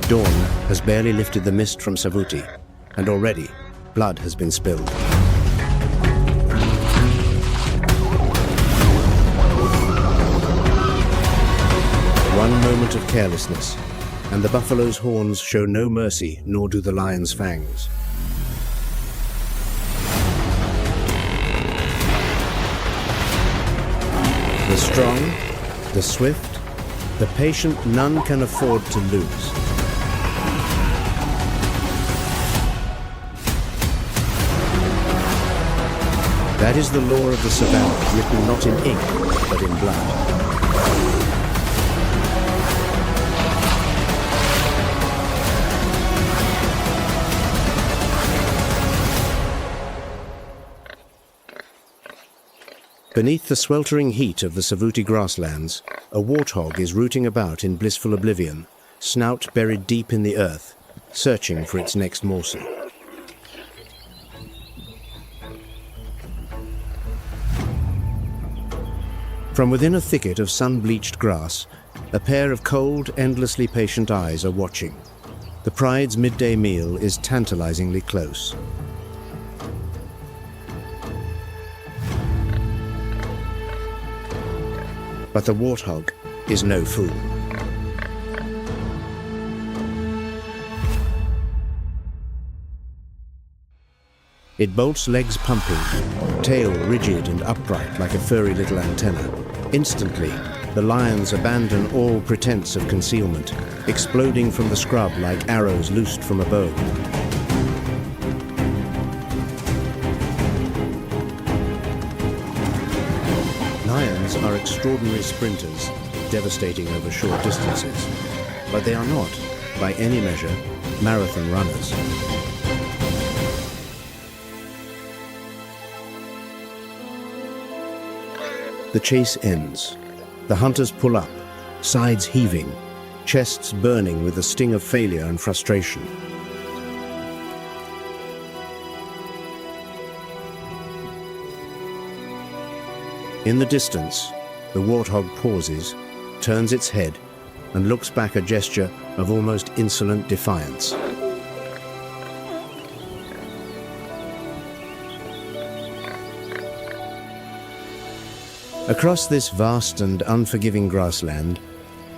Dawn has barely lifted the mist from Savuti, and already blood has been spilled. One moment of carelessness, and the buffalo's horns show no mercy, nor do the lion's fangs. The strong, the swift, the patient, none can afford to lose. That is the law of the Savanna, written not in ink, but in blood. Beneath the sweltering heat of the Savuti grasslands, a warthog is rooting about in blissful oblivion, snout buried deep in the earth, searching for its next morsel. From within a thicket of sun-bleached grass, a pair of cold, endlessly patient eyes are watching. The pride's midday meal is tantalizingly close. But the warthog is no fool. It bolts legs pumping, tail rigid and upright like a furry little antenna. Instantly, the lions abandon all pretense of concealment, exploding from the scrub like arrows loosed from a bow. Lions are extraordinary sprinters, devastating over short distances, but they are not, by any measure, marathon runners. The chase ends. The hunters pull up, sides heaving, chests burning with the sting of failure and frustration. In the distance, the warthog pauses, turns its head, and looks back a gesture of almost insolent defiance. Across this vast and unforgiving grassland,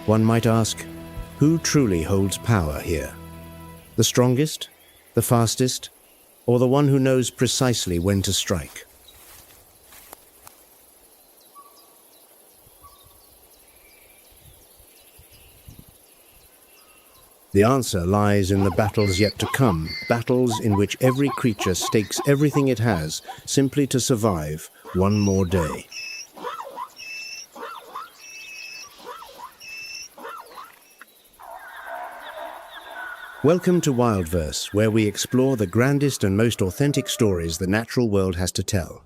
one might ask, who truly holds power here? The strongest, the fastest, or the one who knows precisely when to strike? The answer lies in the battles yet to come, battles in which every creature stakes everything it has simply to survive one more day. Welcome to WildVerse, where we explore the grandest and most authentic stories the natural world has to tell.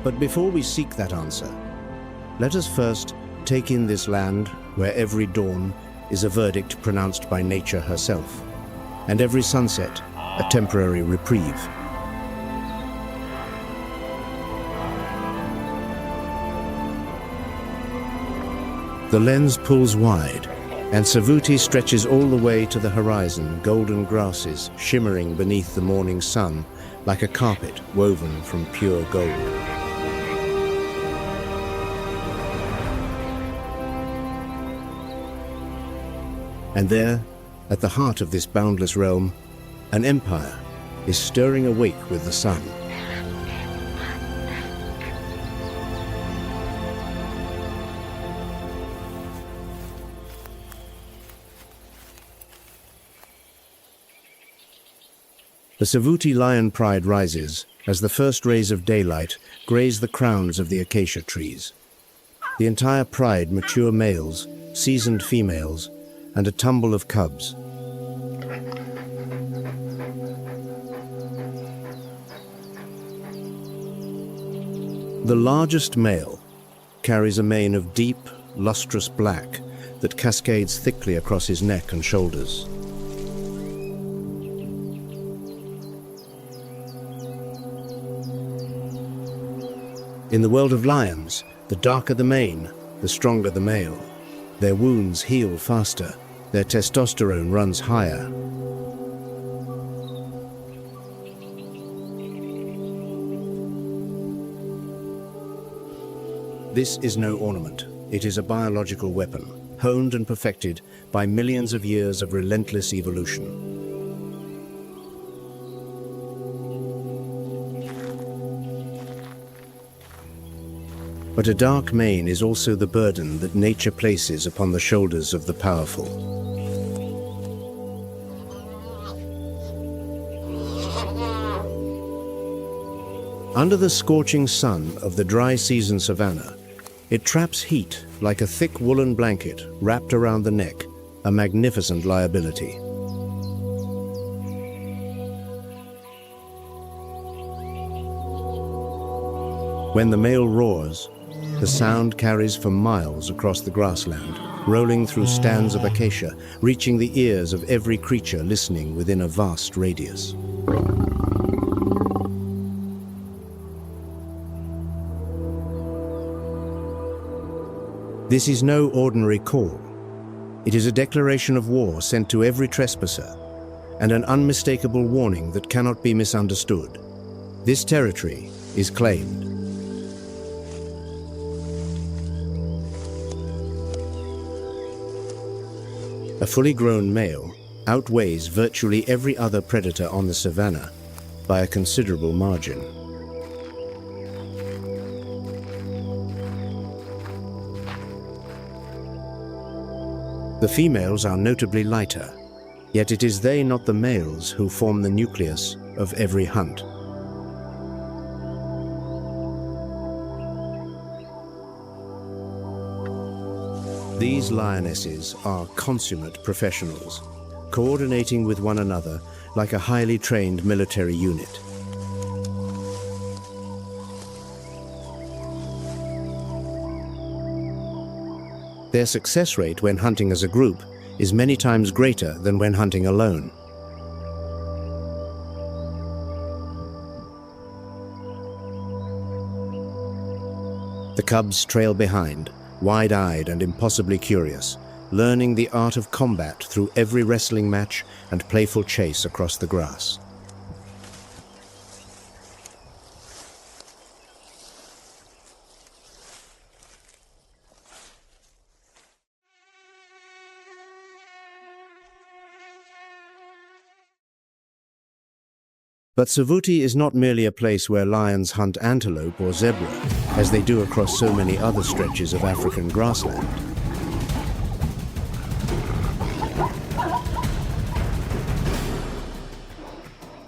But before we seek that answer, let us first take in this land where every dawn is a verdict pronounced by nature herself, and every sunset a temporary reprieve. The lens pulls wide, and Savuti stretches all the way to the horizon, golden grasses shimmering beneath the morning sun like a carpet woven from pure gold. And there, at the heart of this boundless realm, an empire is stirring awake with the sun. The Savuti lion pride rises as the first rays of daylight graze the crowns of the acacia trees. The entire pride mature males, seasoned females, and a tumble of cubs. The largest male carries a mane of deep, lustrous black that cascades thickly across his neck and shoulders. In the world of lions, the darker the mane, the stronger the male. Their wounds heal faster, their testosterone runs higher. This is no ornament. It is a biological weapon, honed and perfected by millions of years of relentless evolution. But a dark mane is also the burden that nature places upon the shoulders of the powerful. Under the scorching sun of the dry season savanna, it traps heat like a thick woolen blanket wrapped around the neck, a magnificent liability. When the male roars, the sound carries for miles across the grassland, rolling through stands of acacia, reaching the ears of every creature listening within a vast radius. This is no ordinary call. It is a declaration of war sent to every trespasser, and an unmistakable warning that cannot be misunderstood. This territory is claimed. A fully grown male outweighs virtually every other predator on the savanna by a considerable margin. The females are notably lighter, yet it is they, not the males, who form the nucleus of every hunt. These lionesses are consummate professionals, coordinating with one another like a highly trained military unit. Their success rate when hunting as a group is many times greater than when hunting alone. The cubs trail behind, wide-eyed and impossibly curious, learning the art of combat through every wrestling match and playful chase across the grass. But Savuti is not merely a place where lions hunt antelope or zebra, as they do across so many other stretches of African grassland.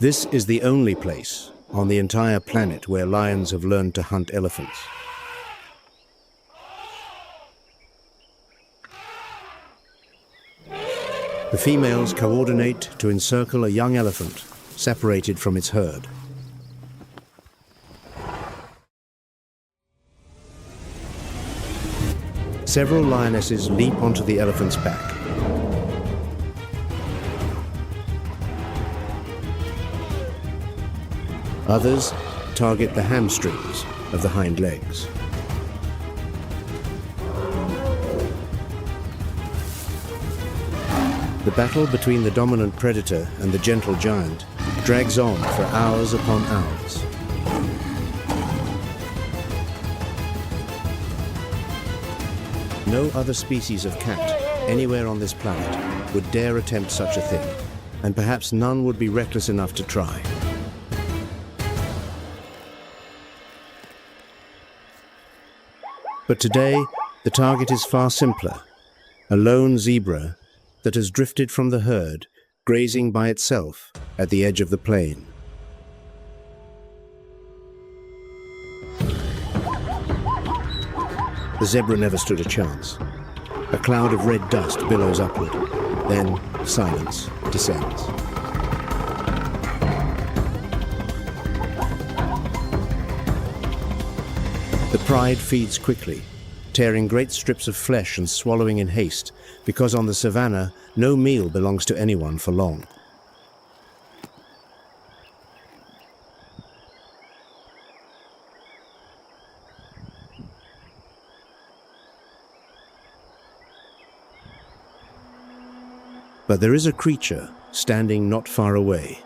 This is the only place on the entire planet where lions have learned to hunt elephants. The females coordinate to encircle a young elephant separated from its herd. Several lionesses leap onto the elephant's back. Others target the hamstrings of the hind legs. The battle between the dominant predator and the gentle giant drags on for hours upon hours. No other species of cat anywhere on this planet would dare attempt such a thing, and perhaps none would be reckless enough to try. But today, the target is far simpler: a lone zebra that has drifted from the herd, grazing by itself at the edge of the plain. The zebra never stood a chance. A cloud of red dust billows upward, then silence descends. The pride feeds quickly, tearing great strips of flesh and swallowing in haste, because on the savanna, no meal belongs to anyone for long. But there is a creature standing not far away,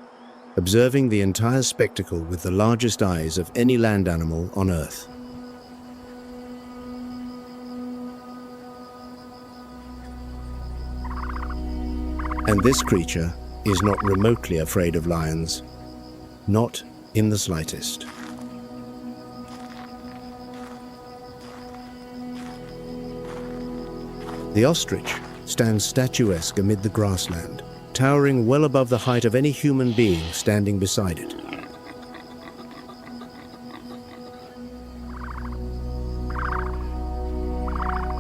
observing the entire spectacle with the largest eyes of any land animal on Earth. And this creature is not remotely afraid of lions, not in the slightest. The ostrich stands statuesque amid the grassland, towering well above the height of any human being standing beside it.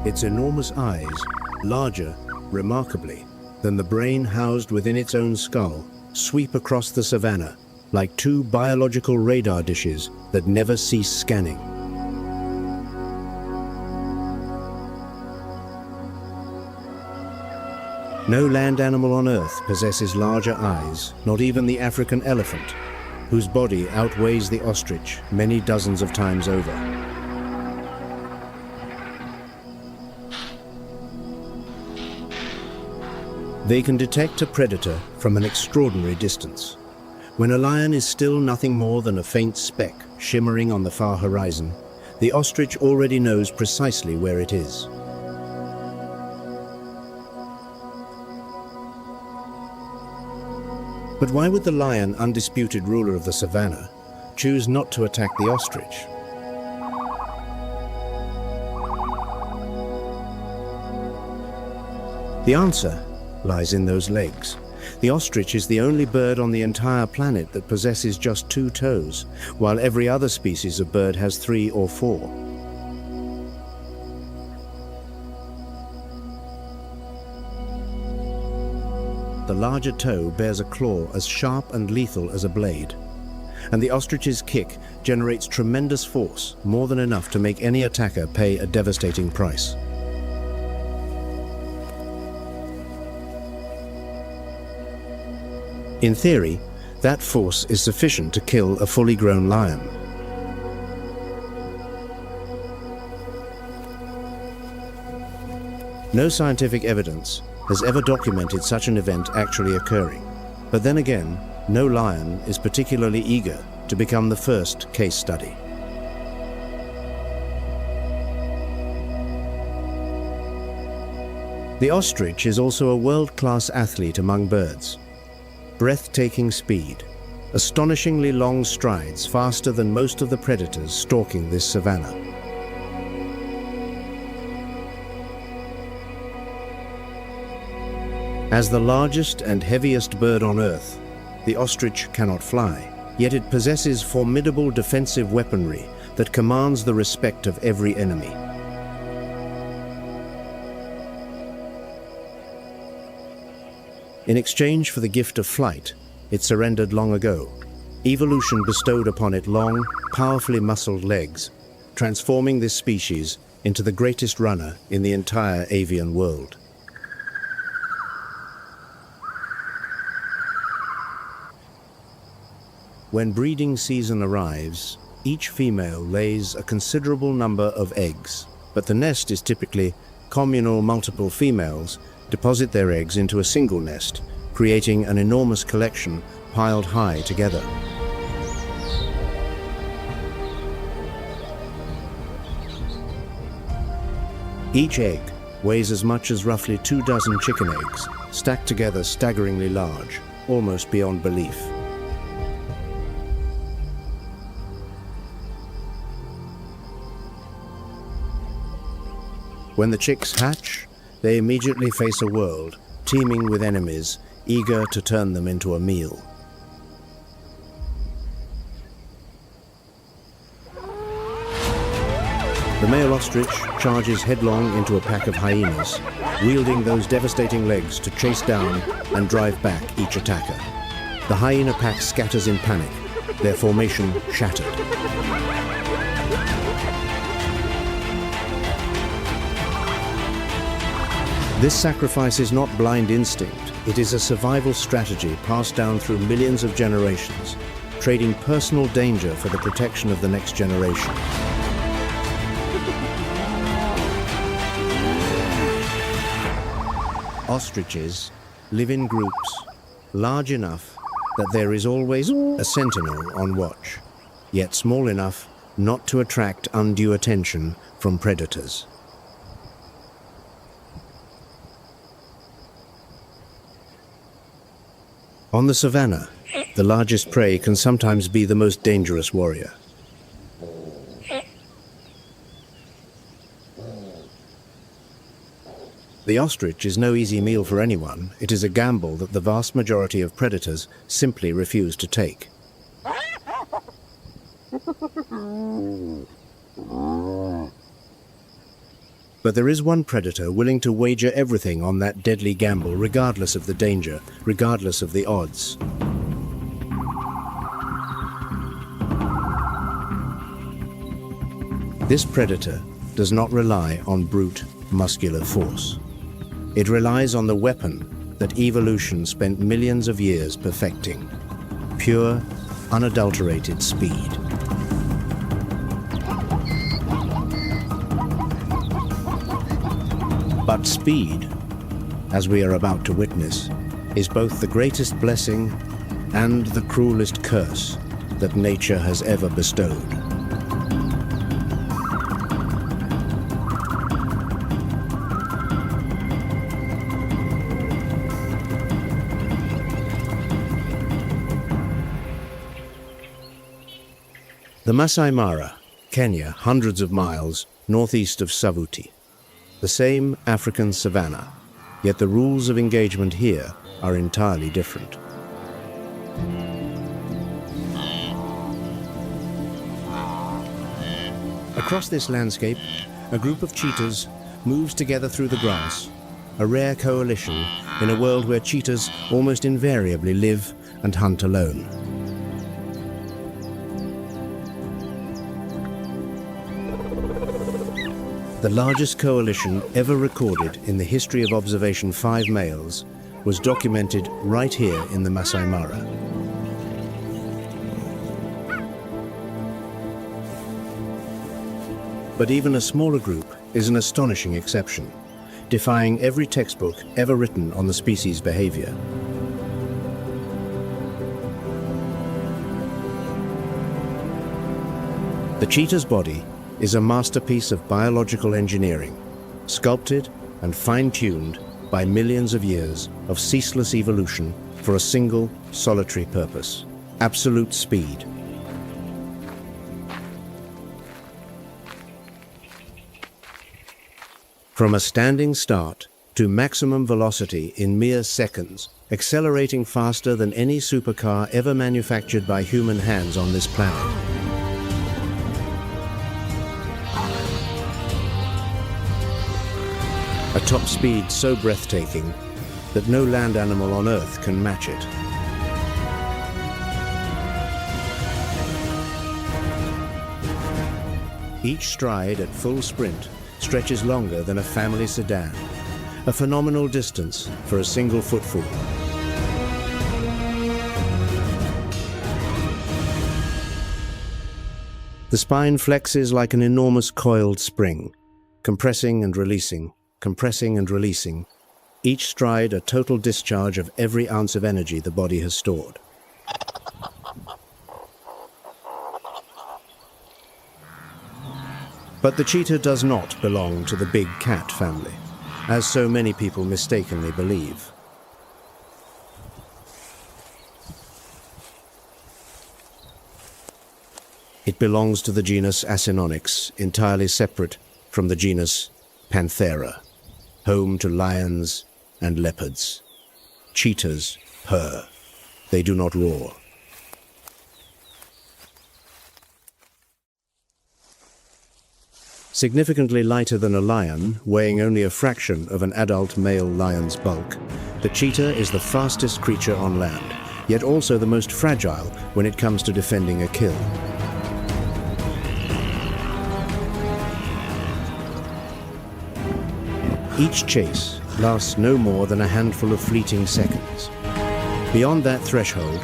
Its enormous eyes, larger, remarkably, than the brain housed within its own skull, sweep across the savanna like two biological radar dishes that never cease scanning. No land animal on Earth possesses larger eyes, not even the African elephant, whose body outweighs the ostrich many dozens of times over. They can detect a predator from an extraordinary distance. When a lion is still nothing more than a faint speck shimmering on the far horizon, the ostrich already knows precisely where it is. But why would the lion, undisputed ruler of the savanna, choose not to attack the ostrich? The answer lies in those legs. The ostrich is the only bird on the entire planet that possesses just 2 toes, while every other species of bird has 3 or 4. The larger toe bears a claw as sharp and lethal as a blade, and the ostrich's kick generates tremendous force, more than enough to make any attacker pay a devastating price. In theory, that force is sufficient to kill a fully grown lion. No scientific evidence has ever documented such an event actually occurring. But then again, no lion is particularly eager to become the first case study. The ostrich is also a world-class athlete among birds. Breathtaking speed, astonishingly long strides faster than most of the predators stalking this savanna. As the largest and heaviest bird on Earth, the ostrich cannot fly, yet it possesses formidable defensive weaponry that commands the respect of every enemy. In exchange for the gift of flight, it surrendered long ago. Evolution bestowed upon it long, powerfully muscled legs, transforming this species into the greatest runner in the entire avian world. When breeding season arrives, each female lays a considerable number of eggs, but the nest is typically communal. Multiple females deposit their eggs into a single nest, creating an enormous collection piled high together. Each egg weighs as much as roughly 2 dozen chicken eggs, stacked together staggeringly large, almost beyond belief. When the chicks hatch, they immediately face a world teeming with enemies, eager to turn them into a meal. The male ostrich charges headlong into a pack of hyenas, wielding those devastating legs to chase down and drive back each attacker. The hyena pack scatters in panic, their formation shattered. This sacrifice is not blind instinct, it is a survival strategy passed down through millions of generations, trading personal danger for the protection of the next generation. Ostriches live in groups, large enough that there is always a sentinel on watch, yet small enough not to attract undue attention from predators. On the savanna, the largest prey can sometimes be the most dangerous warrior. The ostrich is no easy meal for anyone. It is a gamble that the vast majority of predators simply refuse to take. But there is one predator willing to wager everything on that deadly gamble, regardless of the danger, regardless of the odds. This predator does not rely on brute, muscular force. It relies on the weapon that evolution spent millions of years perfecting: pure, unadulterated speed. But speed, as we are about to witness, is both the greatest blessing and the cruelest curse that nature has ever bestowed. The Masai Mara, Kenya, hundreds of miles northeast of Savuti. The same African savanna, yet the rules of engagement here are entirely different. Across this landscape, a group of cheetahs moves together through the grass, a rare coalition in a world where cheetahs almost invariably live and hunt alone. The largest coalition ever recorded in the history of observation 5 males was documented right here in the Masai Mara. But even a smaller group is an astonishing exception, defying every textbook ever written on the species' behavior. The cheetah's body is a masterpiece of biological engineering, sculpted and fine-tuned by millions of years of ceaseless evolution for a single, solitary purpose: absolute speed. From a standing start to maximum velocity in mere seconds, accelerating faster than any supercar ever manufactured by human hands on this planet. A top speed so breathtaking that no land animal on Earth can match it. Each stride at full sprint stretches longer than a family sedan, a phenomenal distance for a single footfall. The spine flexes like an enormous coiled spring, compressing and releasing, compressing and releasing, each stride a total discharge of every ounce of energy the body has stored. But the cheetah does not belong to the big cat family, as so many people mistakenly believe. It belongs to the genus Acinonyx, entirely separate from the genus Panthera, home to lions and leopards. Cheetahs purr. They do not roar. Significantly lighter than a lion, weighing only a fraction of an adult male lion's bulk, the cheetah is the fastest creature on land, yet also the most fragile when it comes to defending a kill. Each chase lasts no more than a handful of fleeting seconds. Beyond that threshold,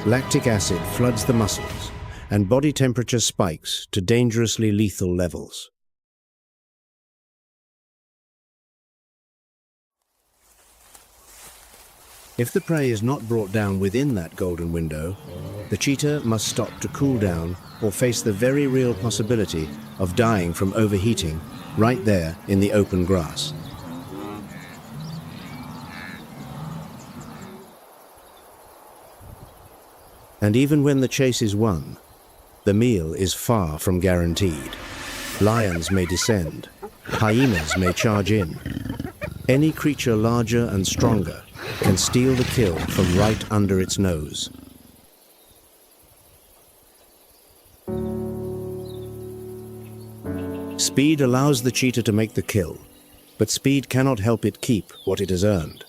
lactic acid floods the muscles, and body temperature spikes to dangerously lethal levels. If the prey is not brought down within that golden window, the cheetah must stop to cool down or face the very real possibility of dying from overheating right there in the open grass. And even when the chase is won, the meal is far from guaranteed. Lions may descend, hyenas may charge in. Any creature larger and stronger can steal the kill from right under its nose. Speed allows the cheetah to make the kill, but speed cannot help it keep what it has earned.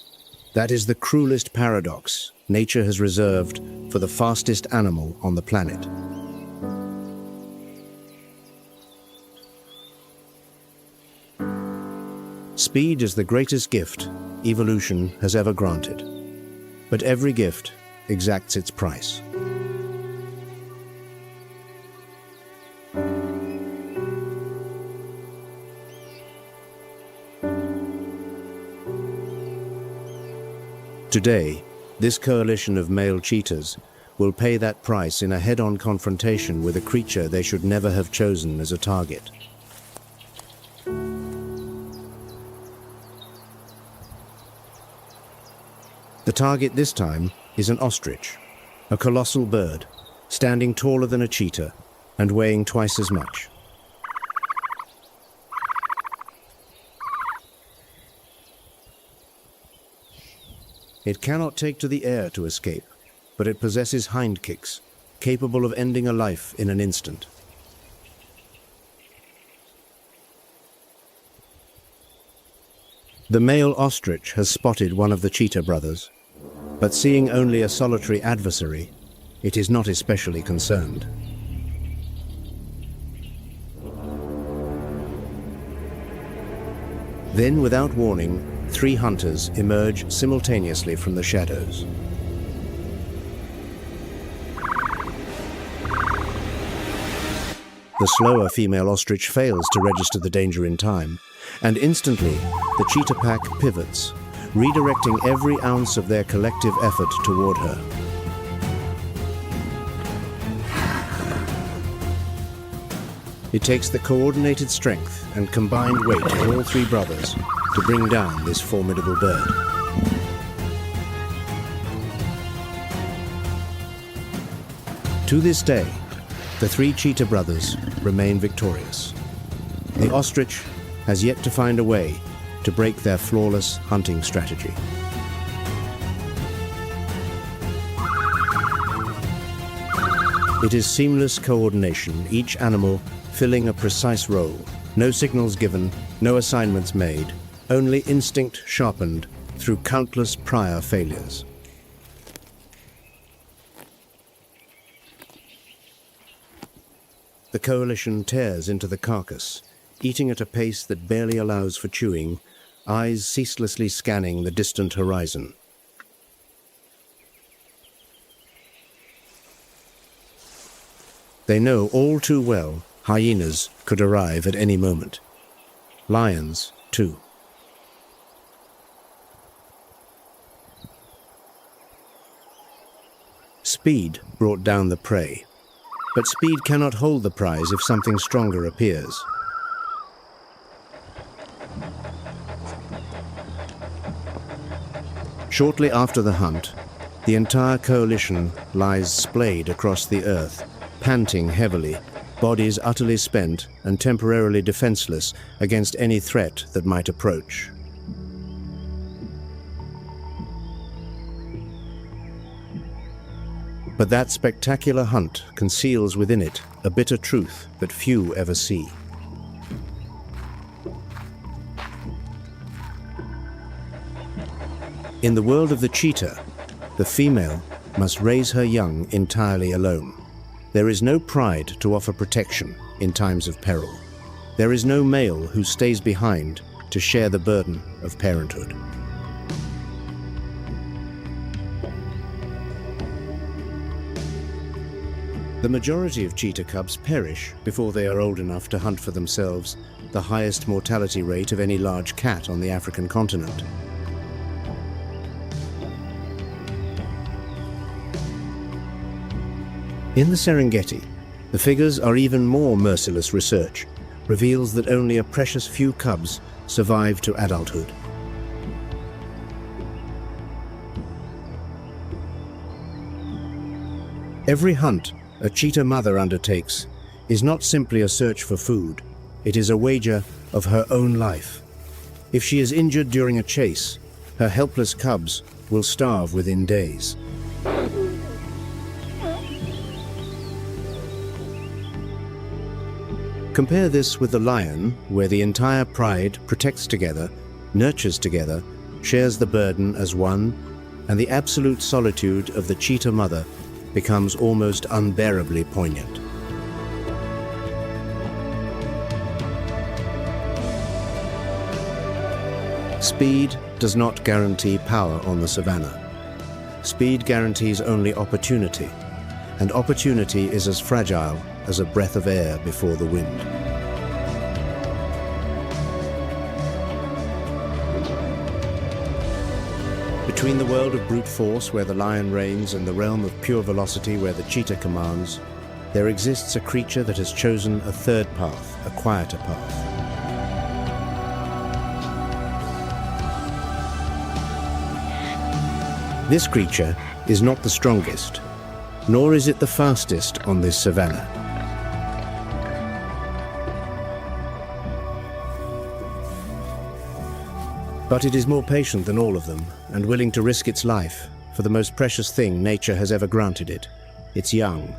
That is the cruelest paradox nature has reserved for the fastest animal on the planet. Speed is the greatest gift evolution has ever granted, but every gift exacts its price. Today, this coalition of male cheetahs will pay that price in a head-on confrontation with a creature they should never have chosen as a target. The target this time is an ostrich, a colossal bird, standing taller than a cheetah and weighing twice as much. It cannot take to the air to escape, but it possesses hind kicks, capable of ending a life in an instant. The male ostrich has spotted one of the cheetah brothers, but seeing only a solitary adversary, it is not especially concerned. Then, without warning, 3 hunters emerge simultaneously from the shadows. The slower female ostrich fails to register the danger in time, and instantly the cheetah pack pivots, redirecting every ounce of their collective effort toward her. It takes the coordinated strength and combined weight of all 3 brothers to bring down this formidable bird. To this day, the 3 cheetah brothers remain victorious. The ostrich has yet to find a way to break their flawless hunting strategy. It is seamless coordination, each animal filling a precise role. No signals given, no assignments made, only instinct sharpened through countless prior failures. The coalition tears into the carcass, eating at a pace that barely allows for chewing, eyes ceaselessly scanning the distant horizon. They know all too well hyenas could arrive at any moment. Lions, too. Speed brought down the prey, but speed cannot hold the prize if something stronger appears. Shortly after the hunt, the entire coalition lies splayed across the earth, panting heavily, bodies utterly spent and temporarily defenseless against any threat that might approach. But that spectacular hunt conceals within it a bitter truth that few ever see. In the world of the cheetah, the female must raise her young entirely alone. There is no pride to offer protection in times of peril. There is no male who stays behind to share the burden of parenthood. The majority of cheetah cubs perish before they are old enough to hunt for themselves, the highest mortality rate of any large cat on the African continent. In the Serengeti, the figures are even more merciless. Research reveals that only a precious few cubs survive to adulthood. Every hunt a cheetah mother undertakes is not simply a search for food, it is a wager of her own life. If she is injured during a chase, her helpless cubs will starve within days. Compare this with the lion, where the entire pride protects together, nurtures together, shares the burden as one, and the absolute solitude of the cheetah mother becomes almost unbearably poignant. Speed does not guarantee power on the savanna. Speed guarantees only opportunity, and opportunity is as fragile as a breath of air before the wind. Between the world of brute force, where the lion reigns, and the realm of pure velocity, where the cheetah commands, there exists a creature that has chosen a third path, a quieter path. This creature is not the strongest, nor is it the fastest on this savanna. But it is more patient than all of them, and willing to risk its life for the most precious thing nature has ever granted it, its young.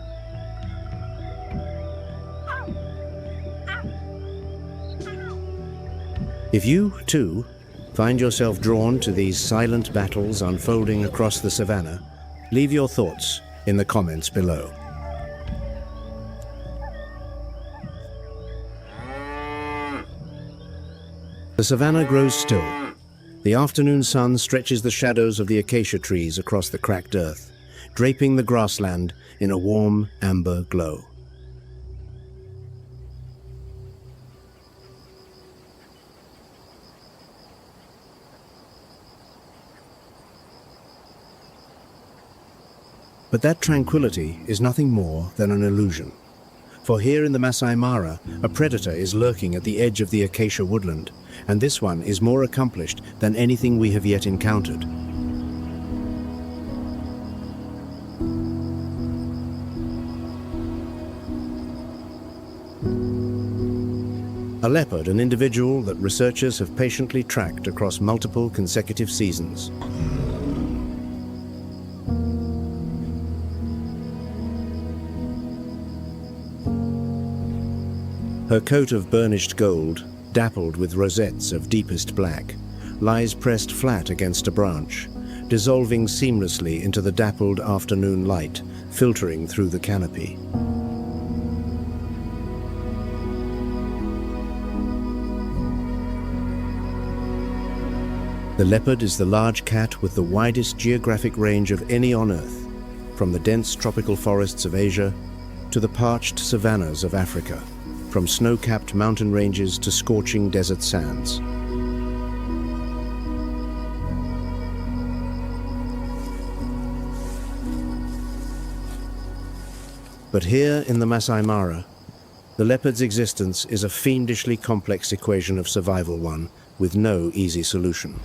If you, too, find yourself drawn to these silent battles unfolding across the savanna, leave your thoughts in the comments below. The savanna grows still. The afternoon sun stretches the shadows of the acacia trees across the cracked earth, draping the grassland in a warm amber glow. But that tranquility is nothing more than an illusion. For here in the Masai Mara, a predator is lurking at the edge of the acacia woodland, and this one is more accomplished than anything we have yet encountered. A leopard, an individual that researchers have patiently tracked across multiple consecutive seasons. Her coat of burnished gold, dappled with rosettes of deepest black, lies pressed flat against a branch, dissolving seamlessly into the dappled afternoon light, filtering through the canopy. The leopard is the large cat with the widest geographic range of any on Earth, from the dense tropical forests of Asia to the parched savannas of Africa, from snow-capped mountain ranges to scorching desert sands. But here in the Masai Mara, the leopard's existence is a fiendishly complex equation of survival, one with no easy solution.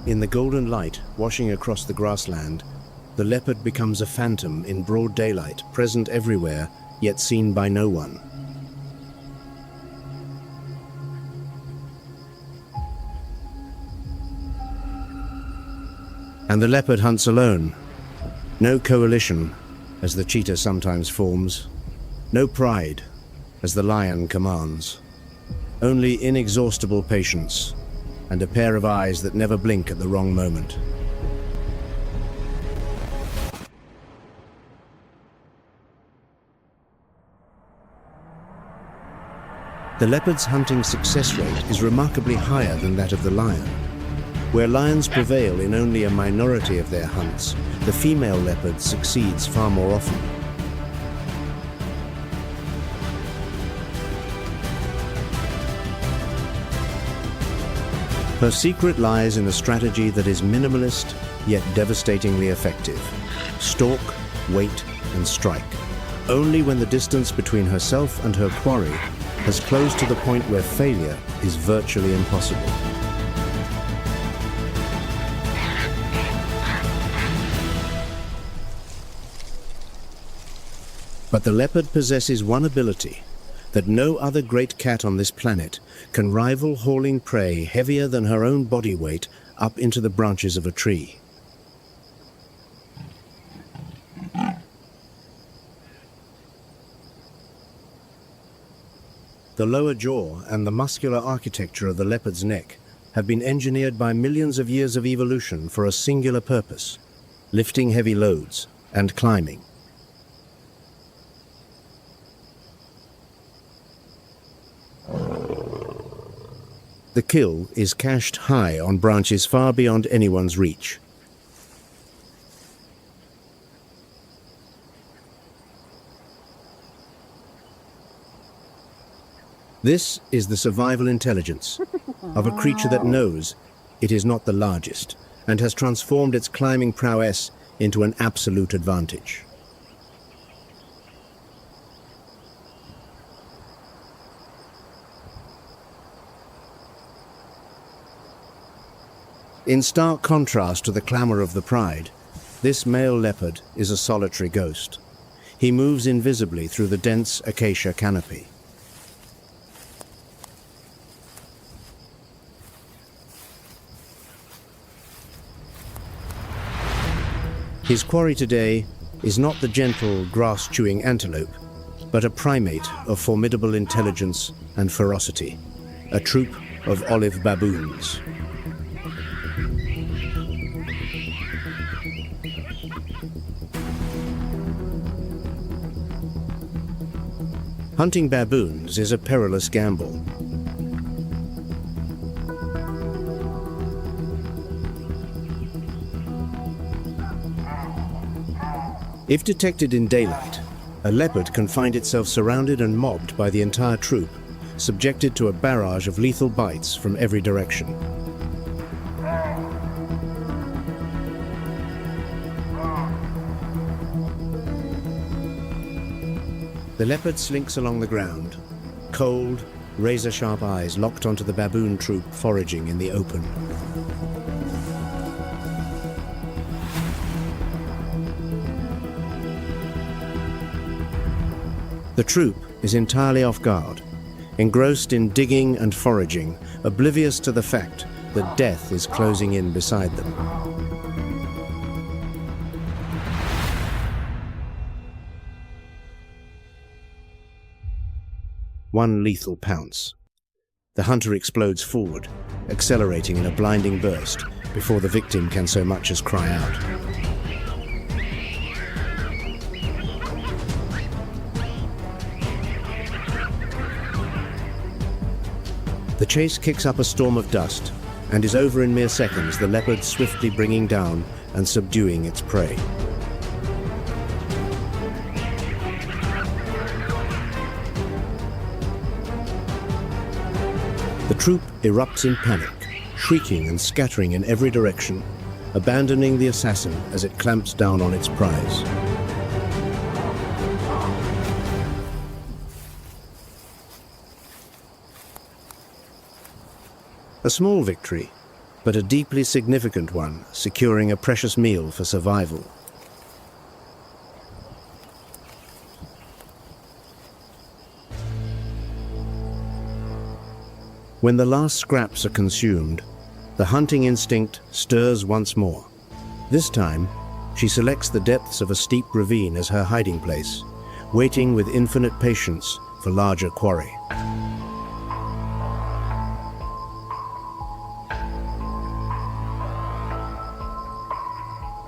In the golden light washing across the grassland, the leopard becomes a phantom in broad daylight, present everywhere, yet seen by no one. And the leopard hunts alone. No coalition, as the cheetah sometimes forms. No pride, as the lion commands. Only inexhaustible patience, and a pair of eyes that never blink at the wrong moment. The leopard's hunting success rate is remarkably higher than that of the lion. Where lions prevail in only a minority of their hunts, the female leopard succeeds far more often. Her secret lies in a strategy that is minimalist, yet devastatingly effective. Stalk, wait, and strike. Only when the distance between herself and her quarry has closed to the point where failure is virtually impossible. But the leopard possesses one ability that no other great cat on this planet can rival, hauling prey heavier than her own body weight up into the branches of a tree. The lower jaw and the muscular architecture of the leopard's neck have been engineered by millions of years of evolution for a singular purpose: lifting heavy loads and climbing. The kill is cached high on branches far beyond anyone's reach. This is the survival intelligence of a creature that knows it is not the largest and has transformed its climbing prowess into an absolute advantage. In stark contrast to the clamor of the pride, this male leopard is a solitary ghost. He moves invisibly through the dense acacia canopy. His quarry today is not the gentle, grass-chewing antelope, but a primate of formidable intelligence and ferocity, a troop of olive baboons. Hunting baboons is a perilous gamble. If detected in daylight, a leopard can find itself surrounded and mobbed by the entire troop, subjected to a barrage of lethal bites from every direction. The leopard slinks along the ground, cold, razor-sharp eyes locked onto the baboon troop foraging in the open. The troop is entirely off guard, engrossed in digging and foraging, oblivious to the fact that death is closing in beside them. One lethal pounce. The hunter explodes forward, accelerating in a blinding burst before the victim can so much as cry out. The chase kicks up a storm of dust and is over in mere seconds, the leopard swiftly bringing down and subduing its prey. The troop erupts in panic, shrieking and scattering in every direction, abandoning the assassin as it clamps down on its prize. A small victory, but a deeply significant one, securing a precious meal for survival. When the last scraps are consumed, the hunting instinct stirs once more. This time, she selects the depths of a steep ravine as her hiding place, waiting with infinite patience for larger quarry.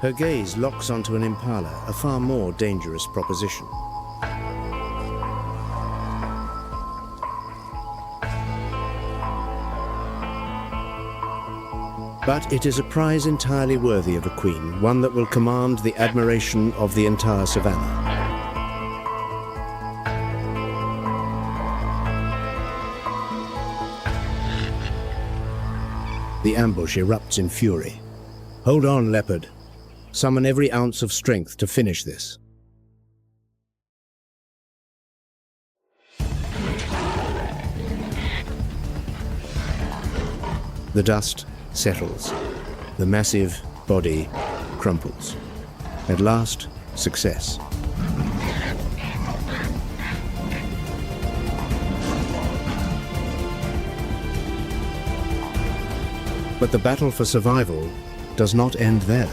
Her gaze locks onto an impala, a far more dangerous proposition. But it is a prize entirely worthy of a queen, one that will command the admiration of the entire Savanna. The ambush erupts in fury. Hold on, leopard. Summon every ounce of strength to finish this. The dust settles. The massive body crumples. At last, success. But the battle for survival does not end there.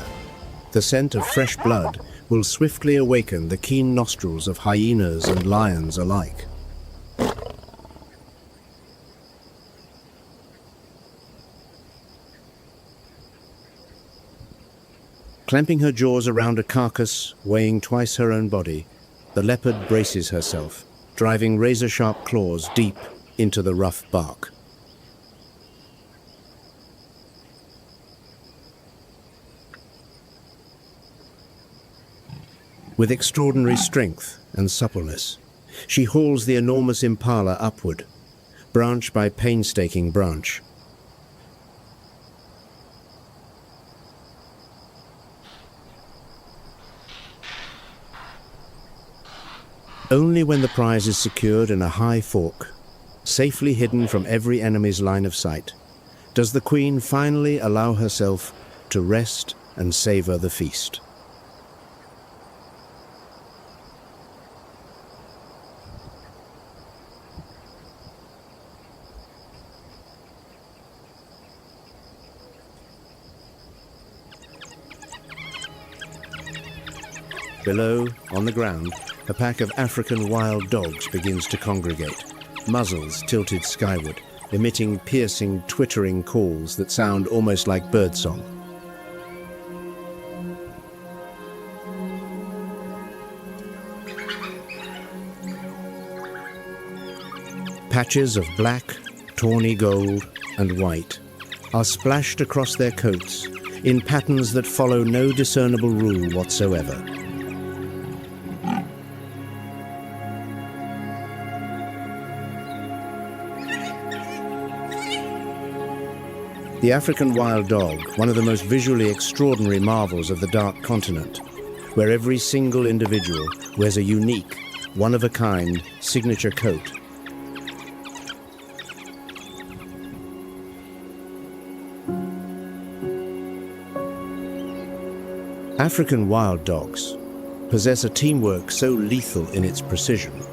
The scent of fresh blood will swiftly awaken the keen nostrils of hyenas and lions alike. Clamping her jaws around a carcass weighing twice her own body, the leopard braces herself, driving razor-sharp claws deep into the rough bark. With extraordinary strength and suppleness, she hauls the enormous impala upward, branch by painstaking branch. Only when the prize is secured in a high fork, safely hidden from every enemy's line of sight, does the queen finally allow herself to rest and savor the feast. Below, on the ground, a pack of African wild dogs begins to congregate, muzzles tilted skyward, emitting piercing, twittering calls that sound almost like birdsong. Patches of black, tawny gold, and white are splashed across their coats in patterns that follow no discernible rule whatsoever. The African wild dog, one of the most visually extraordinary marvels of the Dark Continent, where every single individual wears a unique, one-of-a-kind signature coat. African wild dogs possess a teamwork so lethal in its precision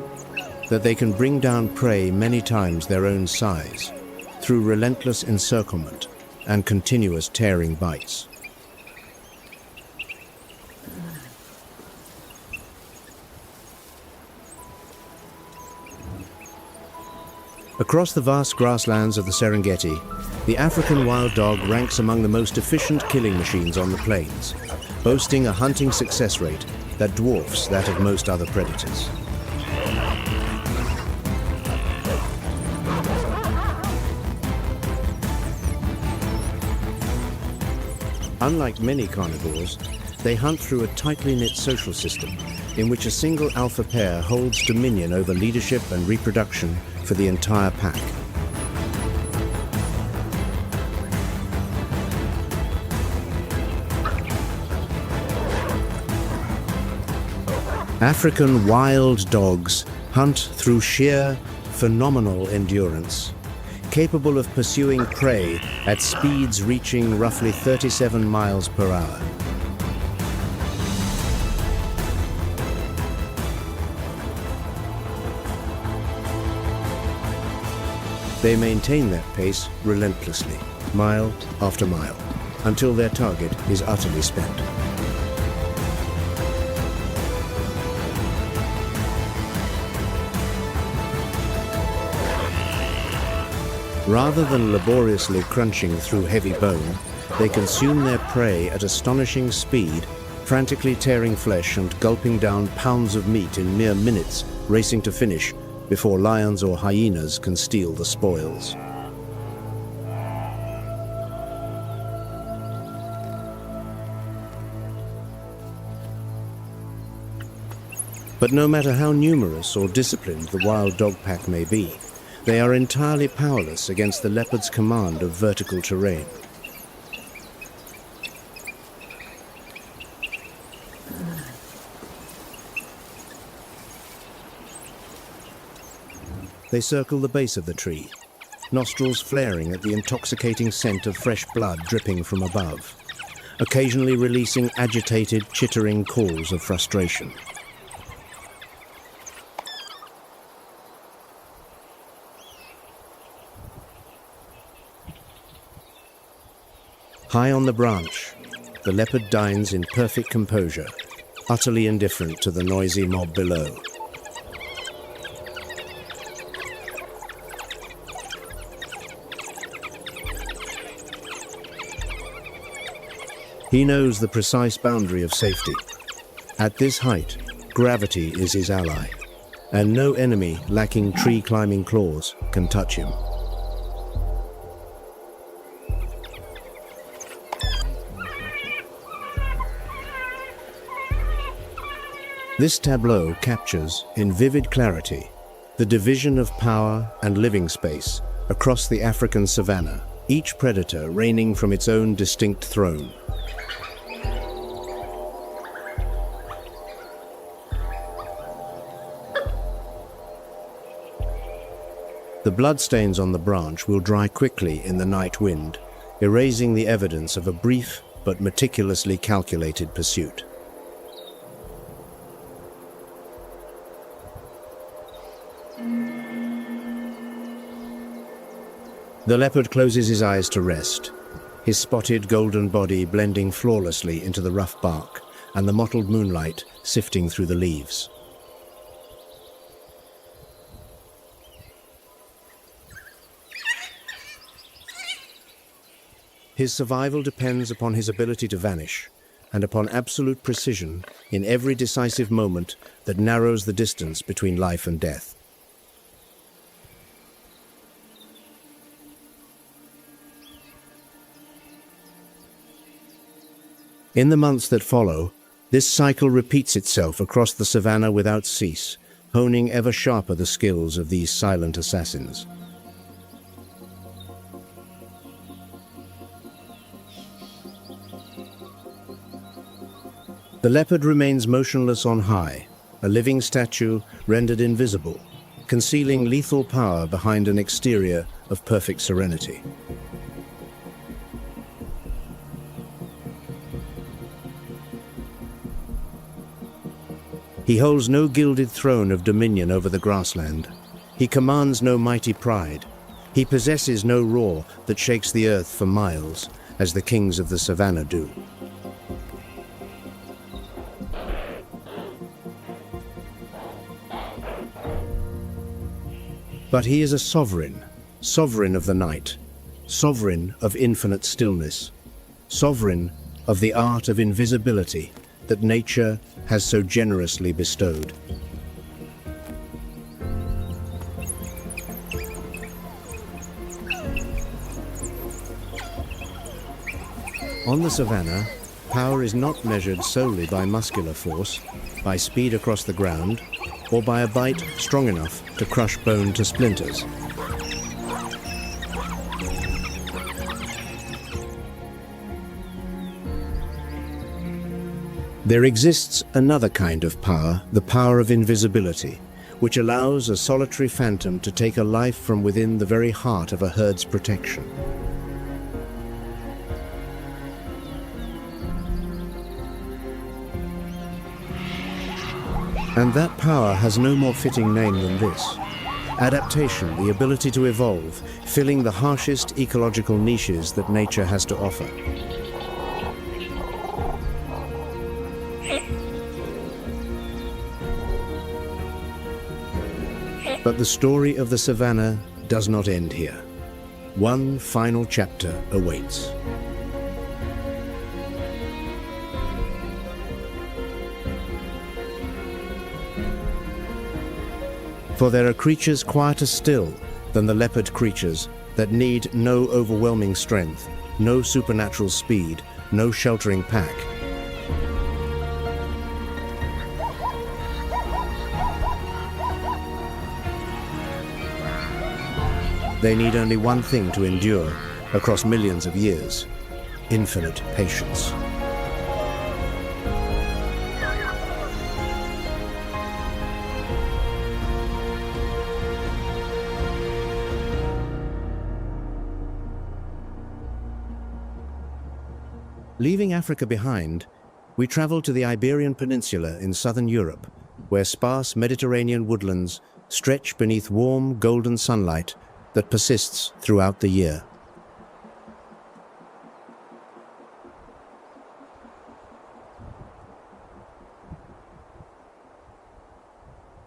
that they can bring down prey many times their own size through relentless encirclement and continuous tearing bites. Across the vast grasslands of the Serengeti, the African wild dog ranks among the most efficient killing machines on the plains, boasting a hunting success rate that dwarfs that of most other predators. Unlike many carnivores, they hunt through a tightly knit social system in which a single alpha pair holds dominion over leadership and reproduction for the entire pack. African wild dogs hunt through sheer, phenomenal endurance, capable of pursuing prey at speeds reaching roughly 37 miles per hour. They maintain that pace relentlessly, mile after mile, until their target is utterly spent. Rather than laboriously crunching through heavy bone, they consume their prey at astonishing speed, frantically tearing flesh and gulping down pounds of meat in mere minutes, racing to finish before lions or hyenas can steal the spoils. But no matter how numerous or disciplined the wild dog pack may be, They are entirely powerless against the leopard's command of vertical terrain. They circle the base of the tree, nostrils flaring at the intoxicating scent of fresh blood dripping from above, occasionally releasing agitated, chittering calls of frustration. High on the branch, the leopard dines in perfect composure, utterly indifferent to the noisy mob below. He knows the precise boundary of safety. At this height, gravity is his ally, and no enemy lacking tree-climbing claws can touch him. This tableau captures, in vivid clarity, the division of power and living space across the African savanna, each predator reigning from its own distinct throne. The bloodstains on the branch will dry quickly in the night wind, erasing the evidence of a brief but meticulously calculated pursuit. The leopard closes his eyes to rest, his spotted golden body blending flawlessly into the rough bark and the mottled moonlight sifting through the leaves. His survival depends upon his ability to vanish, and upon absolute precision in every decisive moment that narrows the distance between life and death. In the months that follow, this cycle repeats itself across the savanna without cease, honing ever sharper the skills of these silent assassins. The leopard remains motionless on high, a living statue rendered invisible, concealing lethal power behind an exterior of perfect serenity. He holds no gilded throne of dominion over the grassland. He commands no mighty pride. He possesses no roar that shakes the earth for miles, as the kings of the savanna do. But he is a sovereign, sovereign of the night, sovereign of infinite stillness, sovereign of the art of invisibility that nature has so generously bestowed. On the savanna, power is not measured solely by muscular force, by speed across the ground, or by a bite strong enough to crush bone to splinters. There exists another kind of power, the power of invisibility, which allows a solitary phantom to take a life from within the very heart of a herd's protection. And that power has no more fitting name than this: adaptation, the ability to evolve, filling the harshest ecological niches that nature has to offer. But the story of the savanna does not end here. One final chapter awaits. For there are creatures quieter still than the leopard creatures that need no overwhelming strength, no supernatural speed, no sheltering pack. They need only one thing to endure across millions of years: infinite patience. Leaving Africa behind, we travel to the Iberian Peninsula in southern Europe, where sparse Mediterranean woodlands stretch beneath warm, golden sunlight that persists throughout the year.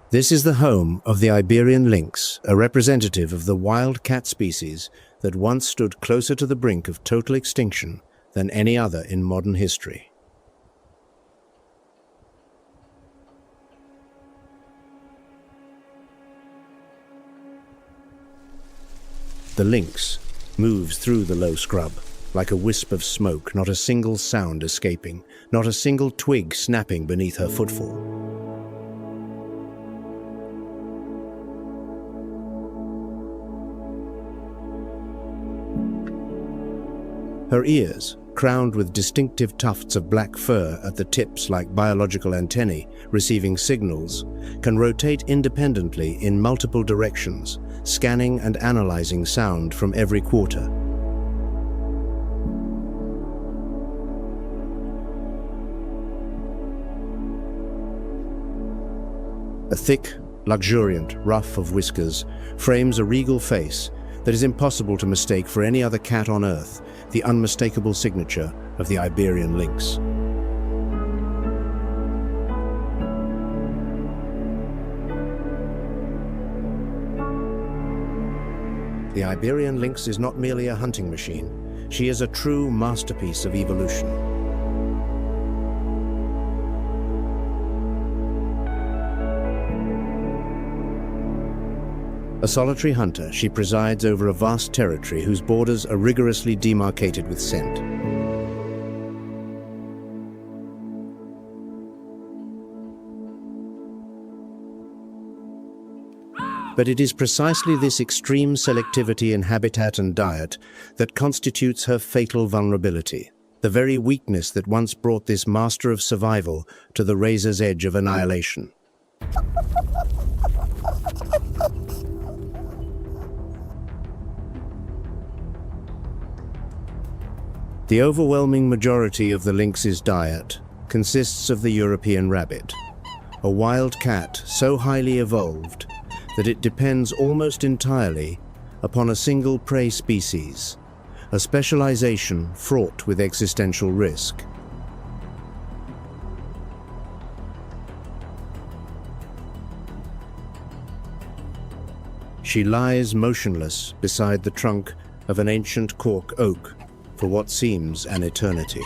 This is the home of the Iberian lynx, a representative of the wild cat species that once stood closer to the brink of total extinction than any other in modern history. The lynx moves through the low scrub like a wisp of smoke, not a single sound escaping, not a single twig snapping beneath her footfall. Her ears, crowned with distinctive tufts of black fur at the tips like biological antennae receiving signals, can rotate independently in multiple directions, scanning and analyzing sound from every quarter. A thick, luxuriant ruff of whiskers frames a regal face that is impossible to mistake for any other cat on Earth, the unmistakable signature of the Iberian lynx. The Iberian lynx is not merely a hunting machine. She is a true masterpiece of evolution. A solitary hunter, she presides over a vast territory whose borders are rigorously demarcated with scent. But it is precisely this extreme selectivity in habitat and diet that constitutes her fatal vulnerability, the very weakness that once brought this master of survival to the razor's edge of annihilation. The overwhelming majority of the lynx's diet consists of the European rabbit, a wild cat so highly evolved that it depends almost entirely upon a single prey species, a specialization fraught with existential risk. She lies motionless beside the trunk of an ancient cork oak for what seems an eternity.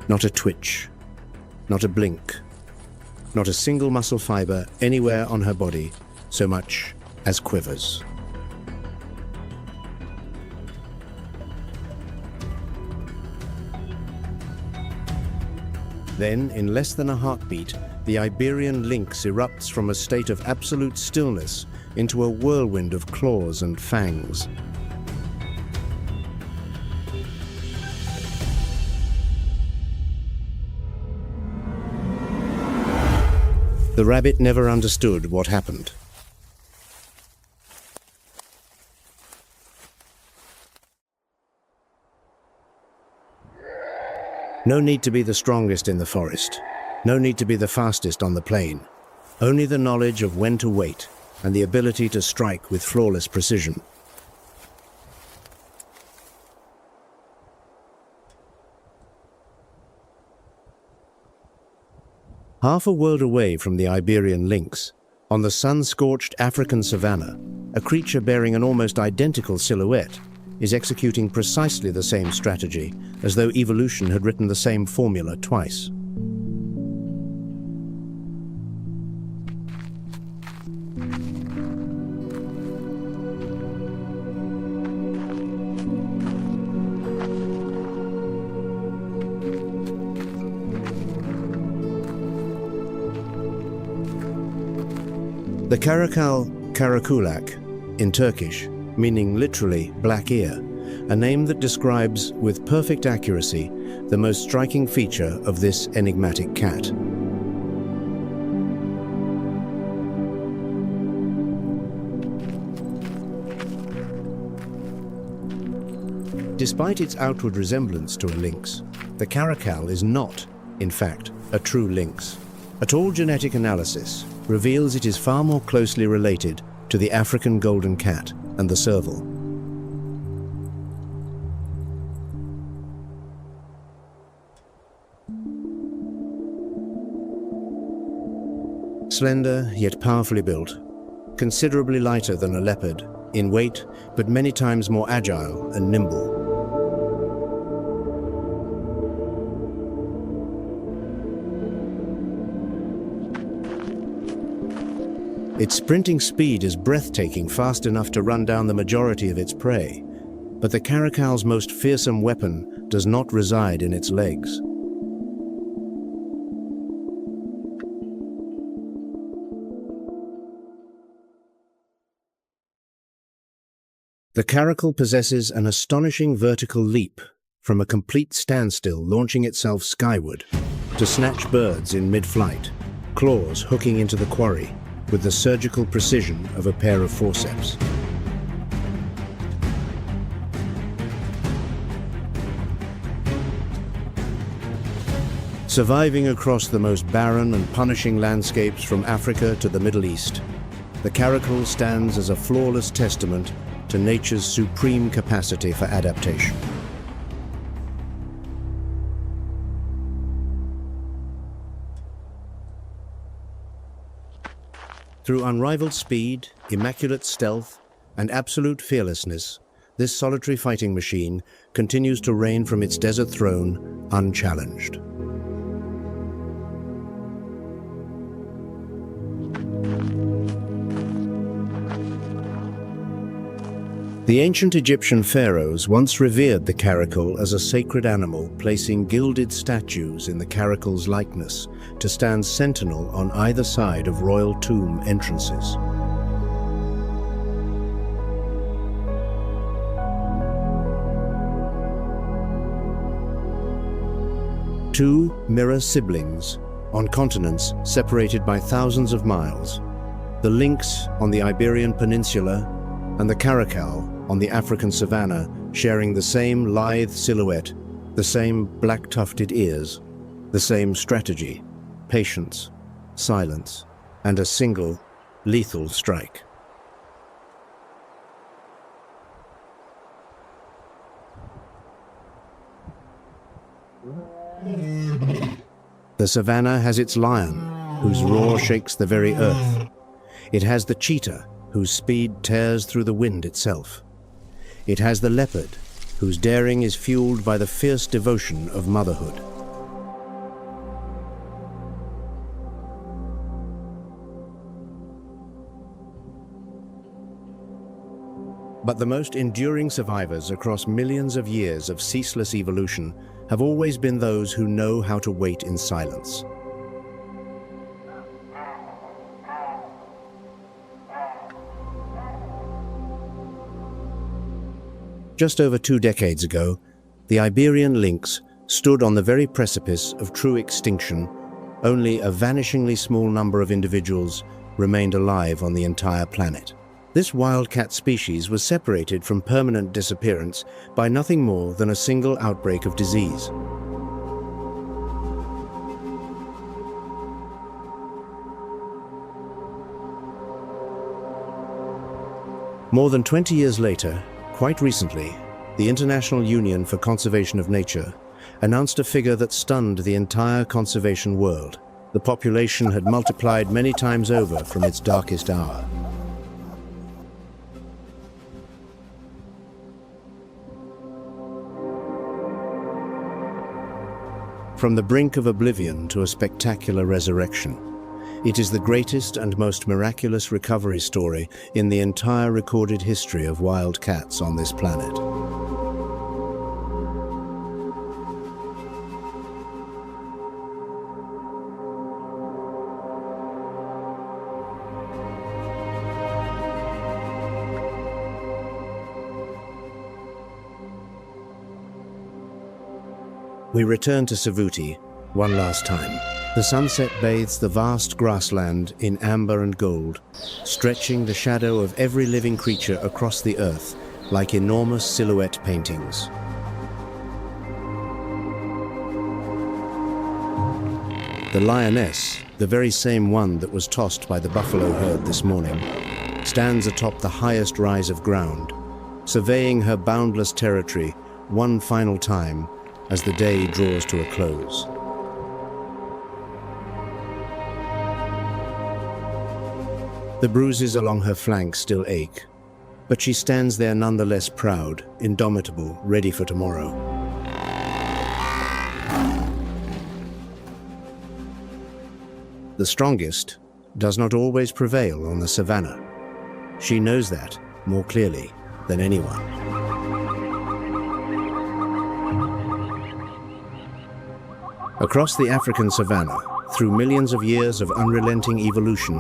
Not a twitch, not a blink, not a single muscle fiber anywhere on her body so much as quivers. Then, in less than a heartbeat, the Iberian lynx erupts from a state of absolute stillness into a whirlwind of claws and fangs. The rabbit never understood what happened. No need to be the strongest in the forest. No need to be the fastest on the plain. Only the knowledge of when to wait and the ability to strike with flawless precision. Half a world away from the Iberian lynx, on the sun-scorched African savanna, a creature bearing an almost identical silhouette is executing precisely the same strategy, as though evolution had written the same formula twice. The caracal, karakulak, in Turkish, meaning literally black ear, a name that describes with perfect accuracy the most striking feature of this enigmatic cat. Despite its outward resemblance to a lynx, the caracal is not, in fact, a true lynx. A tall genetic analysis reveals it is far more closely related to the African golden cat and the serval. Slender yet powerfully built, considerably lighter than a leopard in weight, but many times more agile and nimble. Its sprinting speed is breathtaking, fast enough to run down the majority of its prey. But the caracal's most fearsome weapon does not reside in its legs. The caracal possesses an astonishing vertical leap, from a complete standstill launching itself skyward to snatch birds in mid-flight, claws hooking into the quarry with the surgical precision of a pair of forceps. Surviving across the most barren and punishing landscapes from Africa to the Middle East, the caracal stands as a flawless testament to nature's supreme capacity for adaptation. Through unrivaled speed, immaculate stealth, and absolute fearlessness, this solitary fighting machine continues to reign from its desert throne unchallenged. The ancient Egyptian pharaohs once revered the caracal as a sacred animal, placing gilded statues in the caracal's likeness to stand sentinel on either side of royal tomb entrances. Two mirror siblings on continents separated by thousands of miles, the lynx on the Iberian Peninsula and the caracal on the African savanna, sharing the same lithe silhouette, the same black-tufted ears, the same strategy, patience, silence, and a single, lethal strike. The savanna has its lion, whose roar shakes the very earth. It has the cheetah, whose speed tears through the wind itself. It has the leopard, whose daring is fueled by the fierce devotion of motherhood. But the most enduring survivors across millions of years of ceaseless evolution have always been those who know how to wait in silence. Just over 2 decades ago, the Iberian lynx stood on the very precipice of true extinction. Only a vanishingly small number of individuals remained alive on the entire planet. This wildcat species was separated from permanent disappearance by nothing more than a single outbreak of disease. More than 20 years later, quite recently, the International Union for Conservation of Nature announced a figure that stunned the entire conservation world. The population had multiplied many times over from its darkest hour. From the brink of oblivion to a spectacular resurrection, it is the greatest and most miraculous recovery story in the entire recorded history of wild cats on this planet. We return to Savuti one last time. The sunset bathes the vast grassland in amber and gold, stretching the shadow of every living creature across the earth like enormous silhouette paintings. The lioness, the very same one that was tossed by the buffalo herd this morning, stands atop the highest rise of ground, surveying her boundless territory one final time as the day draws to a close. The bruises along her flanks still ache, but she stands there nonetheless proud, indomitable, ready for tomorrow. The strongest does not always prevail on the savannah. She knows that more clearly than anyone. Across the African savannah, through millions of years of unrelenting evolution,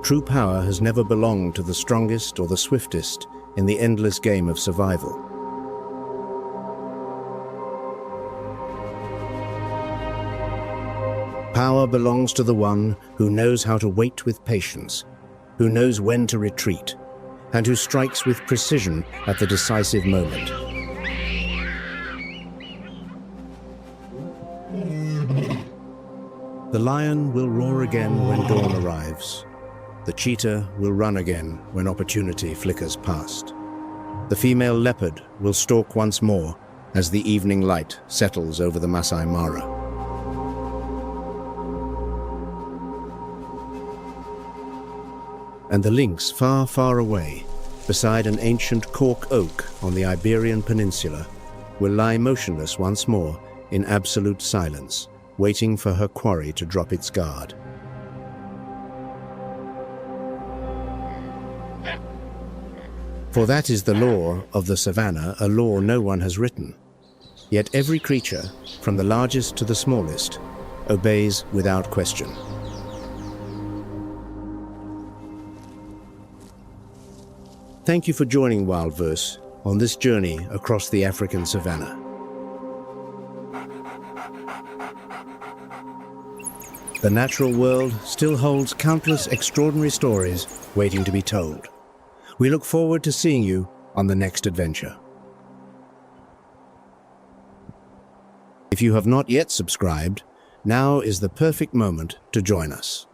true power has never belonged to the strongest or the swiftest in the endless game of survival. Power belongs to the one who knows how to wait with patience, who knows when to retreat, and who strikes with precision at the decisive moment. The lion will roar again when dawn arrives. The cheetah will run again when opportunity flickers past. The female leopard will stalk once more as the evening light settles over the Masai Mara. And the lynx, far, far away, beside an ancient cork oak on the Iberian peninsula, will lie motionless once more in absolute silence, waiting for her quarry to drop its guard. For that is the law of the savannah, a law no one has written. Yet every creature, from the largest to the smallest, obeys without question. Thank you for joining WildVerse on this journey across the African savannah. The natural world still holds countless extraordinary stories waiting to be told. We look forward to seeing you on the next adventure. If you have not yet subscribed, now is the perfect moment to join us.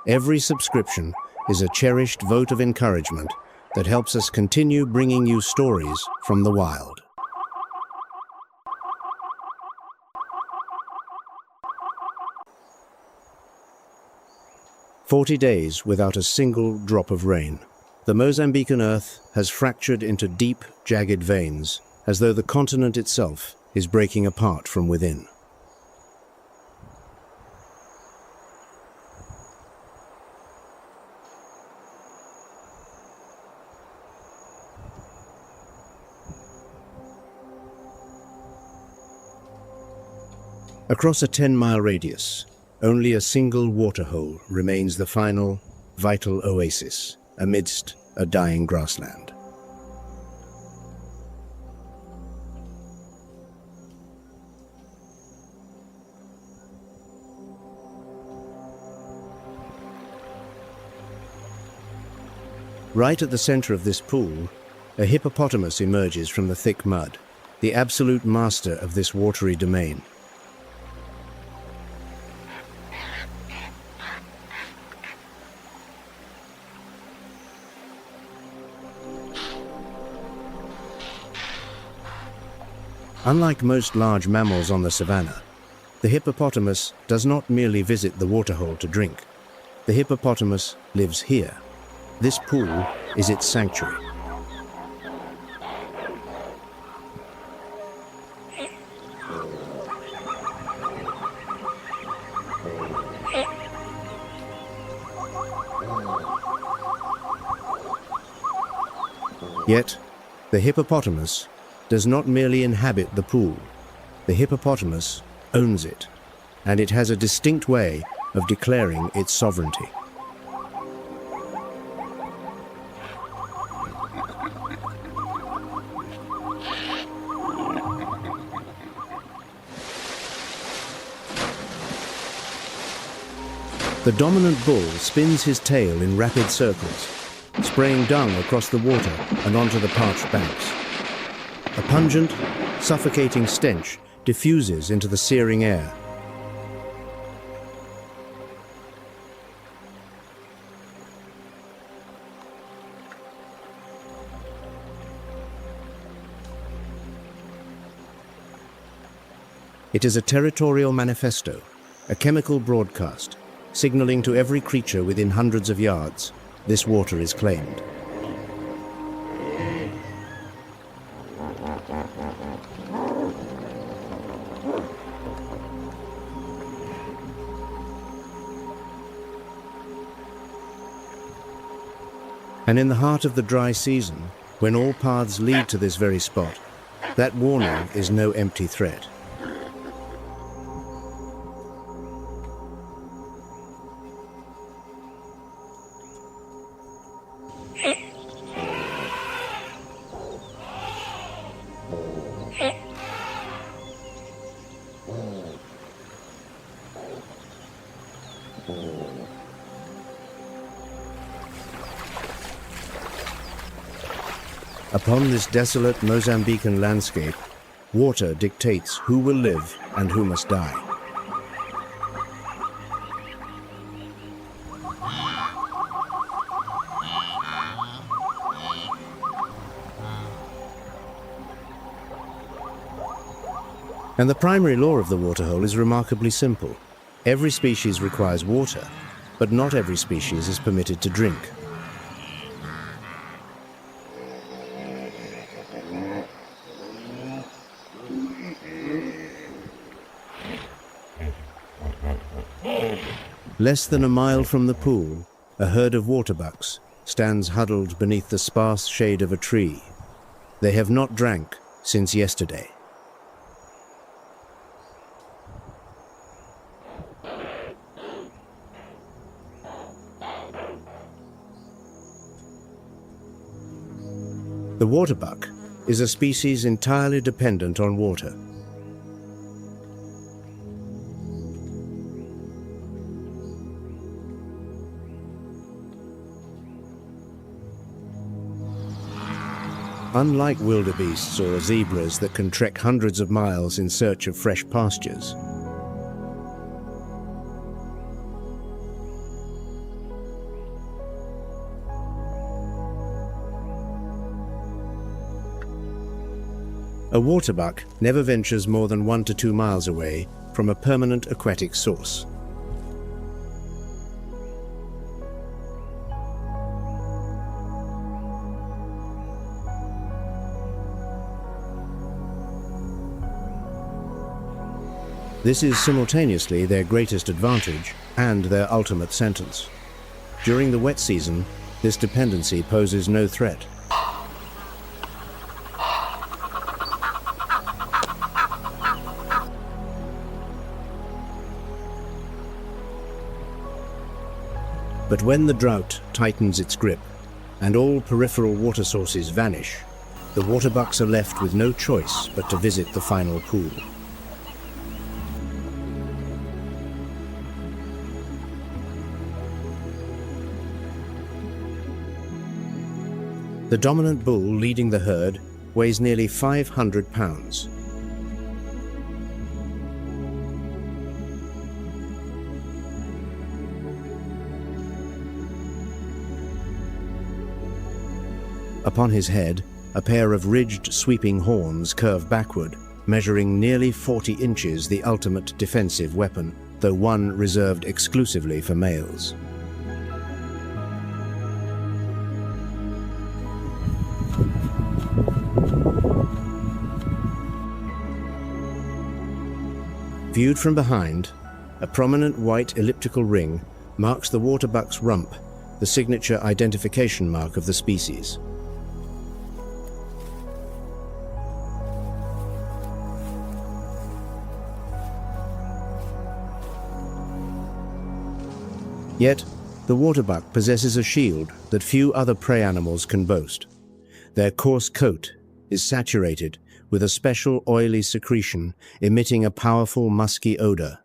Every subscription is a cherished vote of encouragement that helps us continue bringing you stories from the wild. "40 days without a single drop of rain. The Mozambican earth has fractured into deep, jagged veins, as though the continent itself is breaking apart from within. Across a 10-mile radius, only a single waterhole remains the final, vital oasis amidst a dying grassland. Right at the center of this pool, a hippopotamus emerges from the thick mud, the absolute master of this watery domain. Unlike most large mammals on the savannah, the hippopotamus does not merely visit the waterhole to drink. The hippopotamus lives here. This pool is its sanctuary. Yet, the hippopotamus does not merely inhabit the pool. The hippopotamus owns it, and it has a distinct way of declaring its sovereignty. The dominant bull spins his tail in rapid circles, spraying dung across the water and onto the parched banks. A pungent, suffocating stench diffuses into the searing air. It is a territorial manifesto, a chemical broadcast, signaling to every creature within hundreds of yards, this water is claimed. And in the heart of the dry season, when all paths lead to this very spot, that warning is no empty threat. Upon this desolate Mozambican landscape, water dictates who will live and who must die. And the primary law of the waterhole is remarkably simple. Every species requires water, but not every species is permitted to drink. Less than a mile from the pool, a herd of waterbucks stands huddled beneath the sparse shade of a tree. They have not drank since yesterday. The waterbuck is a species entirely dependent on water. Unlike wildebeests or zebras that can trek hundreds of miles in search of fresh pastures, a waterbuck never ventures more than 1 to 2 miles away from a permanent aquatic source. This is simultaneously their greatest advantage and their ultimate sentence. During the wet season, this dependency poses no threat. But when the drought tightens its grip and all peripheral water sources vanish, the waterbucks are left with no choice but to visit the final pool. The dominant bull leading the herd weighs nearly 500 pounds. Upon his head, a pair of ridged, sweeping horns curve backward, measuring nearly 40 inches, the ultimate defensive weapon, though one reserved exclusively for males. Viewed from behind, a prominent white elliptical ring marks the waterbuck's rump, the signature identification mark of the species. Yet, the waterbuck possesses a shield that few other prey animals can boast. Their coarse coat is saturated with a special oily secretion emitting a powerful musky odor.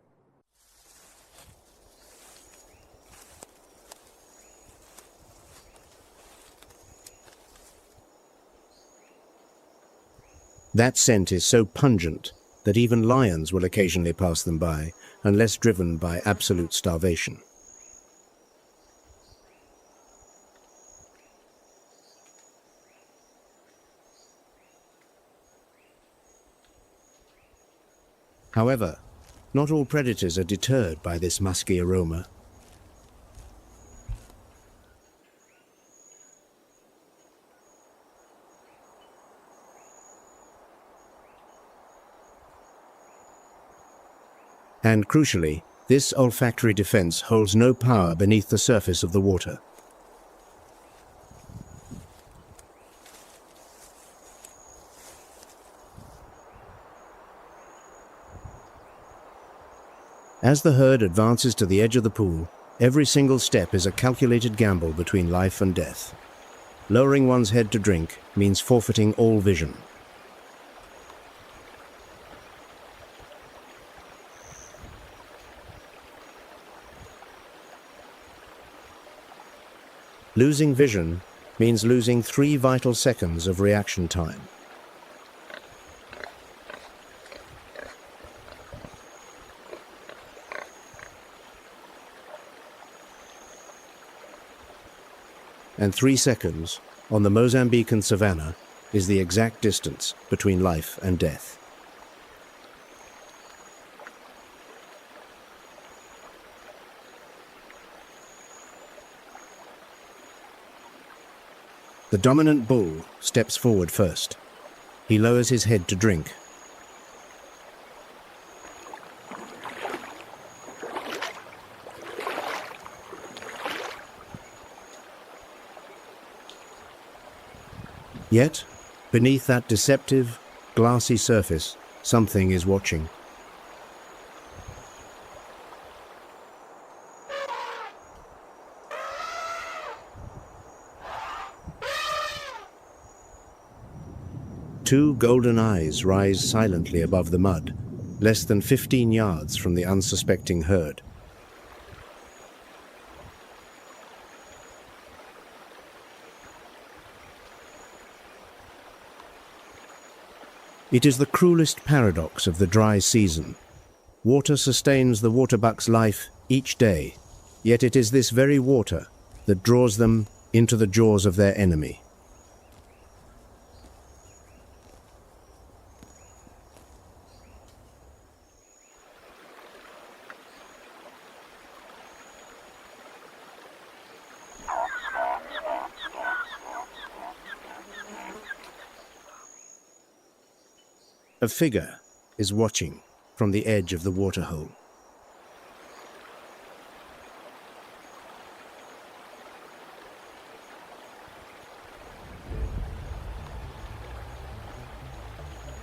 That scent is so pungent that even lions will occasionally pass them by, unless driven by absolute starvation. However, not all predators are deterred by this musky aroma. And crucially, this olfactory defense holds no power beneath the surface of the water. As the herd advances to the edge of the pool, every single step is a calculated gamble between life and death. Lowering one's head to drink means forfeiting all vision. Losing vision means losing 3 vital seconds of reaction time. And 3 seconds on the Mozambican savanna is the exact distance between life and death. The dominant bull steps forward first. He lowers his head to drink. Yet, beneath that deceptive, glassy surface, something is watching. Two golden eyes rise silently above the mud, less than 15 yards from the unsuspecting herd. It is the cruelest paradox of the dry season. Water sustains the waterbuck's life each day, yet it is this very water that draws them into the jaws of their enemy. A figure is watching from the edge of the waterhole.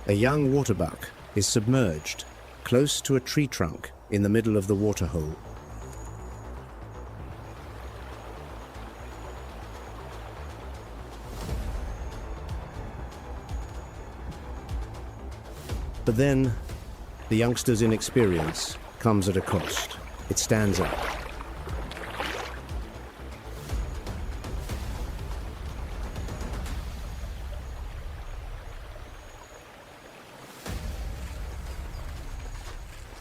A young waterbuck is submerged close to a tree trunk in the middle of the waterhole. But then, the youngster's inexperience comes at a cost. It stands up.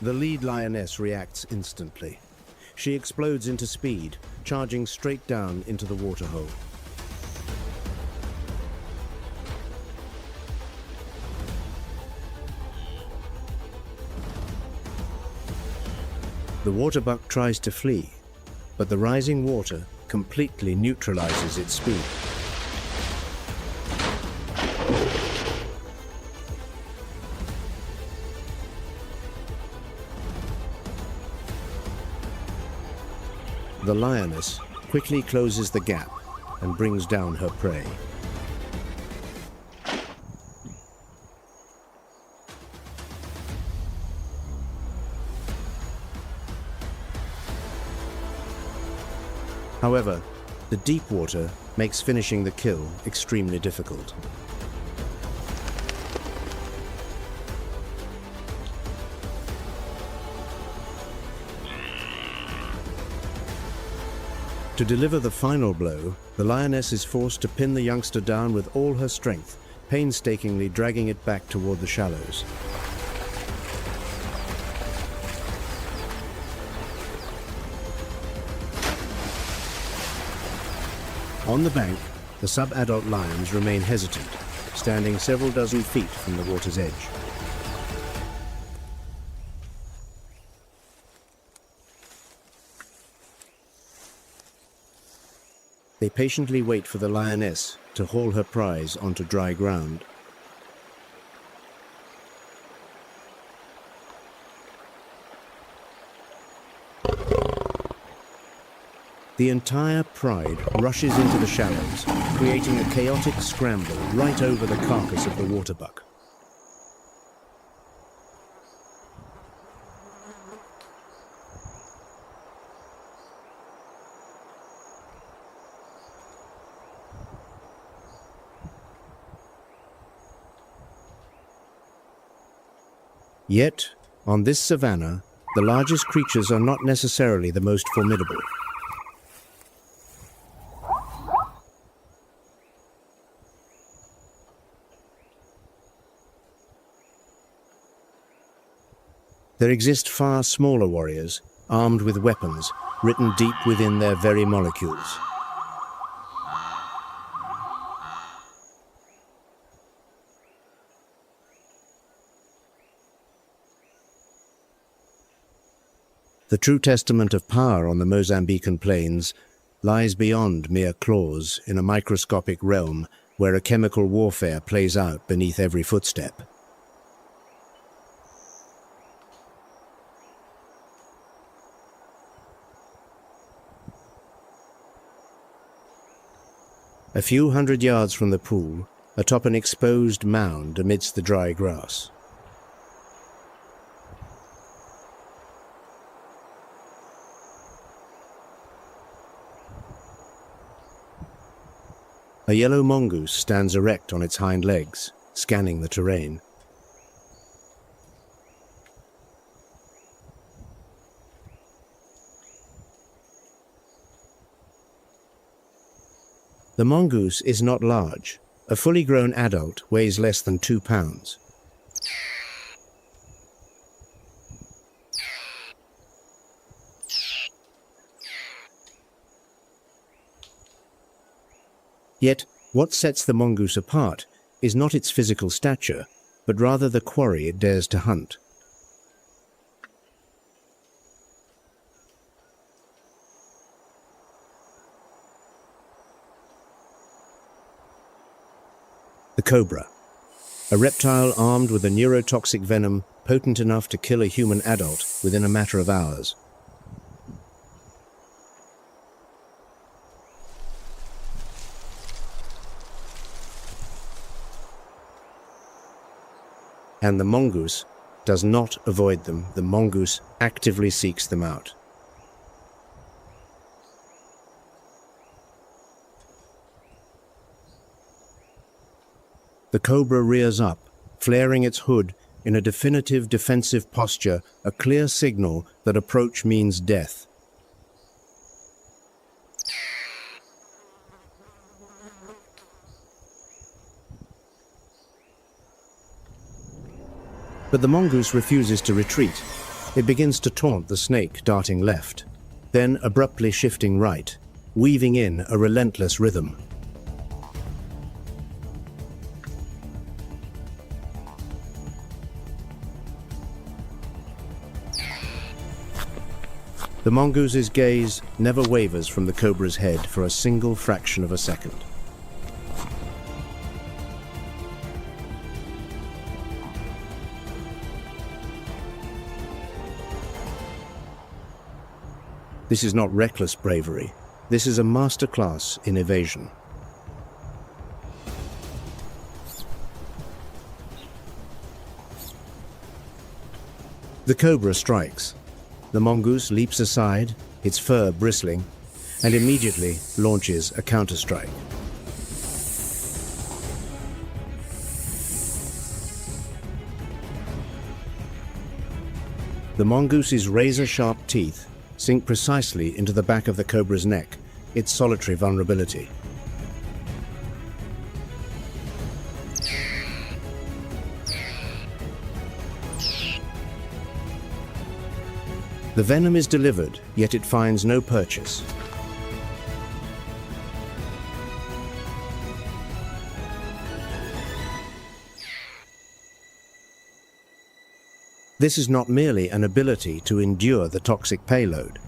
The lead lioness reacts instantly. She explodes into speed, charging straight down into the waterhole. The waterbuck tries to flee, but the rising water completely neutralizes its speed. The lioness quickly closes the gap and brings down her prey. However, the deep water makes finishing the kill extremely difficult. To deliver the final blow, the lioness is forced to pin the youngster down with all her strength, painstakingly dragging it back toward the shallows. On the bank, the sub-adult lions remain hesitant, standing several dozen feet from the water's edge. They patiently wait for the lioness to haul her prize onto dry ground. The entire pride rushes into the shallows, creating a chaotic scramble right over the carcass of the waterbuck. Yet, on this savanna, the largest creatures are not necessarily the most formidable. There exist far smaller warriors, armed with weapons, written deep within their very molecules. The true testament of power on the Mozambican plains lies beyond mere claws in a microscopic realm where a chemical warfare plays out beneath every footstep. A few hundred yards from the pool, atop an exposed mound amidst the dry grass. A yellow mongoose stands erect on its hind legs, scanning the terrain. The mongoose is not large. A fully grown adult weighs less than 2 pounds. Yet, what sets the mongoose apart is not its physical stature, but rather the quarry it dares to hunt. The cobra, a reptile armed with a neurotoxic venom potent enough to kill a human adult within a matter of hours. And the mongoose does not avoid them. The mongoose actively seeks them out. The cobra rears up, flaring its hood in a definitive defensive posture, a clear signal that approach means death. But the mongoose refuses to retreat. It begins to taunt the snake, darting left, then abruptly shifting right, weaving in a relentless rhythm. The mongoose's gaze never wavers from the cobra's head for a single fraction of a second. This is not reckless bravery. This is a masterclass in evasion. The cobra strikes. The mongoose leaps aside, its fur bristling, and immediately launches a counterstrike. The mongoose's razor-sharp teeth sink precisely into the back of the cobra's neck, its solitary vulnerability. The venom is delivered, yet it finds no purchase. This is not merely an ability to endure the toxic payload.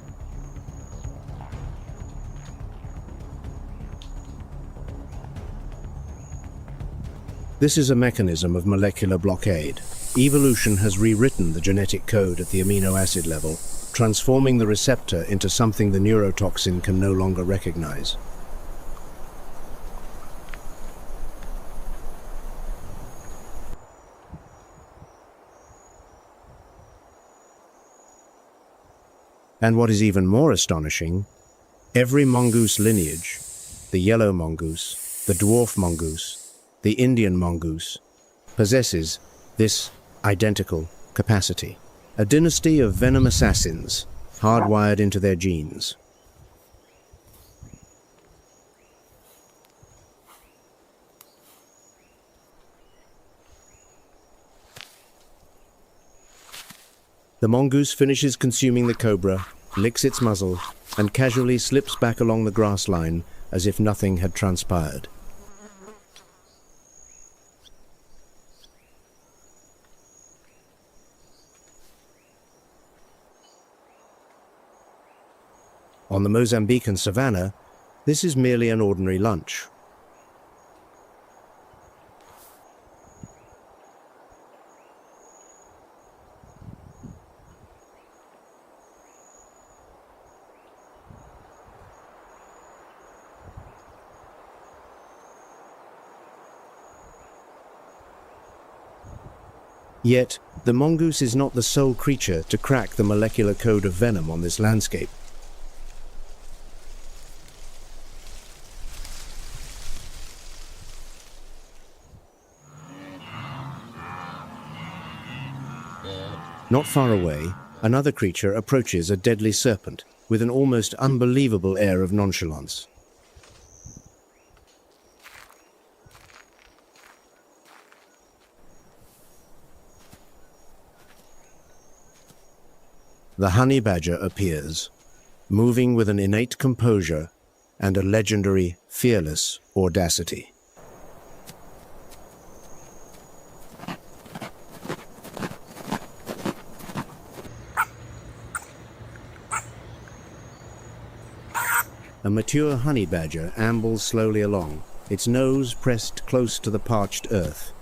This is a mechanism of molecular blockade. Evolution has rewritten the genetic code at the amino acid level, transforming the receptor into something the neurotoxin can no longer recognize. And what is even more astonishing, every mongoose lineage, the yellow mongoose, the dwarf mongoose, the Indian mongoose, possesses this identical capacity. A dynasty of venom assassins, hardwired into their genes. The mongoose finishes consuming the cobra, licks its muzzle, and casually slips back along the grass line as if nothing had transpired. On the Mozambican savanna, this is merely an ordinary lunch. Yet, the mongoose is not the sole creature to crack the molecular code of venom on this landscape. Not far away, another creature approaches a deadly serpent with an almost unbelievable air of nonchalance. The honey badger appears, moving with an innate composure and a legendary, fearless audacity. A mature honey badger ambles slowly along, its nose pressed close to the parched earth.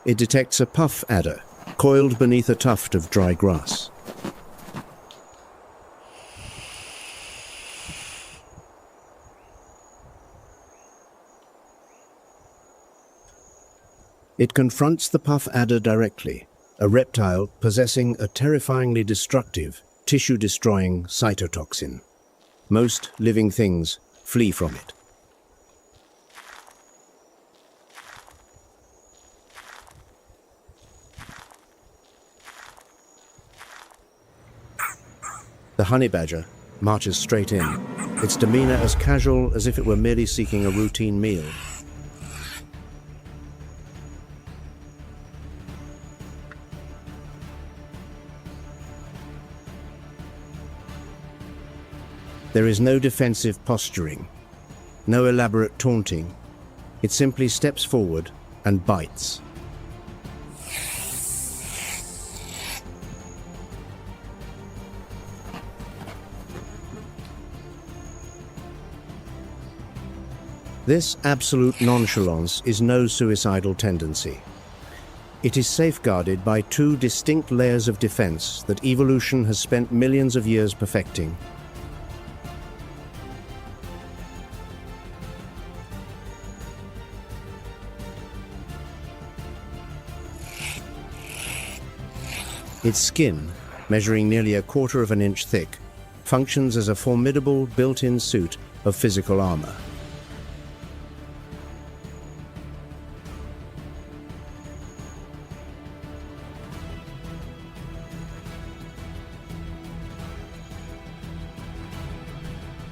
It detects a puff adder, coiled beneath a tuft of dry grass. It confronts the puff adder directly, a reptile possessing a terrifyingly destructive, tissue-destroying cytotoxin. Most living things flee from it. The honey badger marches straight in, its demeanor as casual as if it were merely seeking a routine meal. There is no defensive posturing, no elaborate taunting. It simply steps forward and bites. This absolute nonchalance is no suicidal tendency. It is safeguarded by two distinct layers of defense that evolution has spent millions of years perfecting. Its skin, measuring nearly 1/4 of an inch thick, functions as a formidable built-in suit of physical armor.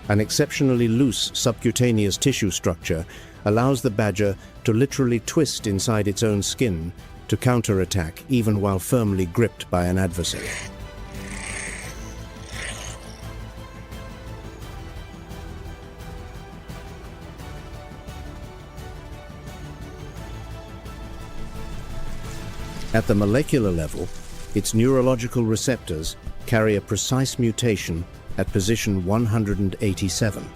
An exceptionally loose subcutaneous tissue structure allows the badger to literally twist inside its own skin to counterattack even while firmly gripped by an adversary. At the molecular level, its neurological receptors carry a precise mutation at position 187.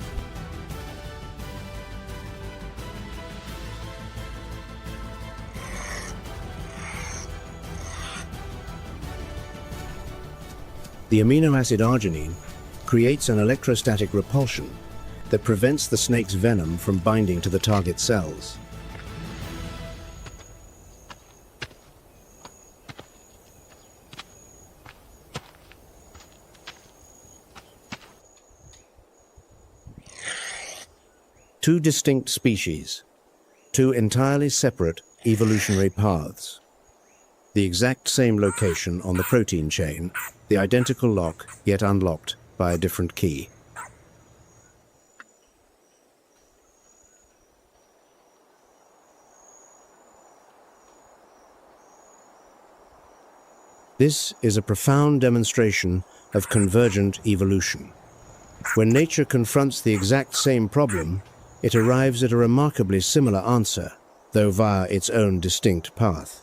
The amino acid arginine creates an electrostatic repulsion that prevents the snake's venom from binding to the target cells. Two distinct species, two entirely separate evolutionary paths. The exact same location on the protein chain, the identical lock, yet unlocked by a different key. This is a profound demonstration of convergent evolution. When nature confronts the exact same problem, it arrives at a remarkably similar answer, though via its own distinct path.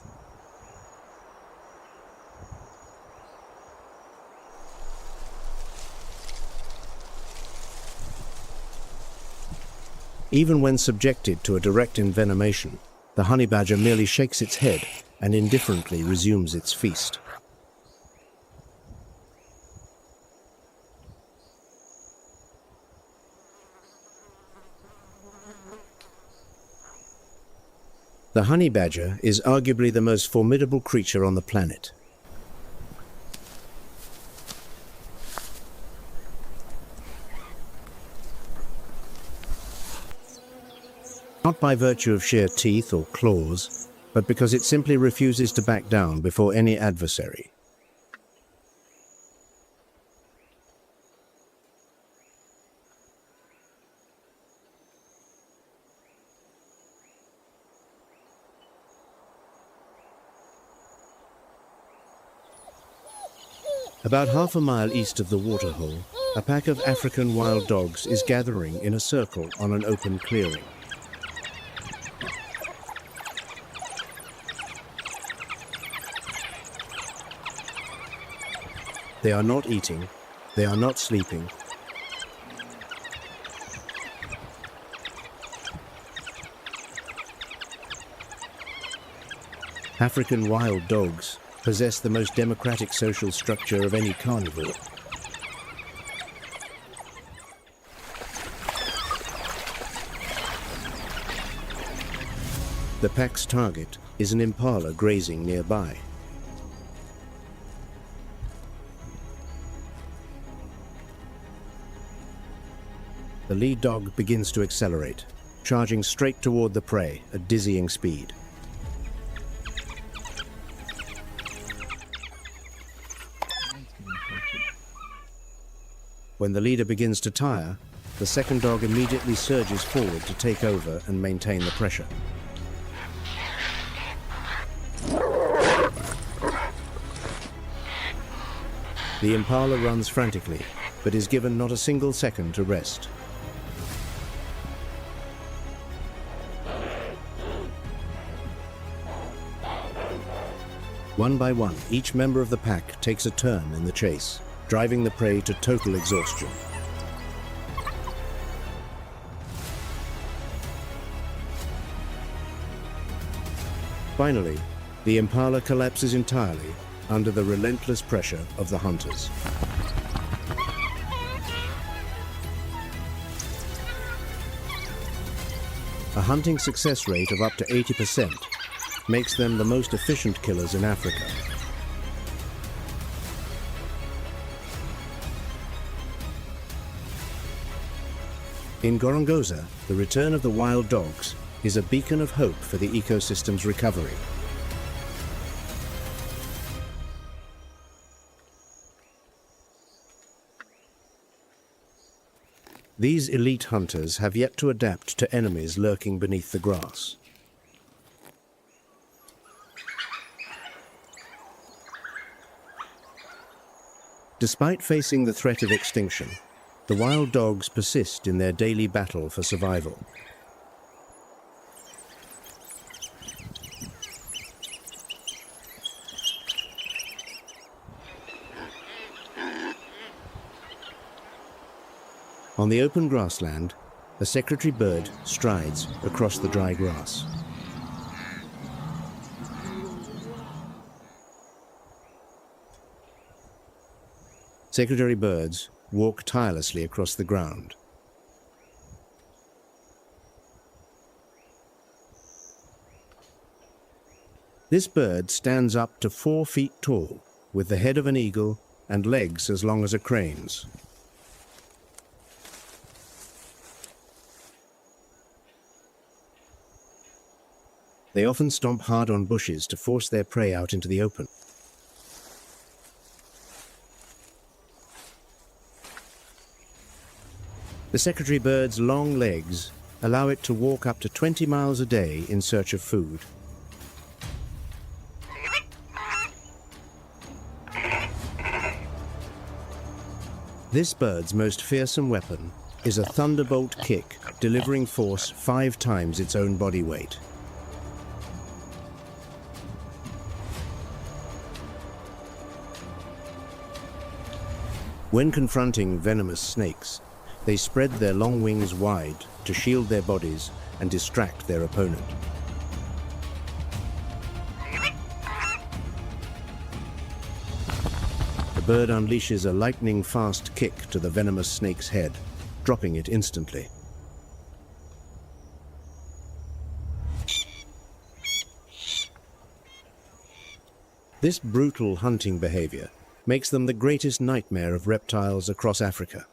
Even when subjected to a direct envenomation, the honey badger merely shakes its head and indifferently resumes its feast. The honey badger is arguably the most formidable creature on the planet. Not by virtue of sheer teeth or claws, but because it simply refuses to back down before any adversary. About half a mile east of the waterhole, a pack of African wild dogs is gathering in a circle on an open clearing. They are not eating, they are not sleeping. African wild dogs possess the most democratic social structure of any carnivore. The pack's target is an impala grazing nearby. The lead dog begins to accelerate, charging straight toward the prey at dizzying speed. When the leader begins to tire, the second dog immediately surges forward to take over and maintain the pressure. The impala runs frantically, but is given not a single second to rest. One by one, each member of the pack takes a turn in the chase, driving the prey to total exhaustion. Finally, the impala collapses entirely under the relentless pressure of the hunters. A hunting success rate of up to 80% makes them the most efficient killers in Africa. In Gorongosa, the return of the wild dogs is a beacon of hope for the ecosystem's recovery. These elite hunters have yet to adapt to enemies lurking beneath the grass. Despite facing the threat of extinction, the wild dogs persist in their daily battle for survival. On the open grassland, a secretary bird strides across the dry grass. Secretary birds walk tirelessly across the ground. This bird stands up to 4 feet tall, with the head of an eagle and legs as long as a crane's. They often stomp hard on bushes to force their prey out into the open. The secretary bird's long legs allow it to walk up to 20 miles a day in search of food. This bird's most fearsome weapon is a thunderbolt kick, delivering force 5 times its own body weight. When confronting venomous snakes, they spread their long wings wide to shield their bodies and distract their opponent. The bird unleashes a lightning-fast kick to the venomous snake's head, dropping it instantly. This brutal hunting behavior makes them the greatest nightmare of reptiles across Africa.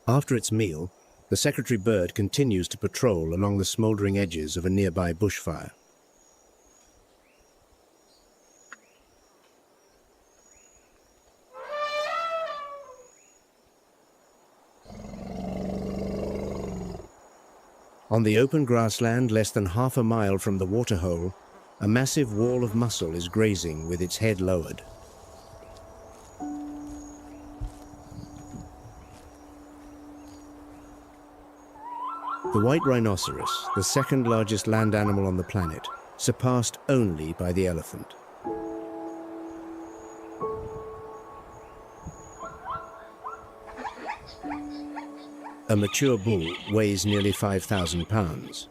After its meal, the secretary bird continues to patrol along the smouldering edges of a nearby bushfire. On the open grassland less than half a mile from the waterhole, a massive wall of mussel is grazing with its head lowered. The white rhinoceros, the second largest land animal on the planet, surpassed only by the elephant. A mature bull weighs nearly 5,000 pounds.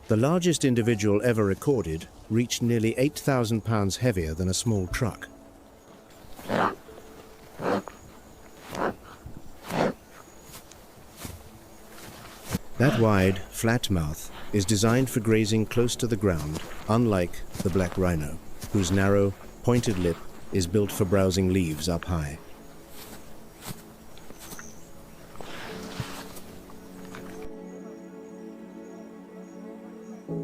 The largest individual ever recorded reached nearly 8,000 pounds heavier than a small truck. That wide, flat mouth is designed for grazing close to the ground, unlike the black rhino, whose narrow, pointed lip is built for browsing leaves up high.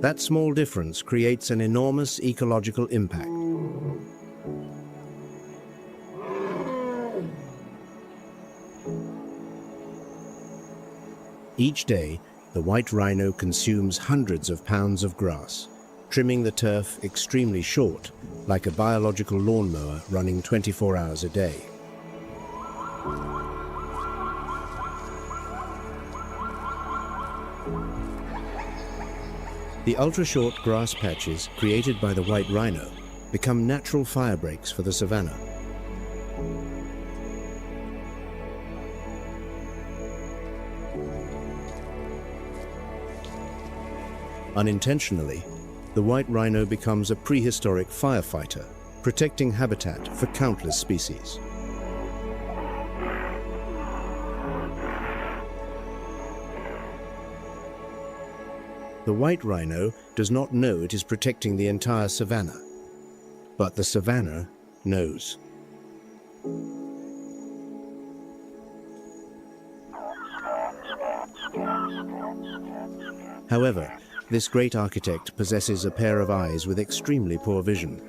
That small difference creates an enormous ecological impact. Each day, the white rhino consumes hundreds of pounds of grass, trimming the turf extremely short, like a biological lawnmower running 24 hours a day. The ultra-short grass patches created by the white rhino become natural fire breaks for the savanna. Unintentionally, the white rhino becomes a prehistoric firefighter, protecting habitat for countless species. The white rhino does not know it is protecting the entire savanna, but the savanna knows. However, this great architect possesses a pair of eyes with extremely poor vision.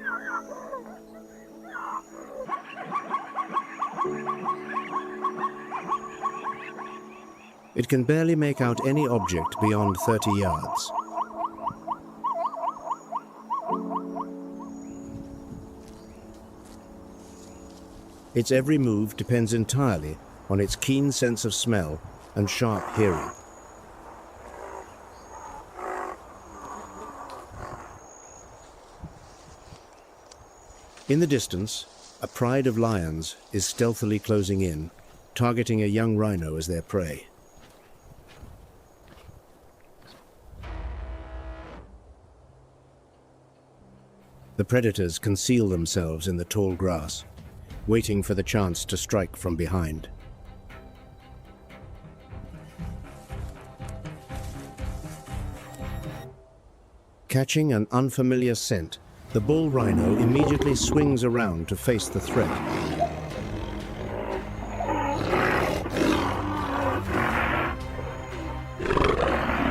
It can barely make out any object beyond 30 yards. Its every move depends entirely on its keen sense of smell and sharp hearing. In the distance, a pride of lions is stealthily closing in, targeting a young rhino as their prey. The predators conceal themselves in the tall grass, waiting for the chance to strike from behind. Catching an unfamiliar scent, the bull rhino immediately swings around to face the threat.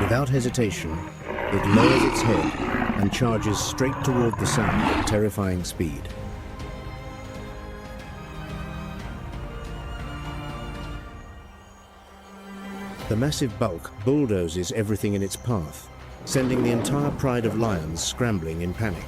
Without hesitation, it lowers its head and charges straight toward the sound at terrifying speed. The massive bulk bulldozes everything in its path, sending the entire pride of lions scrambling in panic.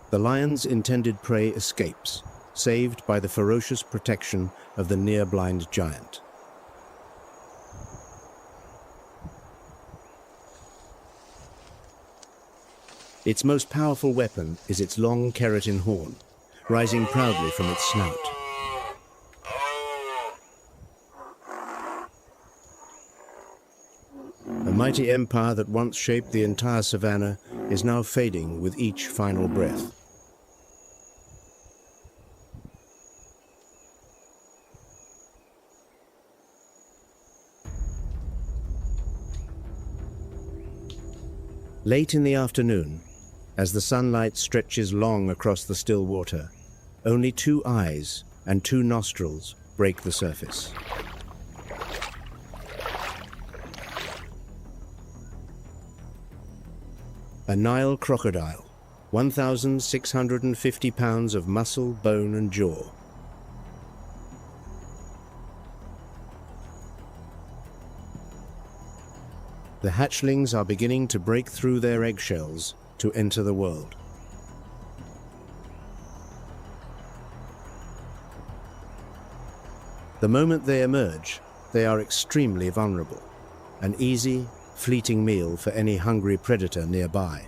The lion's intended prey escapes, saved by the ferocious protection of the near-blind giant. Its most powerful weapon is its long keratin horn, rising proudly from its snout. A mighty empire that once shaped the entire savanna is now fading with each final breath. Late in the afternoon, as the sunlight stretches long across the still water, only 2 eyes and 2 nostrils break the surface. A Nile crocodile, 1,650 pounds of muscle, bone and jaw. The hatchlings are beginning to break through their eggshells to enter the world. The moment they emerge, they are extremely vulnerable, an easy, fleeting meal for any hungry predator nearby.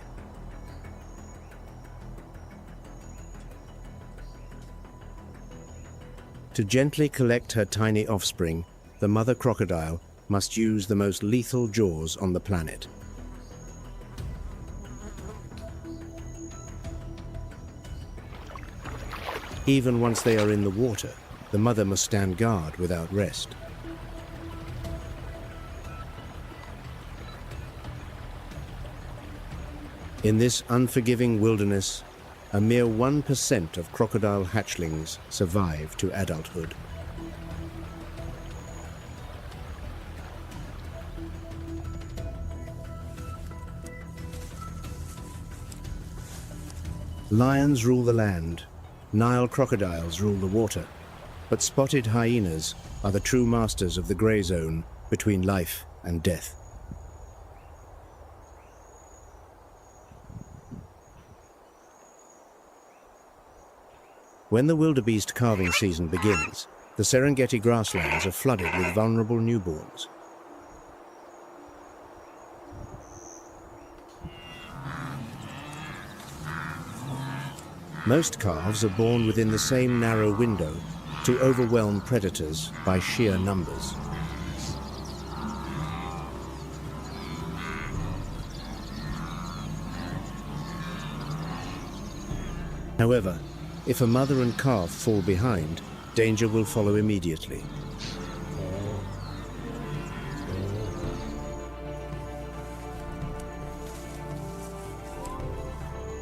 To gently collect her tiny offspring, the mother crocodile must use the most lethal jaws on the planet. Even once they are in the water, the mother must stand guard without rest. In this unforgiving wilderness, a mere 1% of crocodile hatchlings survive to adulthood. Lions rule the land, Nile crocodiles rule the water, but spotted hyenas are the true masters of the grey zone between life and death. When the wildebeest calving season begins, the Serengeti grasslands are flooded with vulnerable newborns. Most calves are born within the same narrow window to overwhelm predators by sheer numbers. However, if a mother and calf fall behind, danger will follow immediately.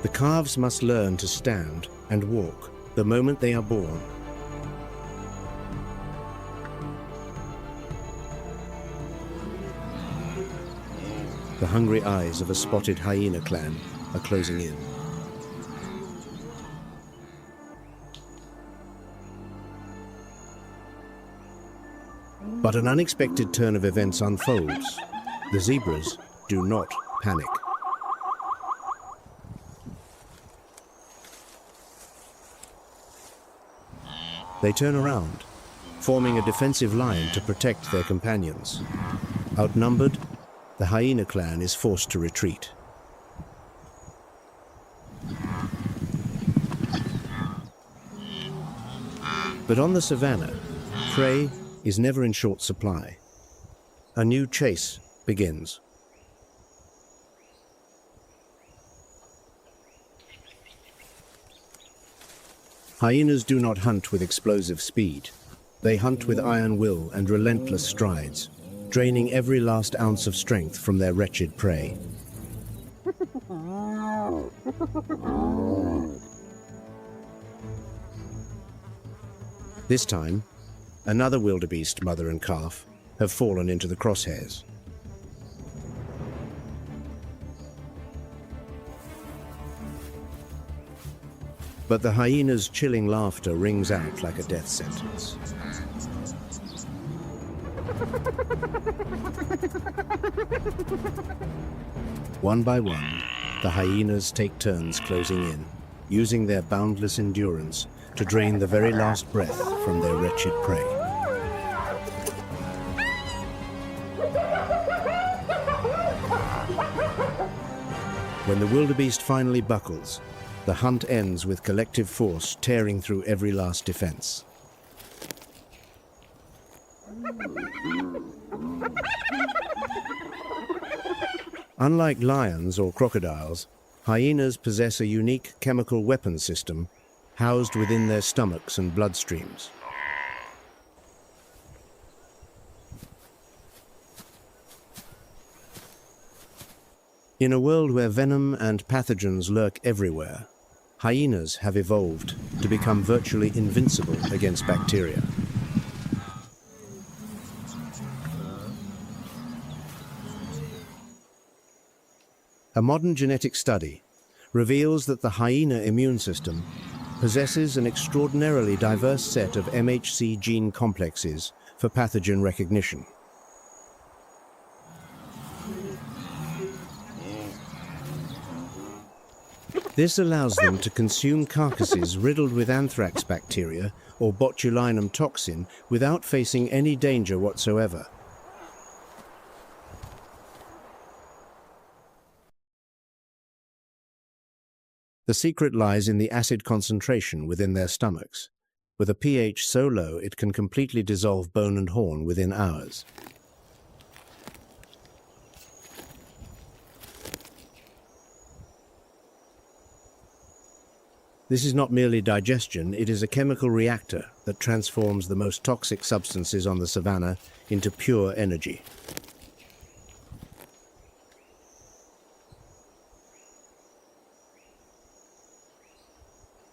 The calves must learn to stand and walk the moment they are born. The hungry eyes of a spotted hyena clan are closing in. But an unexpected turn of events unfolds. The zebras do not panic. They turn around, forming a defensive line to protect their companions. Outnumbered, the hyena clan is forced to retreat. But on the savanna, prey is never in short supply. A new chase begins. Hyenas do not hunt with explosive speed. They hunt with iron will and relentless strides, draining every last ounce of strength from their wretched prey. This time, another wildebeest mother and calf have fallen into the crosshairs. But the hyena's chilling laughter rings out like a death sentence. One by one, the hyenas take turns closing in, using their boundless endurance to drain the very last breath from their wretched prey. When the wildebeest finally buckles, the hunt ends with collective force tearing through every last defense. Unlike lions or crocodiles, hyenas possess a unique chemical weapon system housed within their stomachs and bloodstreams. In a world where venom and pathogens lurk everywhere, hyenas have evolved to become virtually invincible against bacteria. A modern genetic study reveals that the hyena immune system possesses an extraordinarily diverse set of MHC gene complexes for pathogen recognition. This allows them to consume carcasses riddled with anthrax bacteria or botulinum toxin without facing any danger whatsoever. The secret lies in the acid concentration within their stomachs, with a pH so low it can completely dissolve bone and horn within hours. This is not merely digestion, it is a chemical reactor that transforms the most toxic substances on the savanna into pure energy.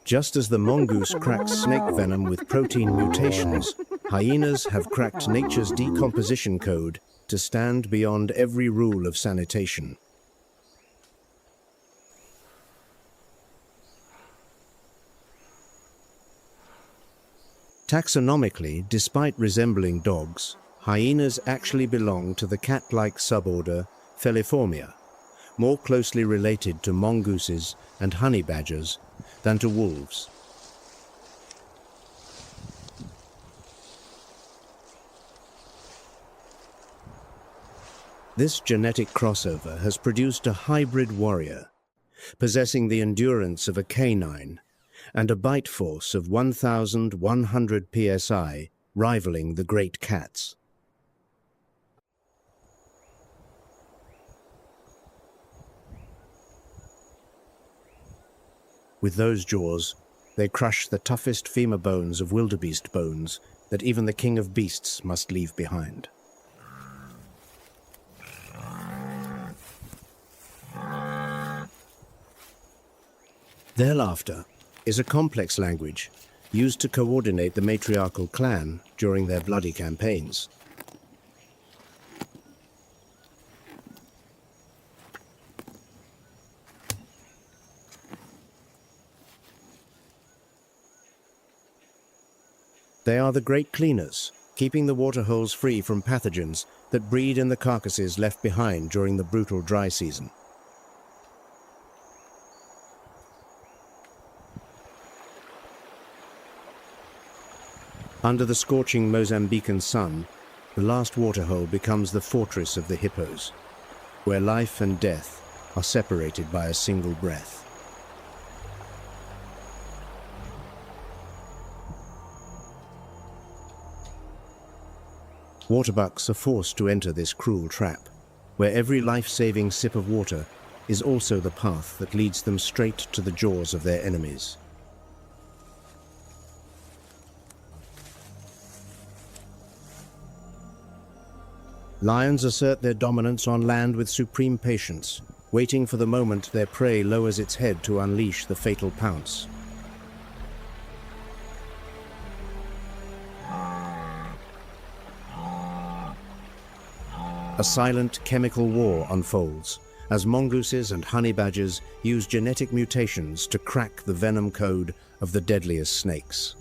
Just as the mongoose cracks snake venom with protein mutations, hyenas have cracked nature's decomposition code to stand beyond every rule of sanitation. Taxonomically, despite resembling dogs, hyenas actually belong to the cat-like suborder Feliformia, more closely related to mongooses and honey badgers than to wolves. This genetic crossover has produced a hybrid warrior, possessing the endurance of a canine and a bite force of 1,100 psi, rivaling the great cats. With those jaws, they crush the toughest femur bones of wildebeest bones that even the king of beasts must leave behind. Their laughter is a complex language used to coordinate the matriarchal clan during their bloody campaigns. They are the great cleaners, keeping the waterholes free from pathogens that breed in the carcasses left behind during the brutal dry season. Under the scorching Mozambican sun, the last waterhole becomes the fortress of the hippos, where life and death are separated by a single breath. Waterbucks are forced to enter this cruel trap, where every life-saving sip of water is also the path that leads them straight to the jaws of their enemies. Lions assert their dominance on land with supreme patience, waiting for the moment their prey lowers its head to unleash the fatal pounce. A silent chemical war unfolds as mongooses and honey badgers use genetic mutations to crack the venom code of the deadliest snakes.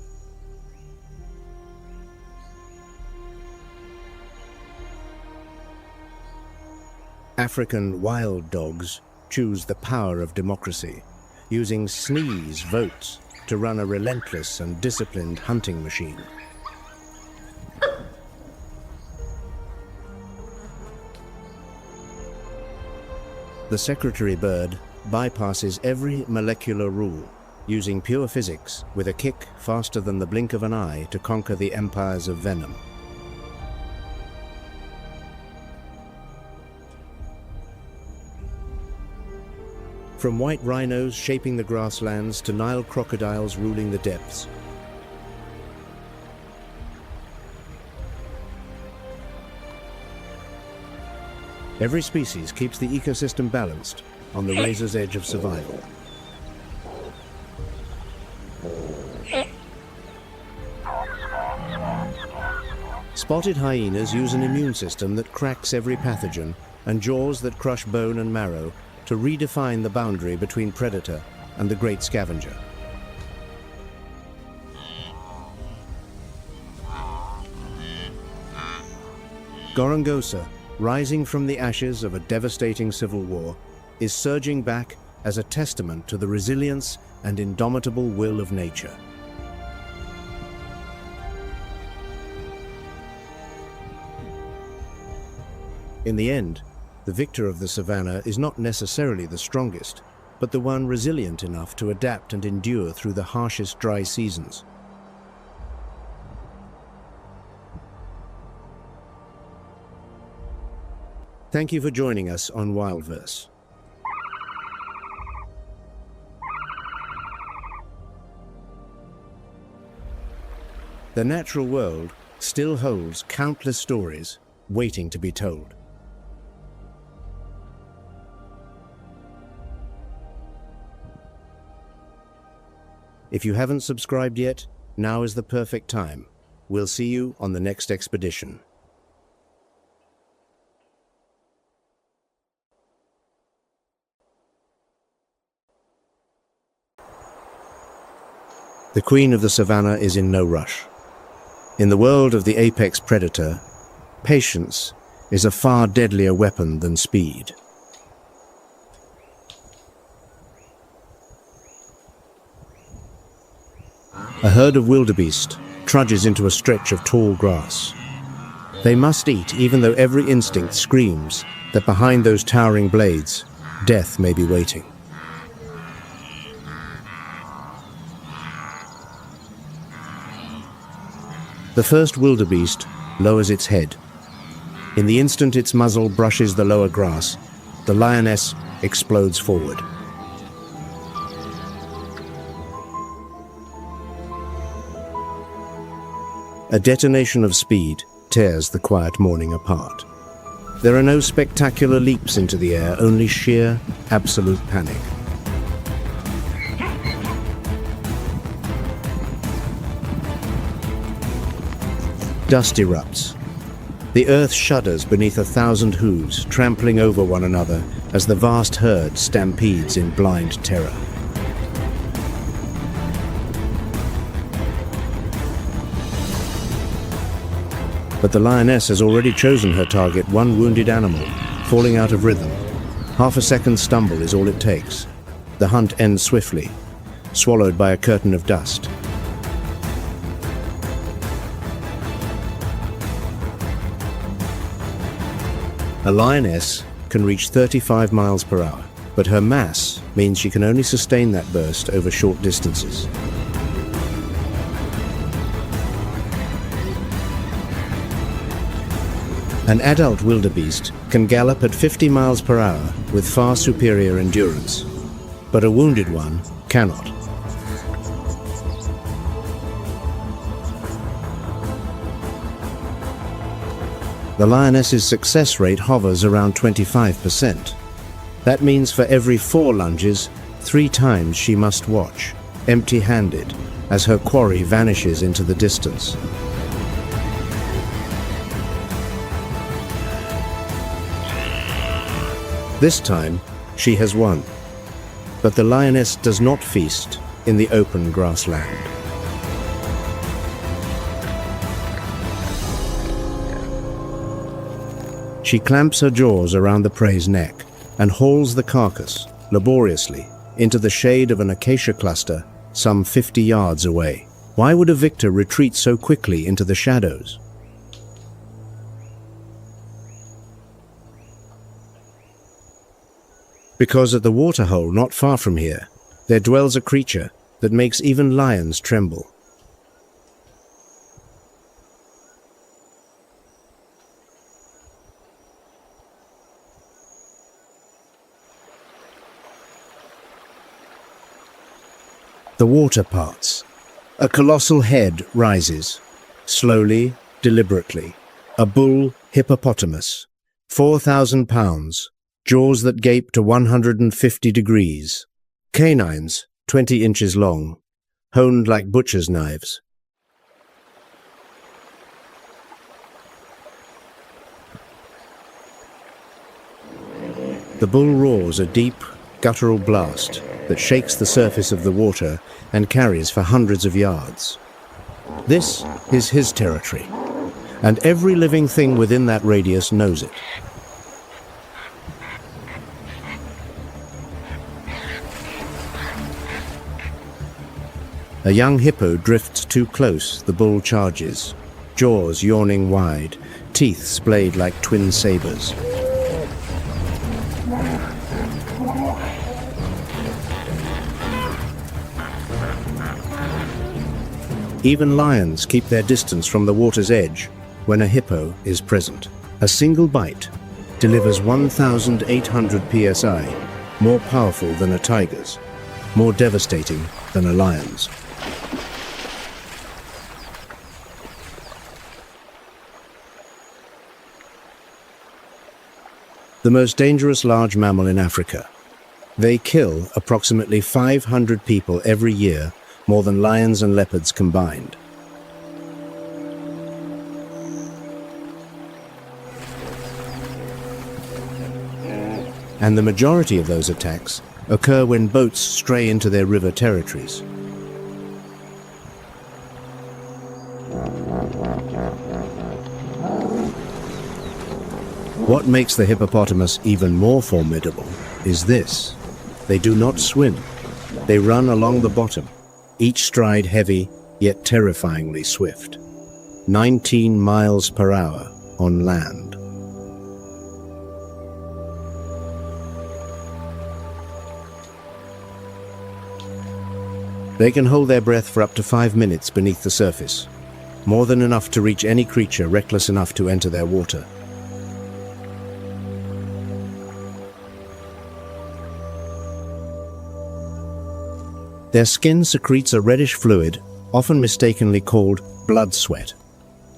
African wild dogs choose the power of democracy, using sneeze votes to run a relentless and disciplined hunting machine. The secretary bird bypasses every molecular rule, using pure physics with a kick faster than the blink of an eye to conquer the empires of venom. From white rhinos shaping the grasslands to Nile crocodiles ruling the depths, every species keeps the ecosystem balanced on the razor's edge of survival. Spotted hyenas use an immune system that cracks every pathogen and jaws that crush bone and marrow to redefine the boundary between predator and the great scavenger. Gorongosa, rising from the ashes of a devastating civil war, is surging back as a testament to the resilience and indomitable will of nature. In the end, the victor of the savannah is not necessarily the strongest, but the one resilient enough to adapt and endure through the harshest dry seasons. Thank you for joining us on WildVerse. The natural world still holds countless stories waiting to be told. If you haven't subscribed yet, now is the perfect time. We'll see you on the next expedition. The queen of the savannah is in no rush. In the world of the apex predator, patience is a far deadlier weapon than speed. A herd of wildebeest trudges into a stretch of tall grass. They must eat even though every instinct screams that behind those towering blades, death may be waiting. The first wildebeest lowers its head. In the instant its muzzle brushes the lower grass, the lioness explodes forward. A detonation of speed tears the quiet morning apart. There are no spectacular leaps into the air, only sheer, absolute panic. Dust erupts. The earth shudders beneath 1,000 hooves, trampling over one another as the vast herd stampedes in blind terror. But the lioness has already chosen her target, one wounded animal, falling out of rhythm. Half a second stumble is all it takes. The hunt ends swiftly, swallowed by a curtain of dust. A lioness can reach 35 miles per hour, but her mass means she can only sustain that burst over short distances. An adult wildebeest can gallop at 50 miles per hour with far superior endurance, but a wounded one cannot. The lioness's success rate hovers around 25%. That means for every 4 lunges, 3 times she must watch, empty-handed, as her quarry vanishes into the distance. This time, she has won. But the lioness does not feast in the open grassland. She clamps her jaws around the prey's neck and hauls the carcass, laboriously, into the shade of an acacia cluster some 50 yards away. Why would a victor retreat so quickly into the shadows? Because at the waterhole not far from here, there dwells a creature that makes even lions tremble. The water parts. A colossal head rises, slowly, deliberately. A bull hippopotamus, 4,000 pounds, jaws that gape to 150 degrees, canines 20 inches long, honed like butcher's knives. The bull roars a deep, guttural blast that shakes the surface of the water and carries for hundreds of yards. This is his territory, and every living thing within that radius knows it. A young hippo drifts too close, the bull charges, jaws yawning wide, teeth splayed like twin sabers. Even lions keep their distance from the water's edge when a hippo is present. A single bite delivers 1,800 psi, more powerful than a tiger's, more devastating than a lion's. The most dangerous large mammal in Africa. They kill approximately 500 people every year, more than lions and leopards combined. And the majority of those attacks occur when boats stray into their river territories. What makes the hippopotamus even more formidable is this: they do not swim. They run along the bottom, each stride heavy, yet terrifyingly swift. 19 miles per hour on land. They can hold their breath for up to 5 minutes beneath the surface, more than enough to reach any creature reckless enough to enter their water. Their skin secretes a reddish fluid, often mistakenly called blood sweat.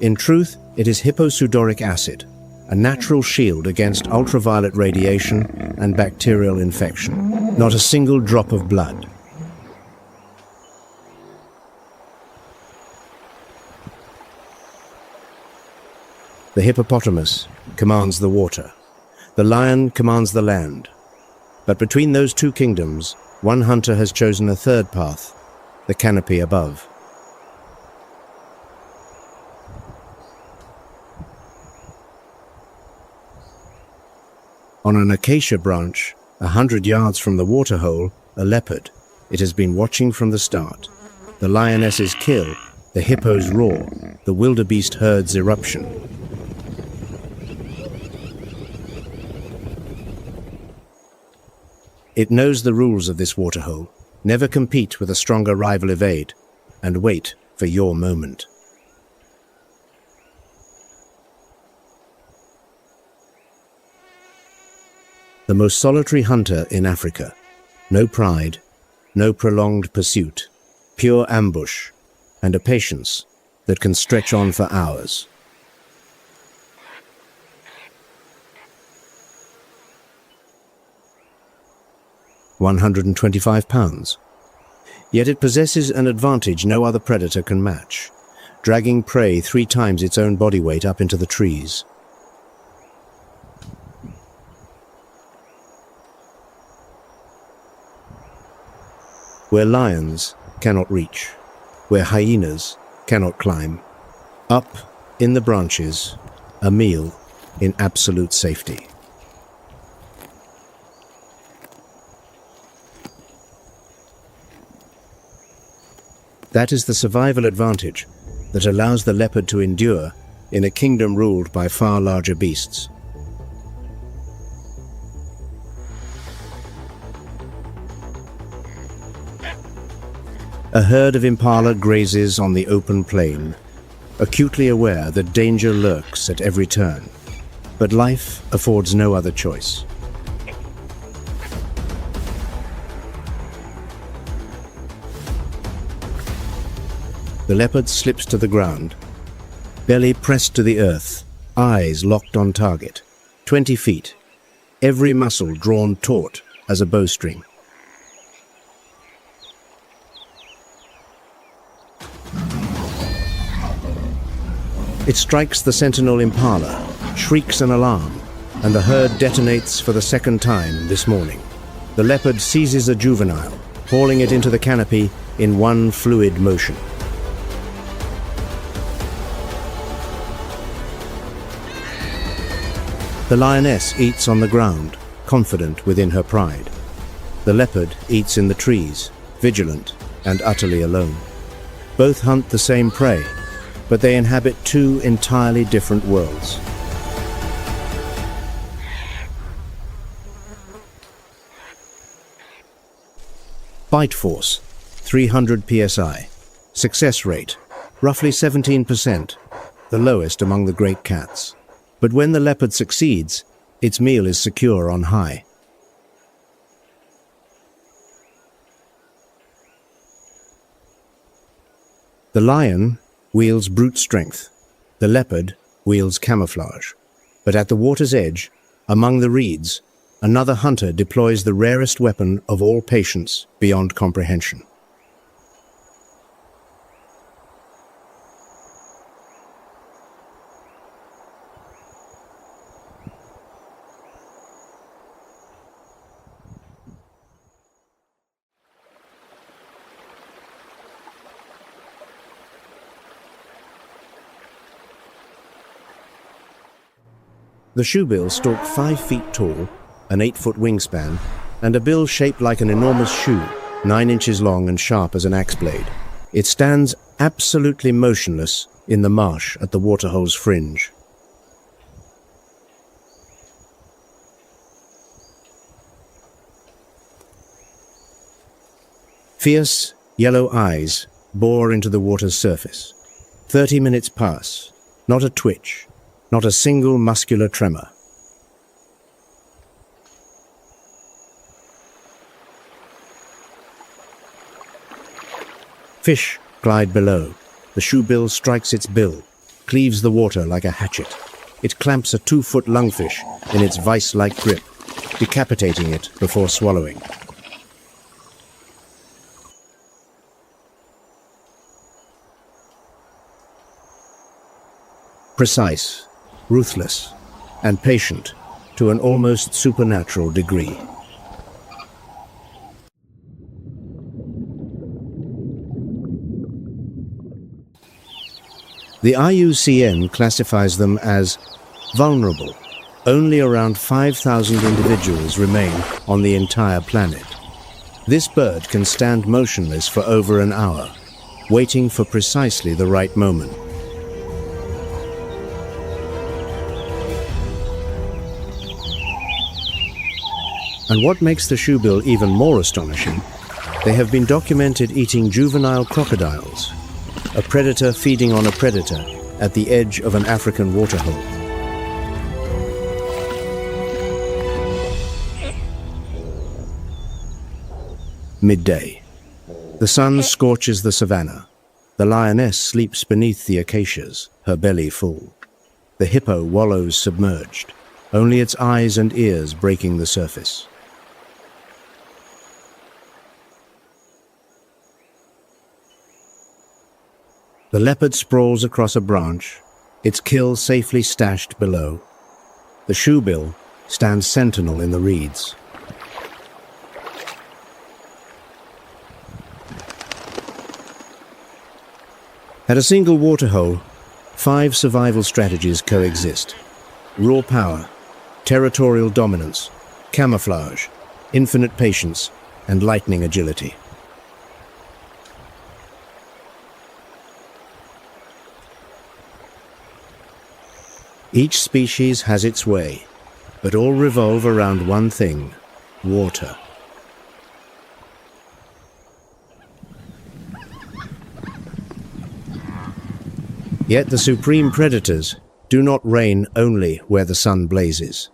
In truth, it is hipposudoric acid, a natural shield against ultraviolet radiation and bacterial infection. Not a single drop of blood. The hippopotamus commands the water. The lion commands the land. But between those two kingdoms, one hunter has chosen a third path, the canopy above. On an acacia branch, 100 yards from the waterhole, a leopard. It has been watching from the start. The lioness's kill, the hippo's roar, the wildebeest herd's eruption. It knows the rules of this waterhole. Never compete with a stronger rival evade, and wait for your moment. The most solitary hunter in Africa. No pride, no prolonged pursuit, pure ambush, and a patience that can stretch on for hours. £125. Yet it possesses an advantage no other predator can match, dragging prey 3 times its own body weight up into the trees. Where lions cannot reach, where hyenas cannot climb, up in the branches, a meal in absolute safety. That is the survival advantage that allows the leopard to endure in a kingdom ruled by far larger beasts. A herd of impala grazes on the open plain, acutely aware that danger lurks at every turn, but life affords no other choice. The leopard slips to the ground, belly pressed to the earth, eyes locked on target, 20 feet, every muscle drawn taut as a bowstring. It strikes the sentinel impala, shrieks an alarm, and the herd detonates for the second time this morning. The leopard seizes a juvenile, hauling it into the canopy in one fluid motion. The lioness eats on the ground, confident within her pride. The leopard eats in the trees, vigilant and utterly alone. Both hunt the same prey, but they inhabit 2 entirely different worlds. Bite force, 300 psi. Success rate, roughly 17%, the lowest among the great cats. But when the leopard succeeds, its meal is secure on high. The lion wields brute strength. The leopard wields camouflage. But at the water's edge, among the reeds, another hunter deploys the rarest weapon of all patience beyond comprehension. The shoebill stalked 5 feet tall, an 8-foot wingspan, and a bill shaped like an enormous shoe, 9 inches long and sharp as an axe blade. It stands absolutely motionless in the marsh at the waterhole's fringe. Fierce, yellow eyes bore into the water's surface. 30 minutes pass, not a twitch, not a single muscular tremor. Fish glide below. The shoebill strikes its bill, cleaves the water like a hatchet. It clamps a 2-foot lungfish in its vice-like grip, decapitating it before swallowing. Precise, ruthless, and patient to an almost supernatural degree. The IUCN classifies them as vulnerable, Only around 5,000 individuals remain on the entire planet. This bird can stand motionless for over an hour, waiting for precisely the right moment. And what makes the shoebill even more astonishing, they have been documented eating juvenile crocodiles, a predator feeding on a predator at the edge of an African waterhole. Midday. The sun scorches the savanna. The lioness sleeps beneath the acacias, her belly full. The hippo wallows submerged, only its eyes and ears breaking the surface. The leopard sprawls across a branch, its kill safely stashed below. The shoebill stands sentinel in the reeds. At a single waterhole, 5 survival strategies coexist: raw power, territorial dominance, camouflage, infinite patience, and lightning agility. Each species has its way, but all revolve around one thing: water. Yet the supreme predators do not reign only where the sun blazes.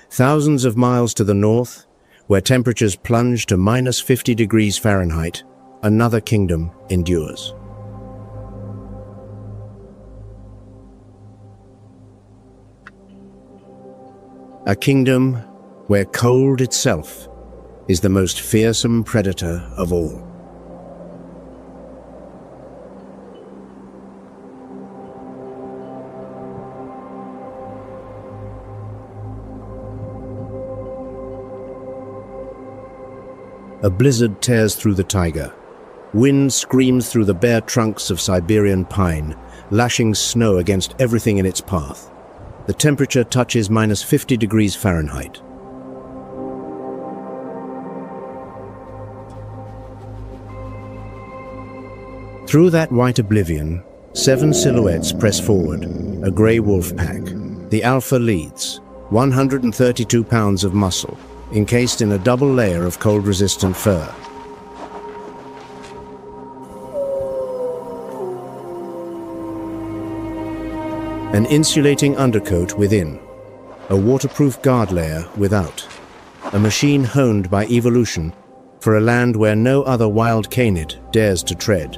Thousands of miles to the north, where temperatures plunge to -50 degrees Fahrenheit, another kingdom endures. A kingdom where cold itself is the most fearsome predator of all. A blizzard tears through the taiga. Wind screams through the bare trunks of Siberian pine, lashing snow against everything in its path. The temperature touches -50 degrees Fahrenheit. Through that white oblivion, 7 silhouettes press forward, a grey wolf pack. The alpha leads, 132 pounds of muscle, encased in a double layer of cold-resistant fur. An insulating undercoat within, a waterproof guard layer without, a machine honed by evolution for a land where no other wild canid dares to tread.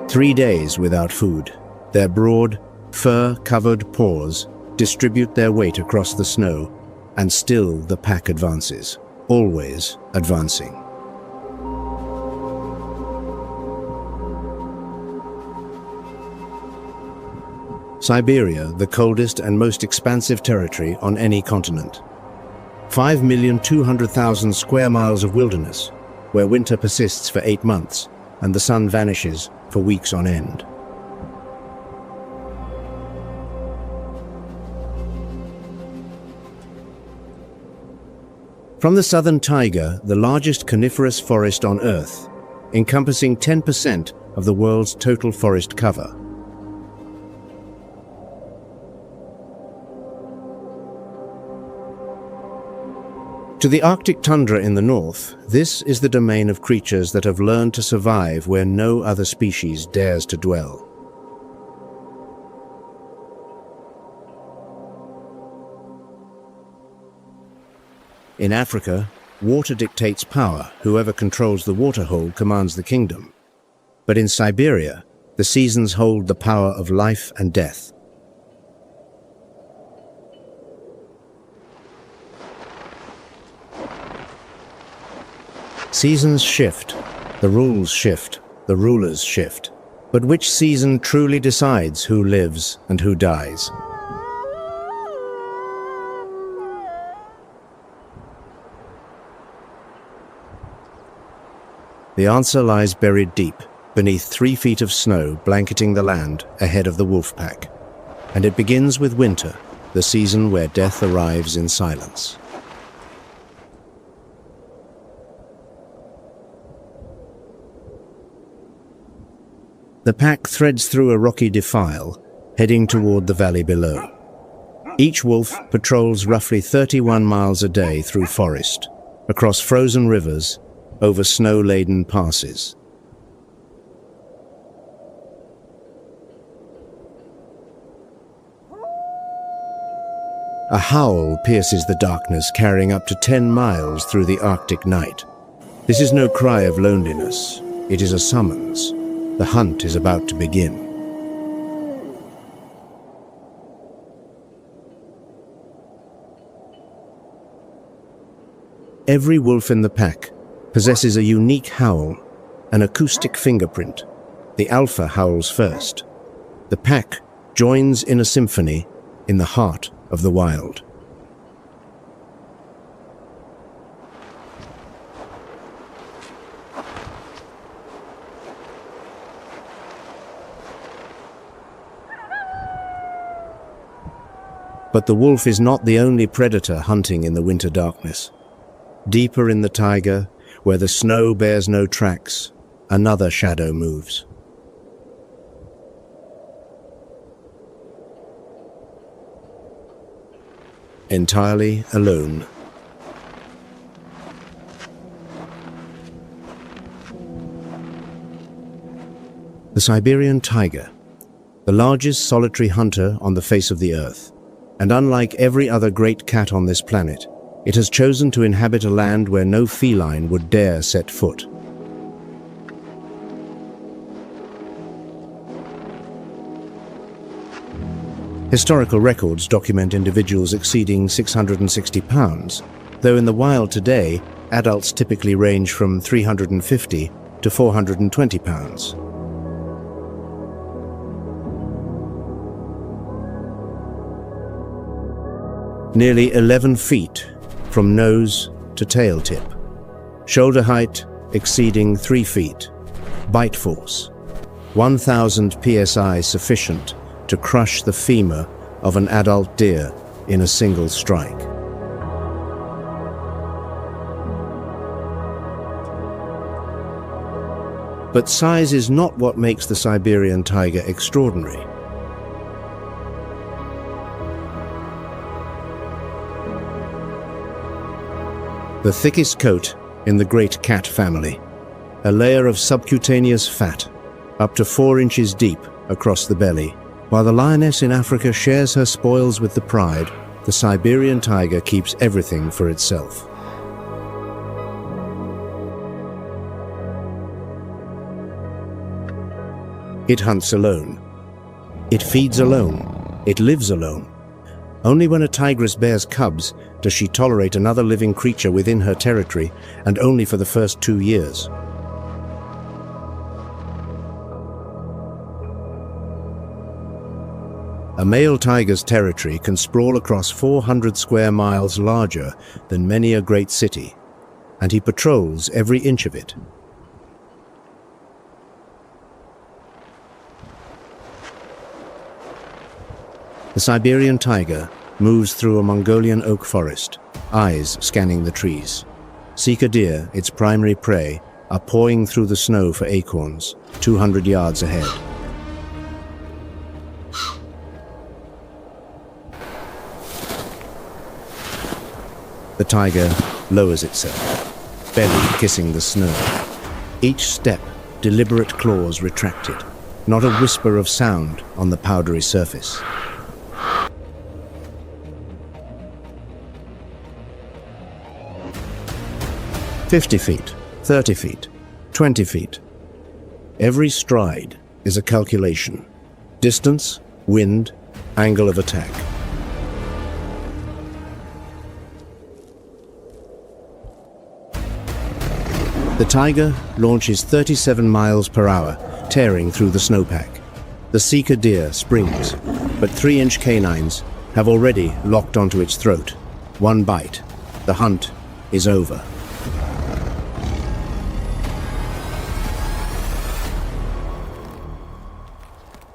Three days without food. Their broad, fur-covered paws distribute their weight across the snow, and still the pack advances, always advancing. Siberia, the coldest and most expansive territory on any continent. 5,200,000 square miles of wilderness, where winter persists for 8 months and the sun vanishes for weeks on end. From the southern taiga, the largest coniferous forest on Earth, encompassing 10% of the world's total forest cover. To the Arctic tundra in the north, this is the domain of creatures that have learned to survive where no other species dares to dwell. In Africa, water dictates power. Whoever controls the waterhole commands the kingdom. But in Siberia, the seasons hold the power of life and death. Seasons shift, the rules shift, the rulers shift. But which season truly decides who lives and who dies? The answer lies buried deep beneath 3 feet of snow blanketing the land ahead of the wolf pack. And it begins with winter, the season where death arrives in silence. The pack threads through a rocky defile, heading toward the valley below. Each wolf patrols roughly 31 miles a day through forest, across frozen rivers, over snow-laden passes. A howl pierces the darkness, carrying up to 10 miles through the Arctic night. This is no cry of loneliness. It is a summons. The hunt is about to begin. Every wolf in the pack possesses a unique howl, an acoustic fingerprint. The alpha howls first. The pack joins in a symphony in the heart of the wild. But the wolf is not the only predator hunting in the winter darkness. Deeper in the taiga, where the snow bears no tracks, another shadow moves. Entirely alone. The Siberian tiger, the largest solitary hunter on the face of the earth, and unlike every other great cat on this planet, it has chosen to inhabit a land where no feline would dare set foot. Historical records document individuals exceeding 660 pounds, though in the wild today, adults typically range from 350 to 420 pounds. Nearly 11 feet from nose to tail tip. Shoulder height exceeding 3 feet. Bite force, 1,000 psi sufficient to crush the femur of an adult deer in a single strike. But size is not what makes the Siberian tiger extraordinary. The thickest coat in the great cat family, a layer of subcutaneous fat, up to 4 inches deep across the belly. While the lioness in Africa shares her spoils with the pride, the Siberian tiger keeps everything for itself. It hunts alone. It feeds alone. It lives alone. Only when a tigress bears cubs does she tolerate another living creature within her territory, and only for the first 2 years. A male tiger's territory can sprawl across 400 square miles larger than many a great city, and he patrols every inch of it. The Siberian tiger moves through a Mongolian oak forest, eyes scanning the trees. Sika deer, its primary prey, are pawing through the snow for acorns, 200 yards ahead. The tiger lowers itself, belly kissing the snow. Each step, deliberate claws retracted, not a whisper of sound on the powdery surface. "50 feet, 30 feet, 20 feet. Every stride is a calculation. Distance, wind, angle of attack. The tiger launches 37 miles per hour, tearing through the snowpack. The Sika deer springs, but 3-inch canines have already locked onto its throat. One bite. The hunt is over.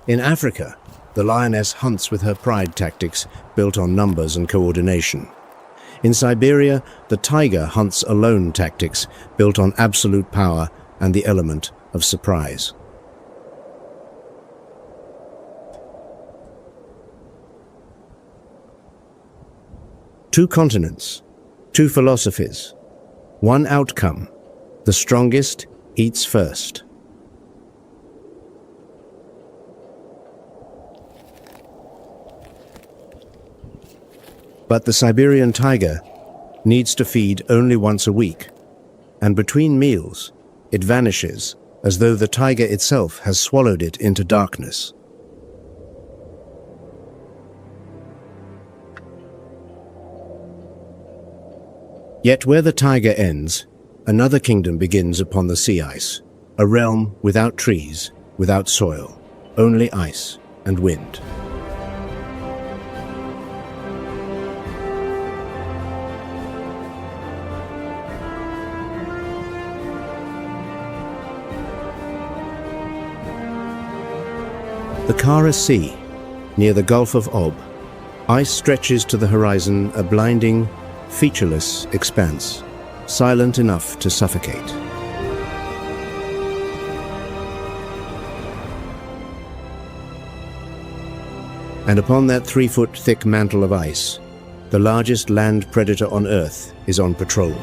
In Africa, the lioness hunts with her pride tactics built on numbers and coordination. In Siberia, the tiger hunts alone tactics built on absolute power and the element of surprise. Two continents, two philosophies, one outcome: the strongest eats first. But the Siberian tiger needs to feed only once a week, and between meals, it vanishes as though the tiger itself has swallowed it into darkness. Yet where the tiger ends, another kingdom begins upon the sea ice, a realm without trees, without soil, only ice and wind. The Kara Sea, near the Gulf of Ob, ice stretches to the horizon, a blinding, featureless expanse, silent enough to suffocate. And upon that 3-foot thick mantle of ice, the largest land predator on Earth is on patrol.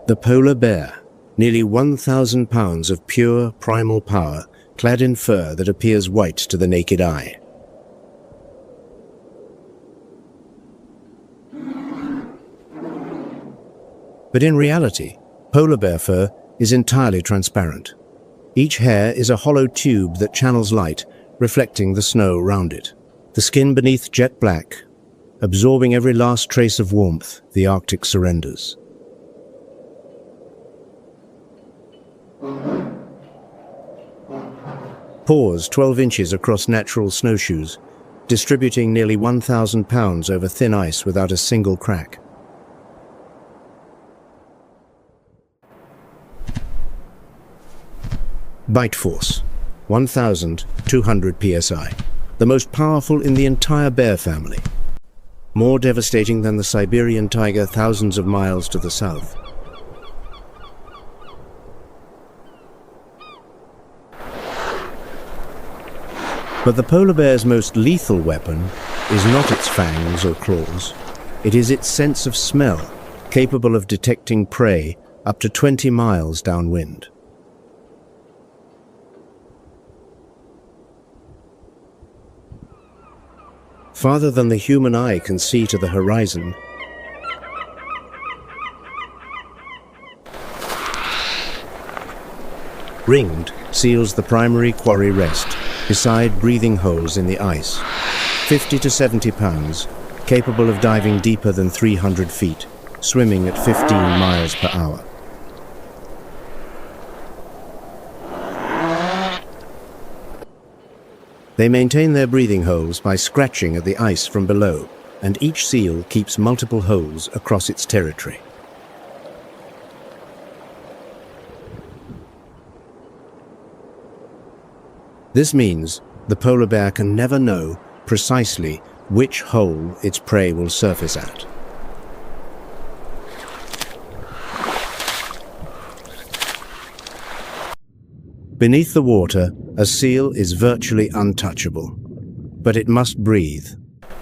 The polar bear, nearly 1,000 pounds of pure primal power, clad in fur that appears white to the naked eye. But in reality, polar bear fur is entirely transparent. Each hair is a hollow tube that channels light, reflecting the snow around it. The skin beneath jet black, absorbing every last trace of warmth the Arctic surrenders. Paws 12 inches across natural snowshoes, distributing nearly 1,000 pounds over thin ice without a single crack. Bite force, 1,200 psi, the most powerful in the entire bear family. More devastating than the Siberian tiger thousands of miles to the south. But the polar bear's most lethal weapon is not its fangs or claws. It is its sense of smell, capable of detecting prey up to 20 miles downwind. Farther than the human eye can see to the horizon, ringed seals the primary quarry rest, beside breathing holes in the ice, 50 to 70 pounds, capable of diving deeper than 300 feet, swimming at 15 miles per hour. They maintain their breathing holes by scratching at the ice from below, and each seal keeps multiple holes across its territory. This means the polar bear can never know precisely which hole its prey will surface at. Beneath the water, a seal is virtually untouchable, but it must breathe,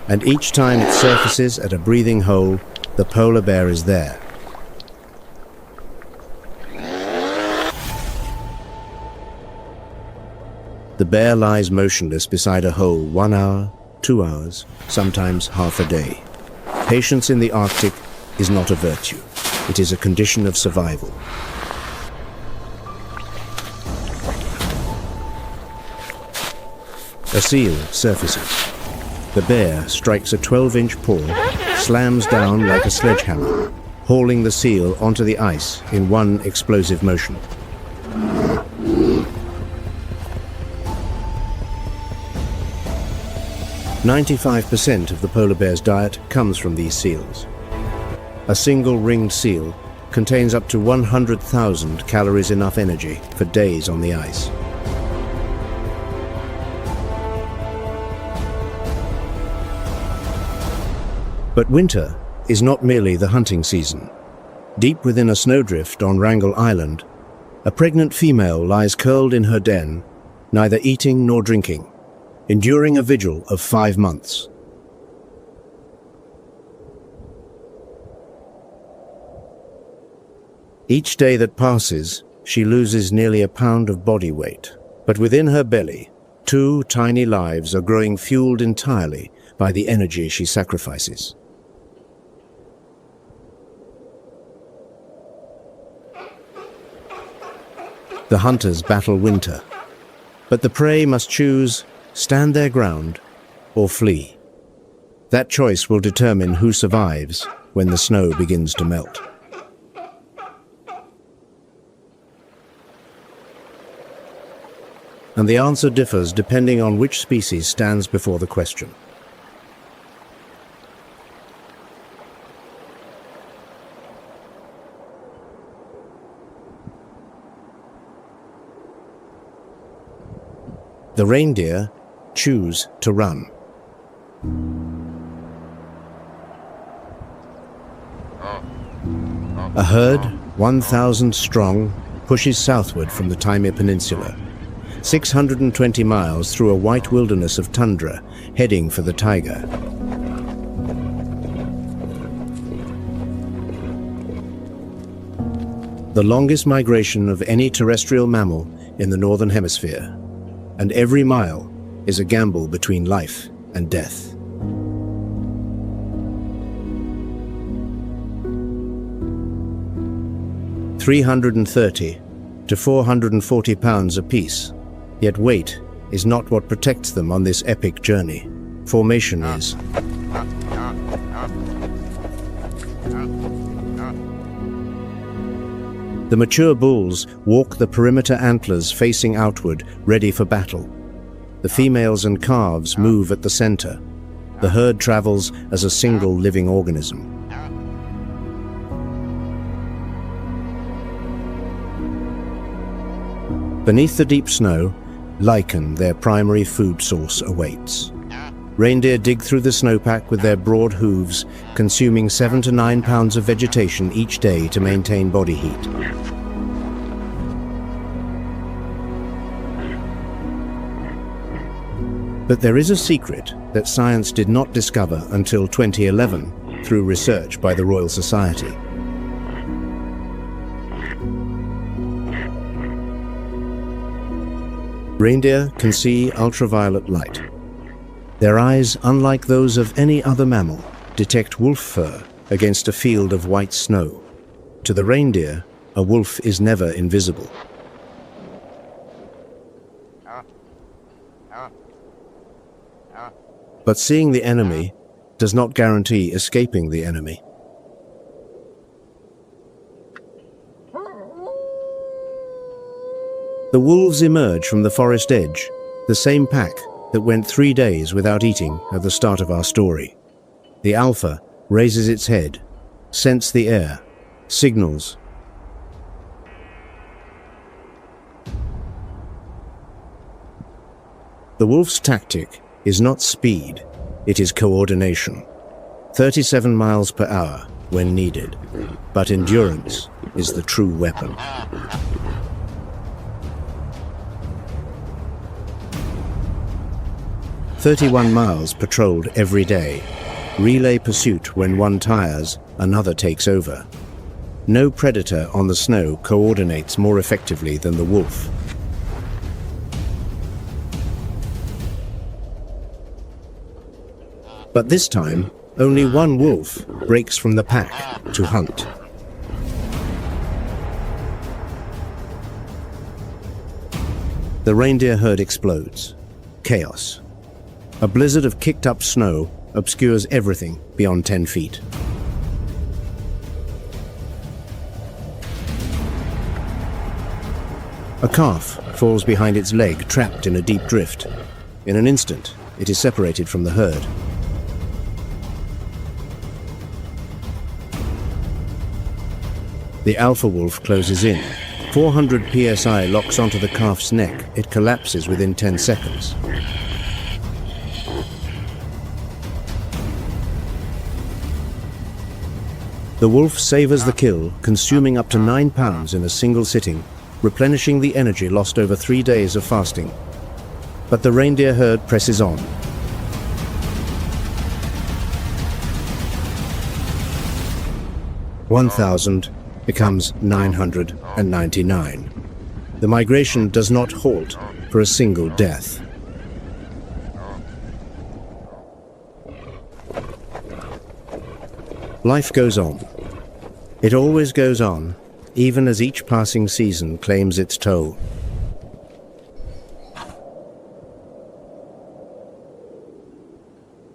and each time it surfaces at a breathing hole, the polar bear is there. The bear lies motionless beside a hole 1 hour, 2 hours, sometimes half a day. Patience in the Arctic is not a virtue. It is a condition of survival. A seal surfaces. The bear strikes a 12-inch paw, slams down like a sledgehammer, hauling the seal onto the ice in one explosive motion. 95% of the polar bear's diet comes from these seals. A single ringed seal contains up to 100,000 calories, enough energy for days on the ice. But winter is not merely the hunting season. Deep within a snowdrift on Wrangel Island, a pregnant female lies curled in her den, neither eating nor drinking, enduring a vigil of 5 months. Each day that passes, she loses nearly a pound of body weight, but within her belly, 2 tiny lives are growing, fueled entirely by the energy she sacrifices. The hunters battle winter, but the prey must choose stand their ground or flee. That choice will determine who survives when the snow begins to melt. And the answer differs depending on which species stands before the question. The reindeer choose to run. A herd, 1,000 strong, pushes southward from the Taimyr Peninsula, 620 miles through a white wilderness of tundra, heading for the taiga. The longest migration of any terrestrial mammal in the Northern Hemisphere, and every mile is a gamble between life and death. $330 to £440 apiece, yet weight is not what protects them on this epic journey. Formation is. The mature bulls walk the perimeter antlers facing outward, ready for battle. The females and calves move at the center. The herd travels as a single living organism. Beneath the deep snow, lichen, their primary food source, awaits. Reindeer dig through the snowpack with their broad hooves, consuming 7 to 9 pounds of vegetation each day to maintain body heat. But there is a secret that science did not discover until 2011 through research by the Royal Society. Reindeer can see ultraviolet light. Their eyes, unlike those of any other mammal, detect wolf fur against a field of white snow. To the reindeer, a wolf is never invisible. But seeing the enemy does not guarantee escaping the enemy. The wolves emerge from the forest edge, the same pack that went 3 days without eating at the start of our story. The alpha raises its head, scents the air, signals. The wolf's tactic is not speed, it is coordination. 37 miles per hour when needed, but endurance is the true weapon. "31 miles patrolled every day. Relay pursuit when one tires, another takes over. No predator on the snow coordinates more effectively than the wolf. But this time, only one wolf breaks from the pack to hunt. The reindeer herd explodes. Chaos. A blizzard of kicked-up snow obscures everything beyond 10 feet. A calf falls behind its leg, trapped in a deep drift. In an instant, it is separated from the herd. The alpha wolf closes in. 400 psi locks onto the calf's neck. It collapses within 10 seconds. The wolf savors the kill, consuming up to 9 pounds in a single sitting, replenishing the energy lost over 3 days of fasting. But the reindeer herd presses on. "1,000 becomes 999. The migration does not halt for a single death. Life goes on. It always goes on, even as each passing season claims its toll.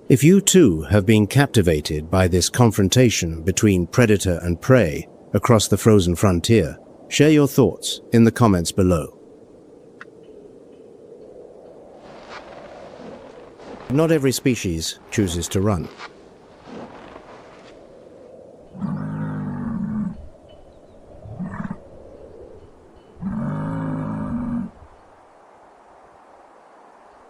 If you too have been captivated by this confrontation between predator and prey across the frozen frontier, share your thoughts in the comments below. Not every species chooses to run.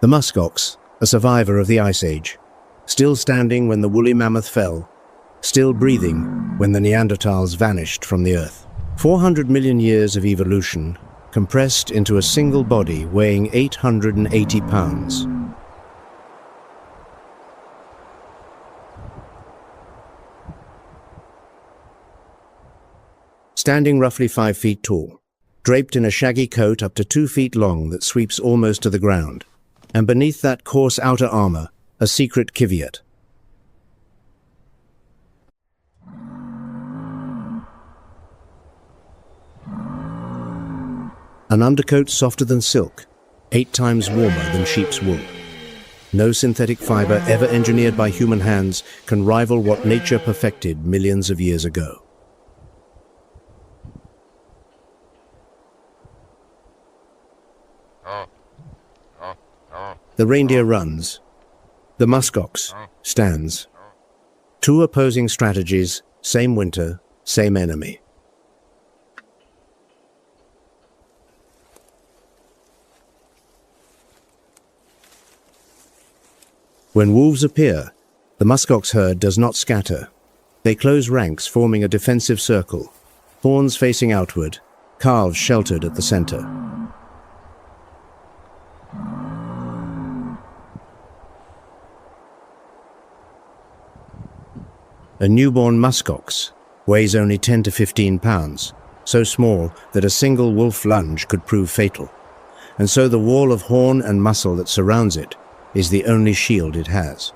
The muskox, a survivor of the Ice Age, still standing when the woolly mammoth fell, still breathing when the Neanderthals vanished from the earth. 400 million years of evolution compressed into a single body weighing 880 pounds. Standing roughly 5 feet tall, draped in a shaggy coat up to 2 feet long that sweeps almost to the ground, and beneath that coarse outer armor, a secret caveat. An undercoat softer than silk, 8 times warmer than sheep's wool. No synthetic fiber ever engineered by human hands can rival what nature perfected millions of years ago. The reindeer runs. The muskox stands. 2 opposing strategies, same winter, same enemy. When wolves appear, the muskox herd does not scatter. They close ranks, forming a defensive circle, horns facing outward, calves sheltered at the center. A newborn muskox weighs only 10 to 15 pounds, so small that a single wolf lunge could prove fatal, and so the wall of horn and muscle that surrounds it is the only shield it has.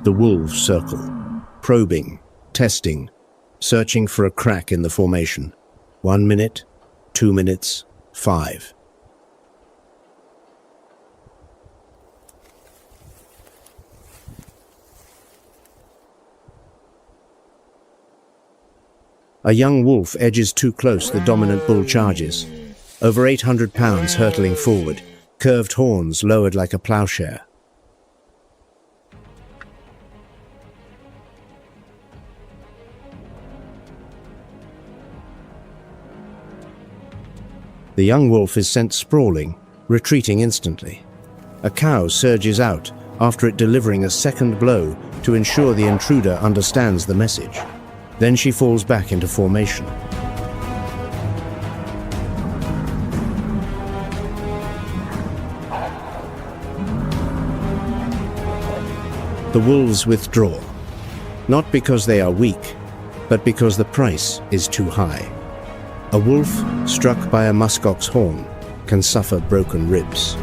The wolves circle, probing, testing, searching for a crack in the formation. 1 minute, 2 minutes, 5. A young wolf edges too close. The dominant bull charges. Over 800 pounds hurtling forward, curved horns lowered like a plowshare. The young wolf is sent sprawling, retreating instantly. A cow surges out after it delivering a second blow to ensure the intruder understands the message. Then she falls back into formation. The wolves withdraw, not because they are weak, but because the price is too high. A wolf struck by a muskox horn can suffer broken ribs.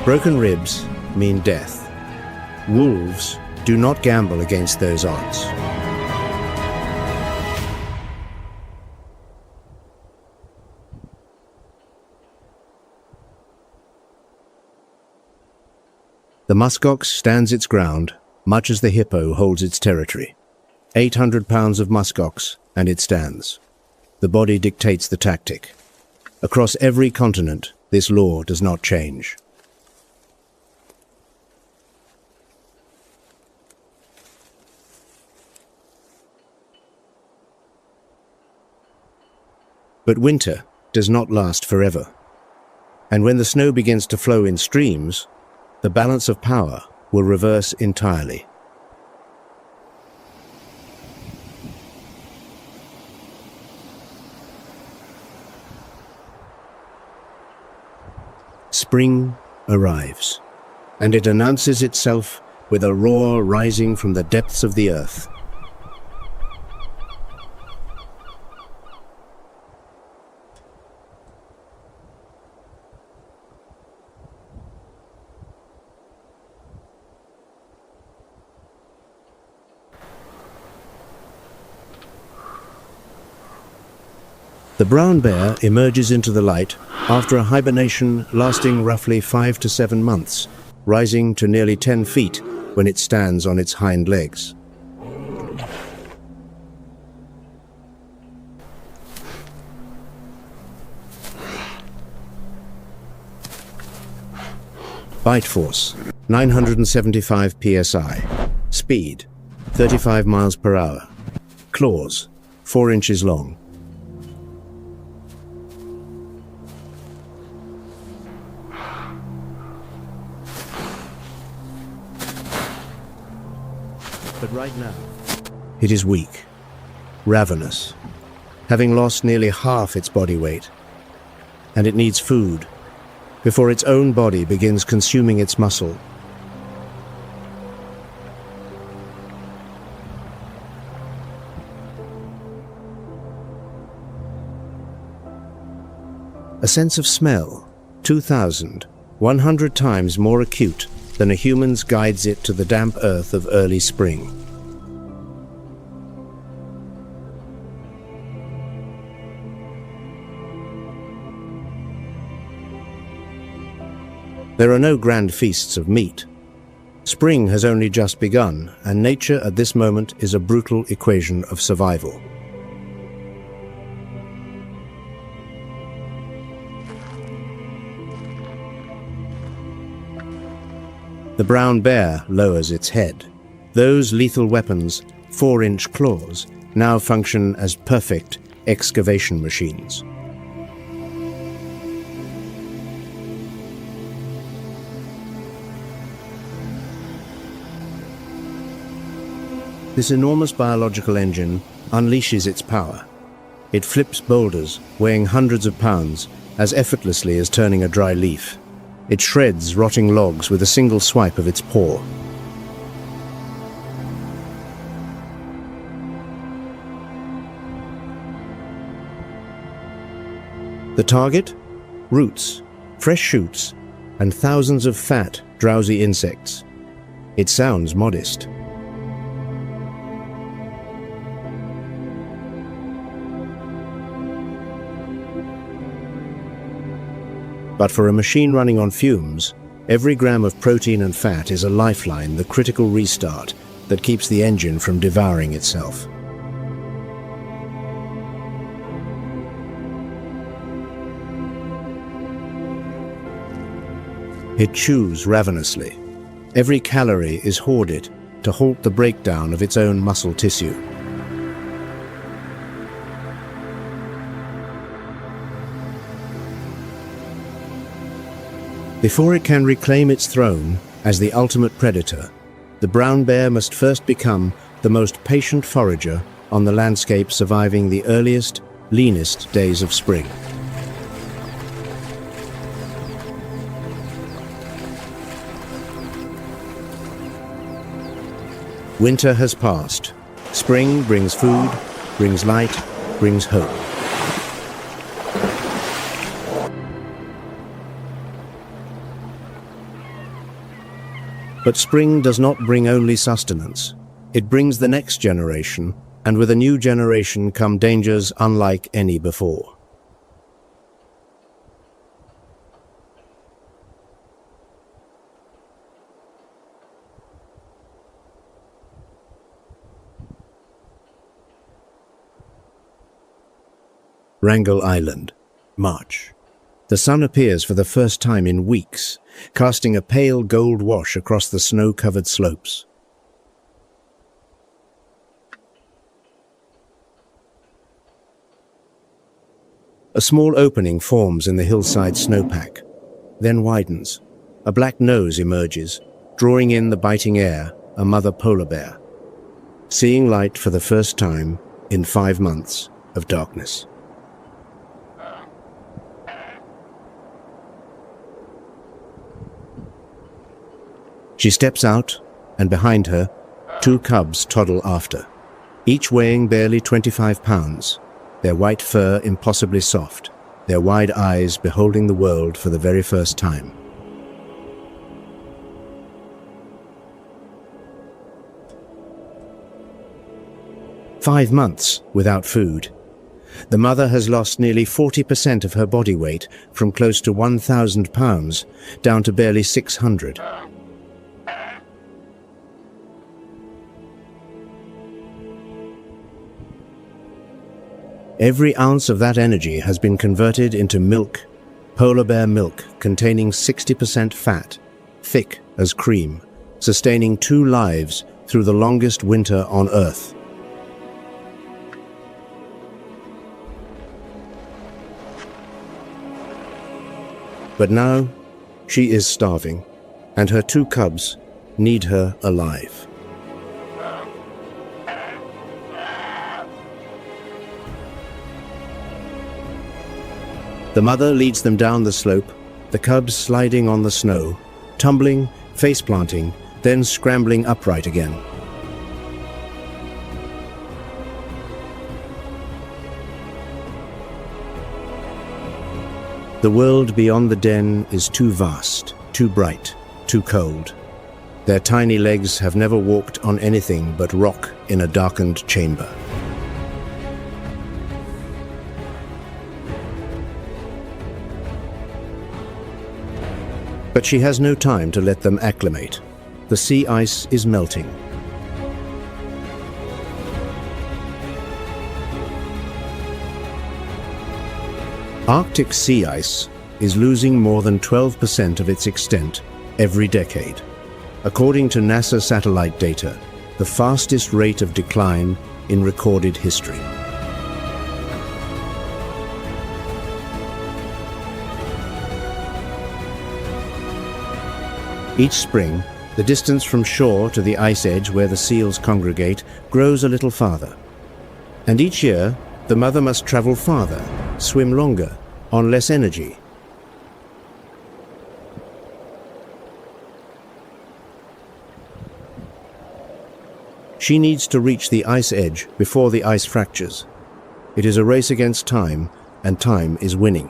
Broken ribs mean death. Wolves do not gamble against those odds. The muskox stands its ground, much as the hippo holds its territory. 800 pounds of muskox, and it stands. The body dictates the tactic. Across every continent, this law does not change. But winter does not last forever. And when the snow begins to flow in streams, the balance of power will reverse entirely. Spring arrives, and it announces itself with a roar rising from the depths of the earth. The brown bear emerges into the light after a hibernation lasting roughly 5 to 7 months, rising to nearly 10 feet when it stands on its hind legs. Bite force, 975 psi. Speed, 35 miles per hour. Claws, 4 inches long. But right now, it is weak, ravenous, having lost nearly half its body weight, and it needs food before its own body begins consuming its muscle. A sense of smell, 2,100 times more acute than a human's, guides it to the damp earth of early spring. There are no grand feasts of meat. Spring has only just begun, and nature at this moment is a brutal equation of survival. The brown bear lowers its head. Those lethal weapons, 4-inch claws, now function as perfect excavation machines. This enormous biological engine unleashes its power. It flips boulders weighing hundreds of pounds as effortlessly as turning a dry leaf. It shreds rotting logs with a single swipe of its paw. The target? Roots, fresh shoots, and thousands of fat, drowsy insects. It sounds modest. But for a machine running on fumes, every gram of protein and fat is a lifeline, the critical restart that keeps the engine from devouring itself. It chews ravenously. Every calorie is hoarded to halt the breakdown of its own muscle tissue. Before it can reclaim its throne as the ultimate predator, the brown bear must first become the most patient forager on the landscape, surviving the earliest, leanest days of spring. Winter has passed. Spring brings food, brings light, brings hope. But spring does not bring only sustenance. It brings the next generation, and with a new generation come dangers unlike any before. Wrangel Island, March. The sun appears for the first time in weeks, casting a pale gold wash across the snow-covered slopes. A small opening forms in the hillside snowpack, then widens. A black nose emerges, drawing in the biting air, a mother polar bear, seeing light for the first time in 5 months of darkness. She steps out, and behind her, 2 cubs toddle after, each weighing barely 25 pounds, their white fur impossibly soft, their wide eyes beholding the world for the very first time. "5 months without food. The mother has lost nearly 40% of her body weight from close to 1,000 pounds down to barely 600. Every ounce of that energy has been converted into milk, polar bear milk containing 60% fat, thick as cream, sustaining 2 lives through the longest winter on Earth. But now, she is starving, and her 2 cubs need her alive. The mother leads them down the slope, the cubs sliding on the snow, tumbling, face-planting, then scrambling upright again. The world beyond the den is too vast, too bright, too cold. Their tiny legs have never walked on anything but rock in a darkened chamber. But she has no time to let them acclimate. The sea ice is melting. Arctic sea ice is losing more than 12% of its extent every decade. According to NASA satellite data, the fastest rate of decline in recorded history. Each spring, the distance from shore to the ice edge where the seals congregate grows a little farther. And each year, the mother must travel farther, swim longer, on less energy. She needs to reach the ice edge before the ice fractures. It is a race against time, and time is winning.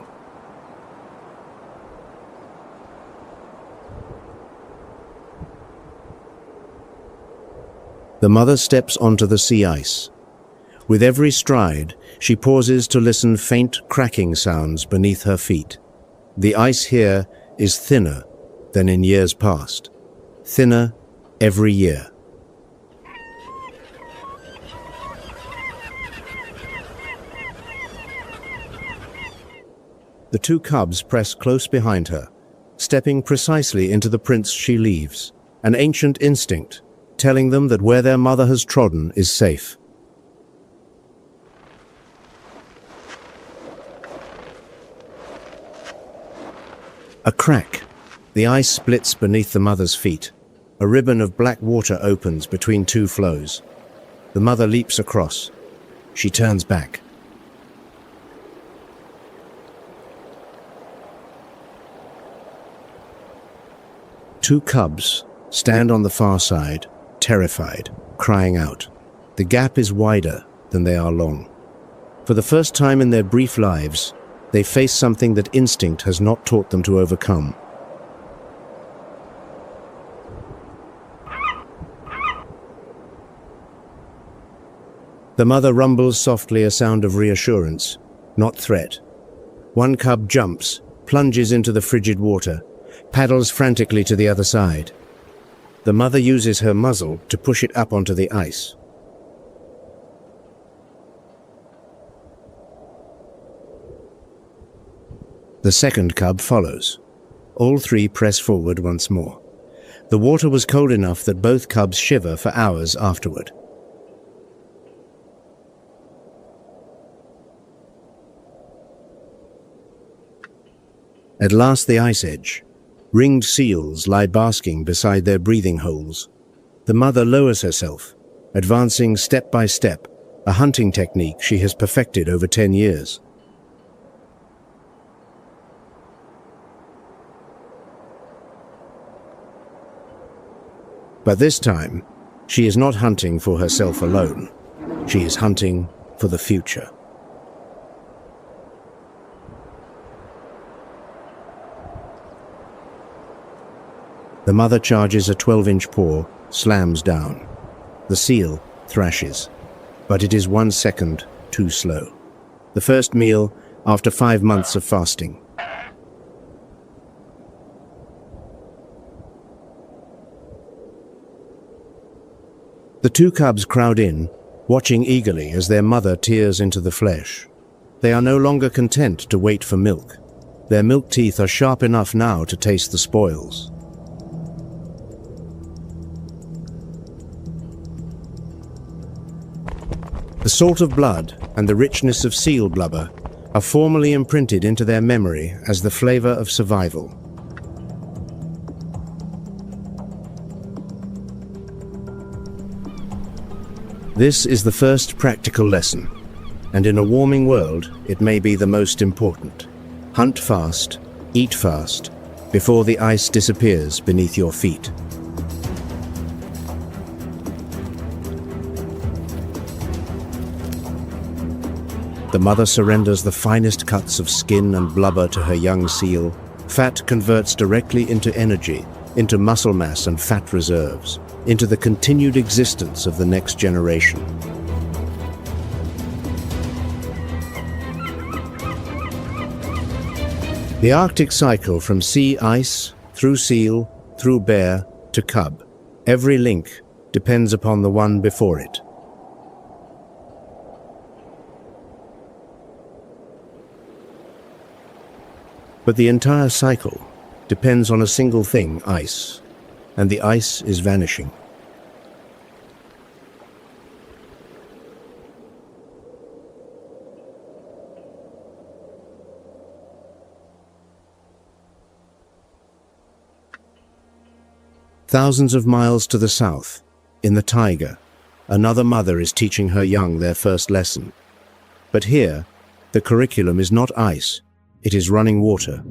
The mother steps onto the sea ice. With every stride, she pauses to listen faint cracking sounds beneath her feet. The ice here is thinner than in years past. Thinner every year. The 2 cubs press close behind her, stepping precisely into the prints she leaves, an ancient instinct telling them that where their mother has trodden is safe. A crack. The ice splits beneath the mother's feet. A ribbon of black water opens between 2 floes. The mother leaps across. She turns back. Two cubs stand on the far side, terrified, crying out. The gap is wider than they are long. For the first time in their brief lives, they face something that instinct has not taught them to overcome. The mother rumbles softly, a sound of reassurance, not threat. One cub jumps, plunges into the frigid water, paddles frantically to the other side. The mother uses her muzzle to push it up onto the ice. The second cub follows. All three press forward once more. The water was cold enough that both cubs shiver for hours afterward. At last the ice edge. Ringed seals lie basking beside their breathing holes. The mother lowers herself, advancing step by step, a hunting technique she has perfected over 10 years. But this time, she is not hunting for herself alone. She is hunting for the future. The mother charges a 12-inch paw, slams down. The seal thrashes, but it is 1 second too slow. The first meal after 5 months of fasting. The two cubs crowd in, watching eagerly as their mother tears into the flesh. They are no longer content to wait for milk. Their milk teeth are sharp enough now to taste the spoils. The salt of blood and the richness of seal blubber are formally imprinted into their memory as the flavor of survival. This is the first practical lesson, and in a warming world, it may be the most important. Hunt fast, eat fast, before the ice disappears beneath your feet. The mother surrenders the finest cuts of skin and blubber to her young seal. Fat converts directly into energy, into muscle mass and fat reserves, into the continued existence of the next generation. The Arctic cycle from sea ice, through seal, through bear, to cub. Every link depends upon the one before it. But the entire cycle depends on a single thing, ice, and the ice is vanishing. Thousands of miles to the south, in the taiga, another mother is teaching her young their first lesson. But here, the curriculum is not ice, it is running water.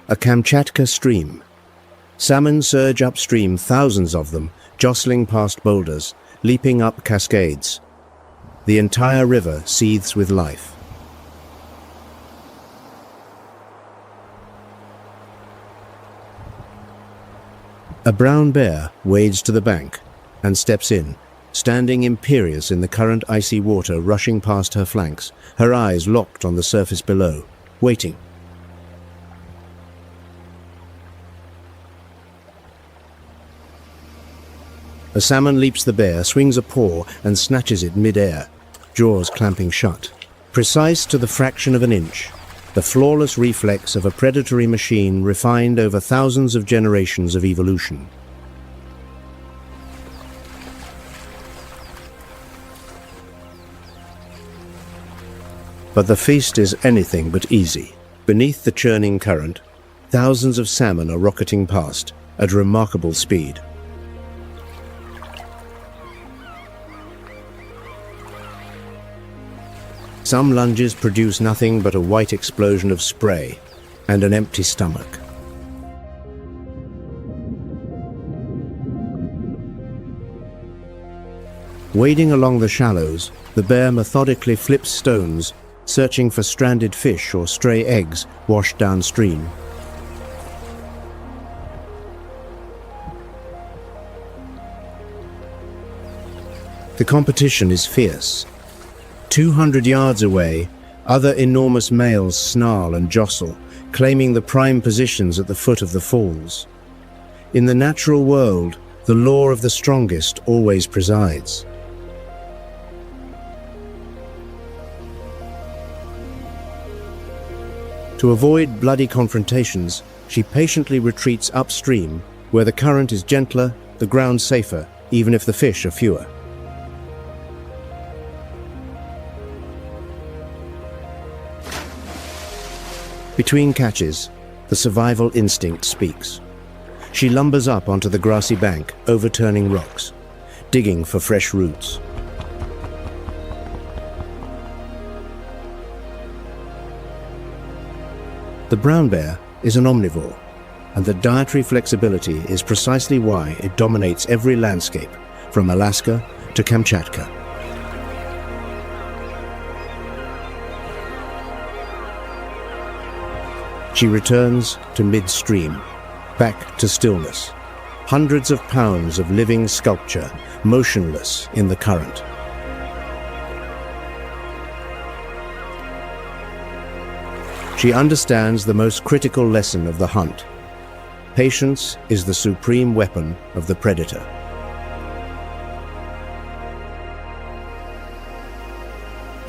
A Kamchatka stream. Salmon surge upstream, thousands of them, jostling past boulders, leaping up cascades. The entire river seethes with life. A brown bear wades to the bank and steps in, standing imperious in the current icy water rushing past her flanks, her eyes locked on the surface below, waiting. A salmon leaps the bear, swings a paw, and snatches it mid-air, jaws clamping shut. Precise to the fraction of an inch, the flawless reflex of a predatory machine refined over thousands of generations of evolution. But the feast is anything but easy. Beneath the churning current, thousands of salmon are rocketing past at remarkable speed. Some lunges produce nothing but a white explosion of spray and an empty stomach. Wading along the shallows, the bear methodically flips stones, searching for stranded fish or stray eggs washed downstream. The competition is fierce. 200 yards away, other enormous males snarl and jostle, claiming the prime positions at the foot of the falls. In the natural world, the law of the strongest always presides. To avoid bloody confrontations, she patiently retreats upstream, where the current is gentler, the ground safer, even if the fish are fewer. Between catches, the survival instinct speaks. She lumbers up onto the grassy bank, overturning rocks, digging for fresh roots. The brown bear is an omnivore, and the dietary flexibility is precisely why it dominates every landscape, from Alaska to Kamchatka. She returns to midstream, back to stillness. Hundreds of pounds of living sculpture, motionless in the current. She understands the most critical lesson of the hunt. Patience is the supreme weapon of the predator.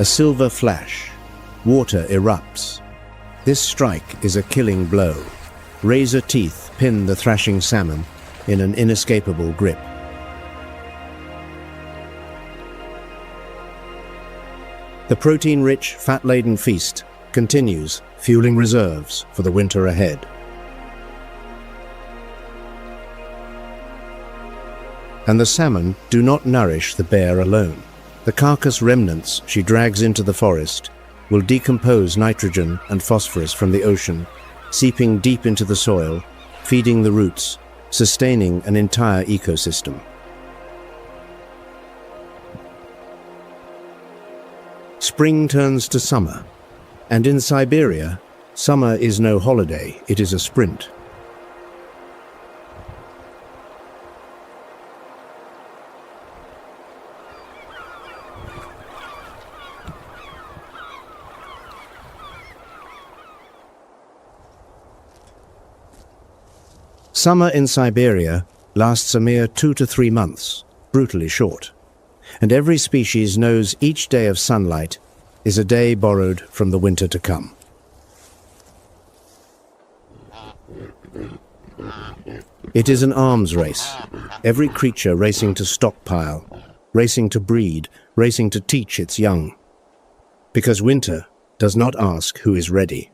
A silver flash. Water erupts. This strike is a killing blow. Razor teeth pin the thrashing salmon in an inescapable grip. The protein-rich, fat-laden feast continues, fueling reserves for the winter ahead. And the salmon do not nourish the bear alone. The carcass remnants she drags into the forest will decompose nitrogen and phosphorus from the ocean, seeping deep into the soil, feeding the roots, sustaining an entire ecosystem. Spring turns to summer, and in Siberia, summer is no holiday, it is a sprint. Summer in Siberia lasts a mere 2 to 3 months, brutally short, and every species knows each day of sunlight is a day borrowed from the winter to come. It is an arms race, every creature racing to stockpile, racing to breed, racing to teach its young. Because winter does not ask who is ready.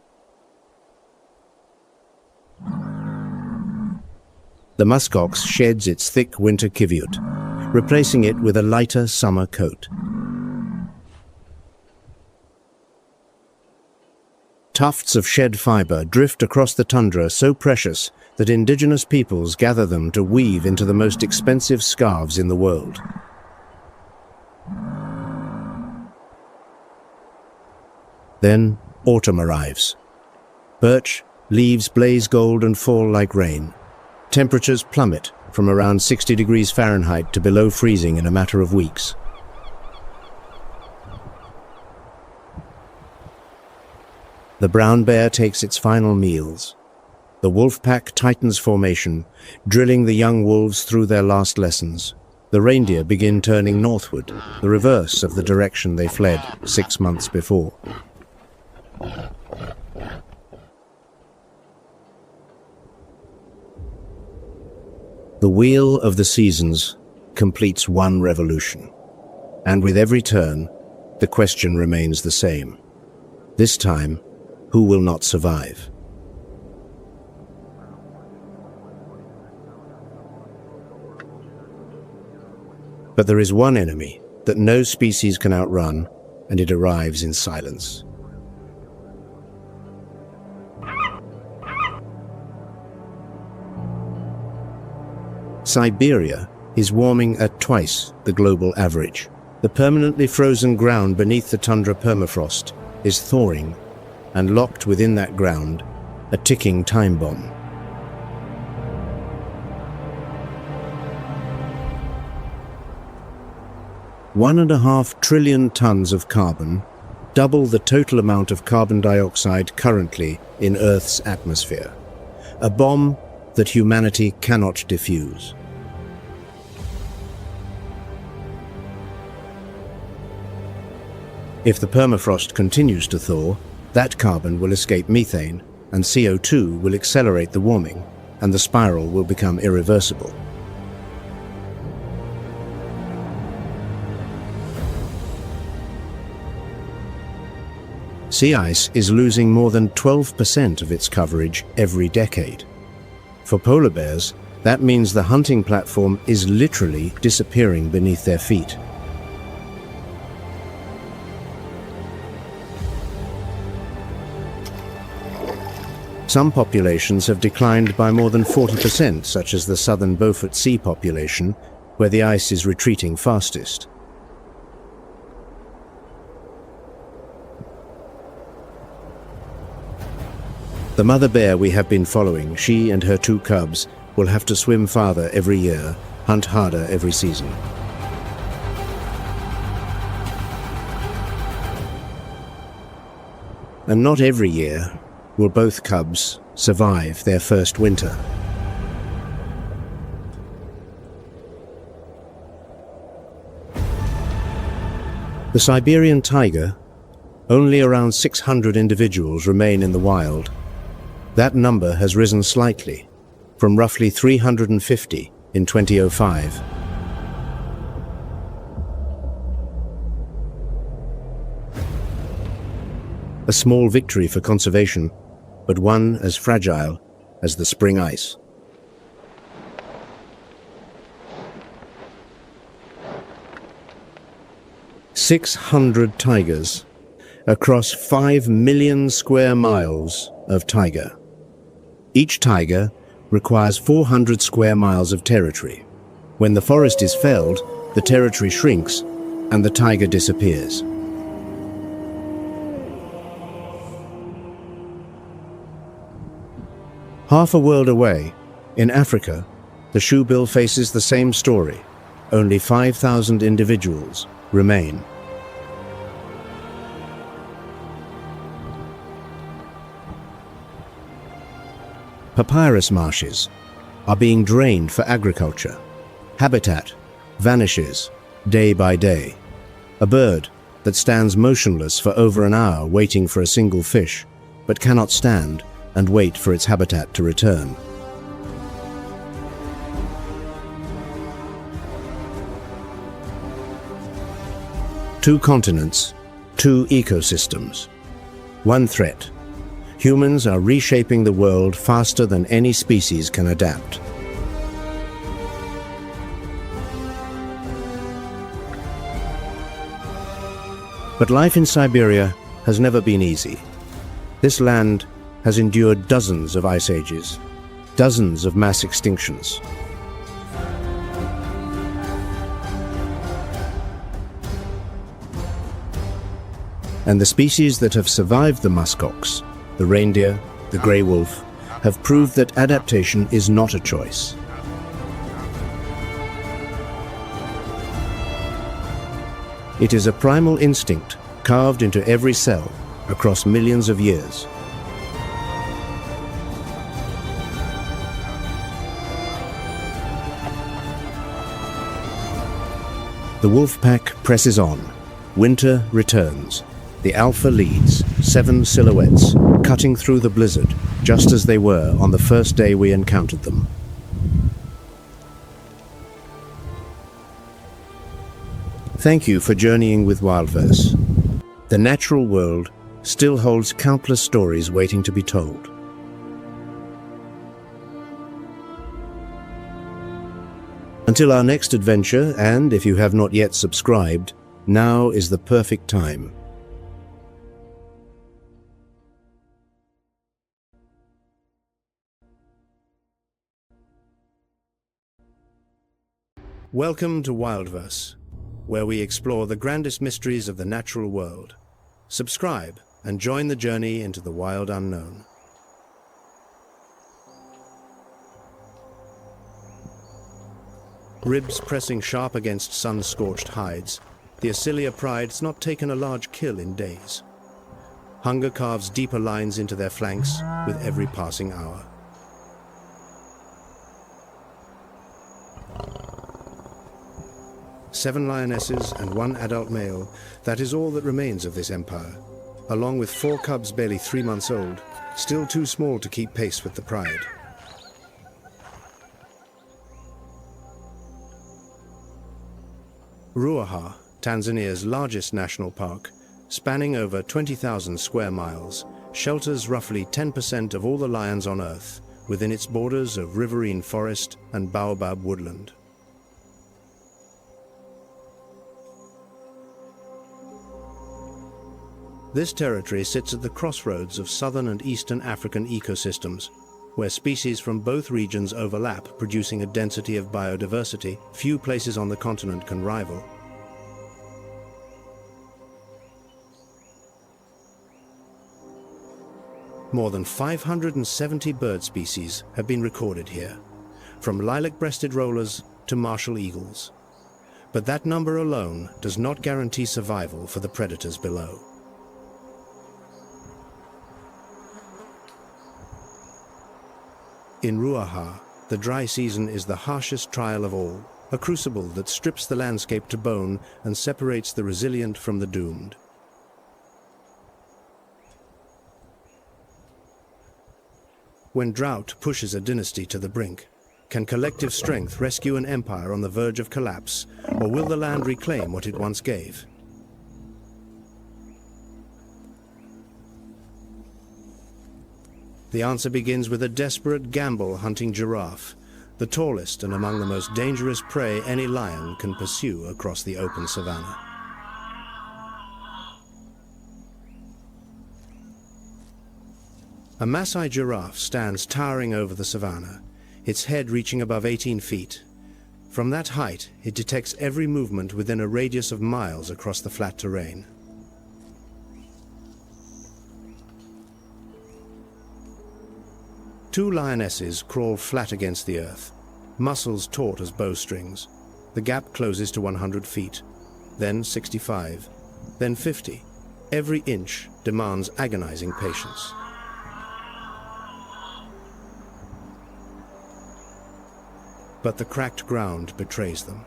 The muskox sheds its thick winter kivyut, replacing it with a lighter summer coat. Tufts of shed fiber drift across the tundra so precious that indigenous peoples gather them to weave into the most expensive scarves in the world. Then autumn arrives. Birch leaves blaze gold and fall like rain. Temperatures plummet from around 60 degrees Fahrenheit to below freezing in a matter of weeks. The brown bear takes its final meals. The wolf pack tightens formation, drilling the young wolves through their last lessons. The reindeer begin turning northward, the reverse of the direction they fled 6 months before. The wheel of the seasons completes one revolution, and with every turn, the question remains the same. This time, who will not survive? But there is one enemy that no species can outrun, and it arrives in silence. Siberia is warming at twice the global average. The permanently frozen ground beneath the tundra permafrost is thawing, and locked within that ground, a ticking time bomb. $1.5 trillion tons of carbon, double the total amount of carbon dioxide currently in Earth's atmosphere. A bomb that humanity cannot defuse. If the permafrost continues to thaw, That carbon will escape methane, and CO2 will accelerate the warming, and the spiral will become irreversible. Sea ice is losing more than 12% of its coverage every decade. For polar bears, that means the hunting platform is literally disappearing beneath their feet. Some populations have declined by more than 40%, such as the southern Beaufort Sea population, where the ice is retreating fastest. The mother bear we have been following, she and her 2 cubs, will have to swim farther every year, hunt harder every season. And not every year will both cubs survive their first winter. The Siberian tiger, only around 600 individuals remain in the wild. That number has risen slightly, from roughly 350 in 2005. A small victory for conservation, but one as fragile as the spring ice. "600 tigers across 5 million square miles of taiga. Each tiger requires 400 square miles of territory. When the forest is felled, the territory shrinks and the taiga disappears. Half a world away, in Africa, the shoebill faces the same story. Only 5,000 individuals remain. Papyrus marshes are being drained for agriculture. Habitat vanishes day by day. A bird that stands motionless for over an hour waiting for a single fish, but cannot stand and wait for its habitat to return. Two continents, two ecosystems. One threat. Humans are reshaping the world faster than any species can adapt. But life in Siberia has never been easy. This land has endured dozens of ice ages, dozens of mass extinctions. And the species that have survived the muskox, the reindeer, the grey wolf, have proved that adaptation is not a choice. It is a primal instinct carved into every cell across millions of years. The wolf pack presses on. Winter returns. The alpha leads, 7 silhouettes, cutting through the blizzard, just as they were on the first day we encountered them. Thank you for journeying with WildVerse. The natural world still holds countless stories waiting to be told. Until our next adventure, and if you have not yet subscribed, now is the perfect time. Welcome to WildVerse, where we explore the grandest mysteries of the natural world. Subscribe and join the journey into the wild unknown. Ribs pressing sharp against sun-scorched hides, the Acilia pride's not taken a large kill in days. Hunger carves deeper lines into their flanks with every passing hour. Seven lionesses and 1 adult male, that is all that remains of this empire. along with 4 cubs barely 3 months old, still too small to keep pace with the pride. Ruaha, Tanzania's largest national park, spanning over 20,000 square miles, shelters roughly 10% of all the lions on Earth within its borders of riverine forest and baobab woodland. This territory sits at the crossroads of southern and eastern African ecosystems, where species from both regions overlap, producing a density of biodiversity few places on the continent can rival. More than 570 bird species have been recorded here, from lilac-breasted rollers to martial eagles. But that number alone does not guarantee survival for the predators below. In Ruaha, the dry season is the harshest trial of all, a crucible that strips the landscape to bone and separates the resilient from the doomed. When drought pushes a dynasty to the brink, can collective strength rescue an empire on the verge of collapse, or will the land reclaim what it once gave? The answer begins with a desperate gamble hunting giraffe, the tallest and among the most dangerous prey any lion can pursue across the open savanna. A Masai giraffe stands towering over the savanna, its head reaching above 18 feet. From that height, it detects every movement within a radius of miles across the flat terrain. Two lionesses crawl flat against the earth, muscles taut as bowstrings. The gap closes to 100 feet, then 65, then 50. Every inch demands agonizing patience. But the cracked ground betrays them.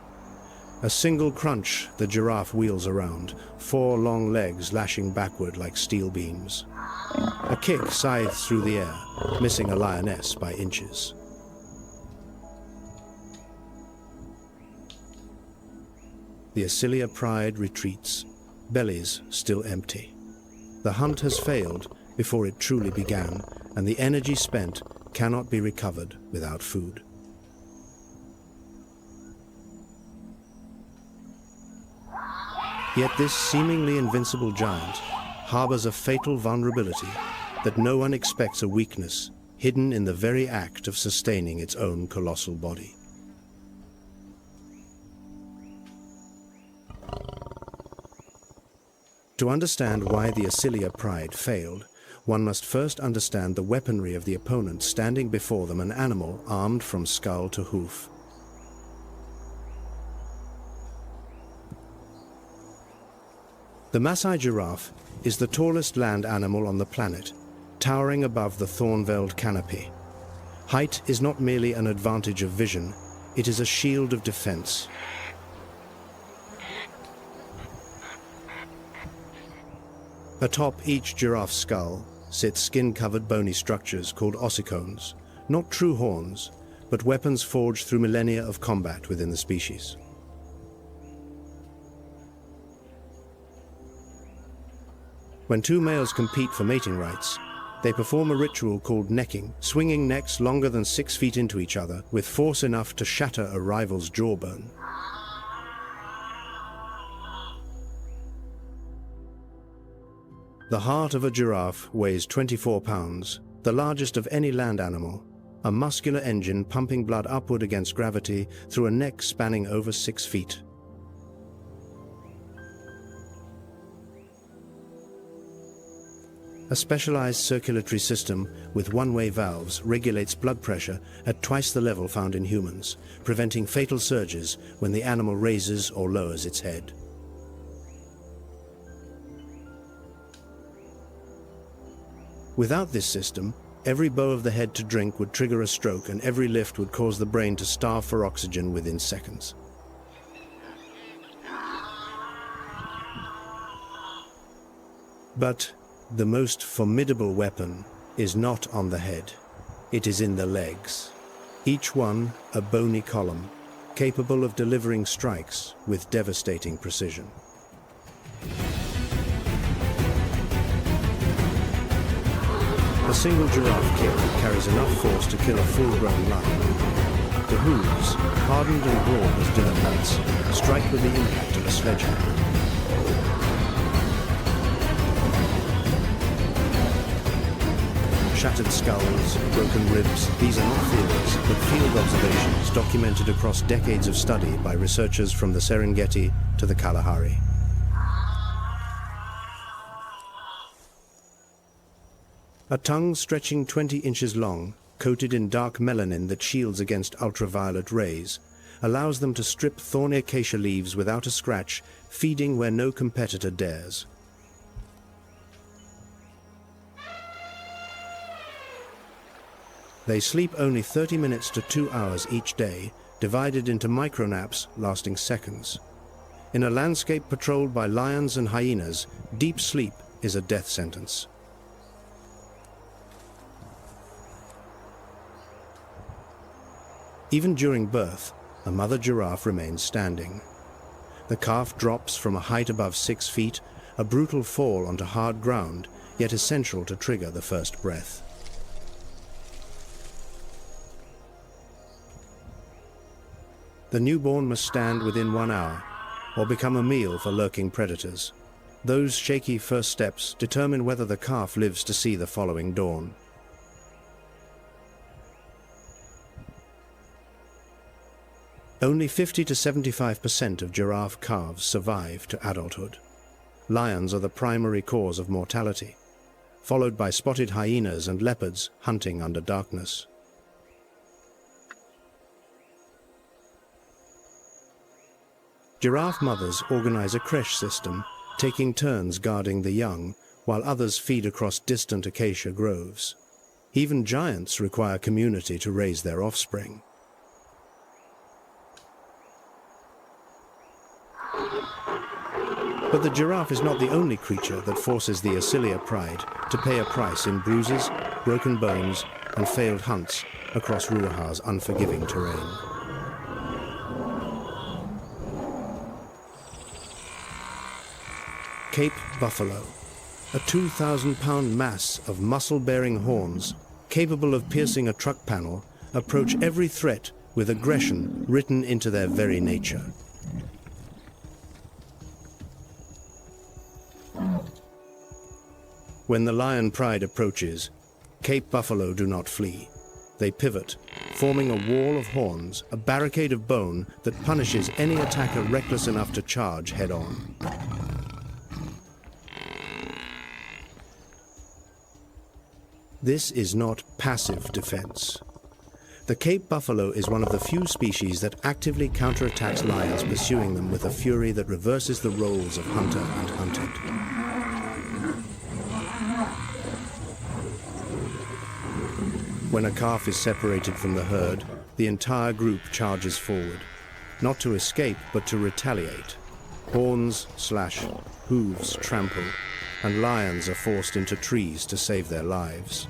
A single crunch, the giraffe wheels around, 4 long legs lashing backward like steel beams. A kick scythes through the air, missing a lioness by inches. The Acilia pride retreats, bellies still empty. The hunt has failed before it truly began, and the energy spent cannot be recovered without food. Yet this seemingly invincible giant harbors a fatal vulnerability that no one expects, a weakness hidden in the very act of sustaining its own colossal body. To understand why the Acilia pride failed, one must first understand the weaponry of the opponent standing before them, an animal armed from skull to hoof. The Masai giraffe is the tallest land animal on the planet, towering above the thorn-veiled canopy. Height is not merely an advantage of vision, it is a shield of defense. Atop each giraffe's skull sit skin-covered bony structures called ossicones, not true horns, but weapons forged through millennia of combat within the species. When two males compete for mating rights, they perform a ritual called necking, swinging necks longer than 6 feet into each other with force enough to shatter a rival's jawbone. The heart of a giraffe weighs 24 pounds, the largest of any land animal, a muscular engine pumping blood upward against gravity through a neck spanning over 6 feet. A specialized circulatory system with one-way valves regulates blood pressure at twice the level found in humans, preventing fatal surges when the animal raises or lowers its head. Without this system, every bow of the head to drink would trigger a stroke, and every lift would cause the brain to starve for oxygen within seconds. But The most formidable weapon is not on the head. It is in the legs. Each one a bony column, capable of delivering strikes with devastating precision. A single giraffe kick carries enough force to kill a full-grown lion. The hooves, hardened and broad as dinner plates, strike with the impact of a sledgehammer. Shattered skulls, broken ribs, these are not theories, but field observations documented across decades of study by researchers from the Serengeti to the Kalahari. A tongue stretching 20 inches long, coated in dark melanin that shields against ultraviolet rays, allows them to strip thorny acacia leaves without a scratch, feeding where no competitor dares. They sleep only 30 minutes to 2 hours each day, divided into micronaps lasting seconds. In a landscape patrolled by lions and hyenas, deep sleep is a death sentence. Even during birth, a mother giraffe remains standing. The calf drops from a height above 6 feet, a brutal fall onto hard ground, yet essential to trigger the first breath. The newborn must stand within 1 hour, or become a meal for lurking predators. Those shaky first steps determine whether the calf lives to see the following dawn. Only 50 to 75% of giraffe calves survive to adulthood. Lions are the primary cause of mortality, followed by spotted hyenas and leopards hunting under darkness. Giraffe mothers organize a creche system, taking turns guarding the young, while others feed across distant acacia groves. Even giants require community to raise their offspring. But the giraffe is not the only creature that forces the Acilia pride to pay a price in bruises, broken bones, and failed hunts across Ruaha's unforgiving terrain. Cape buffalo, a 2,000-pound mass of muscle-bearing horns, capable of piercing a truck panel, approach every threat with aggression written into their very nature. When the lion pride approaches, Cape buffalo do not flee. They pivot, forming a wall of horns, a barricade of bone that punishes any attacker reckless enough to charge head-on. This is not passive defense. The Cape buffalo is one of the few species that actively counterattacks lions pursuing them with a fury that reverses the roles of hunter and hunted. When a calf is separated from the herd, the entire group charges forward, not to escape but to retaliate. Horns slash, hooves trample, and lions are forced into trees to save their lives.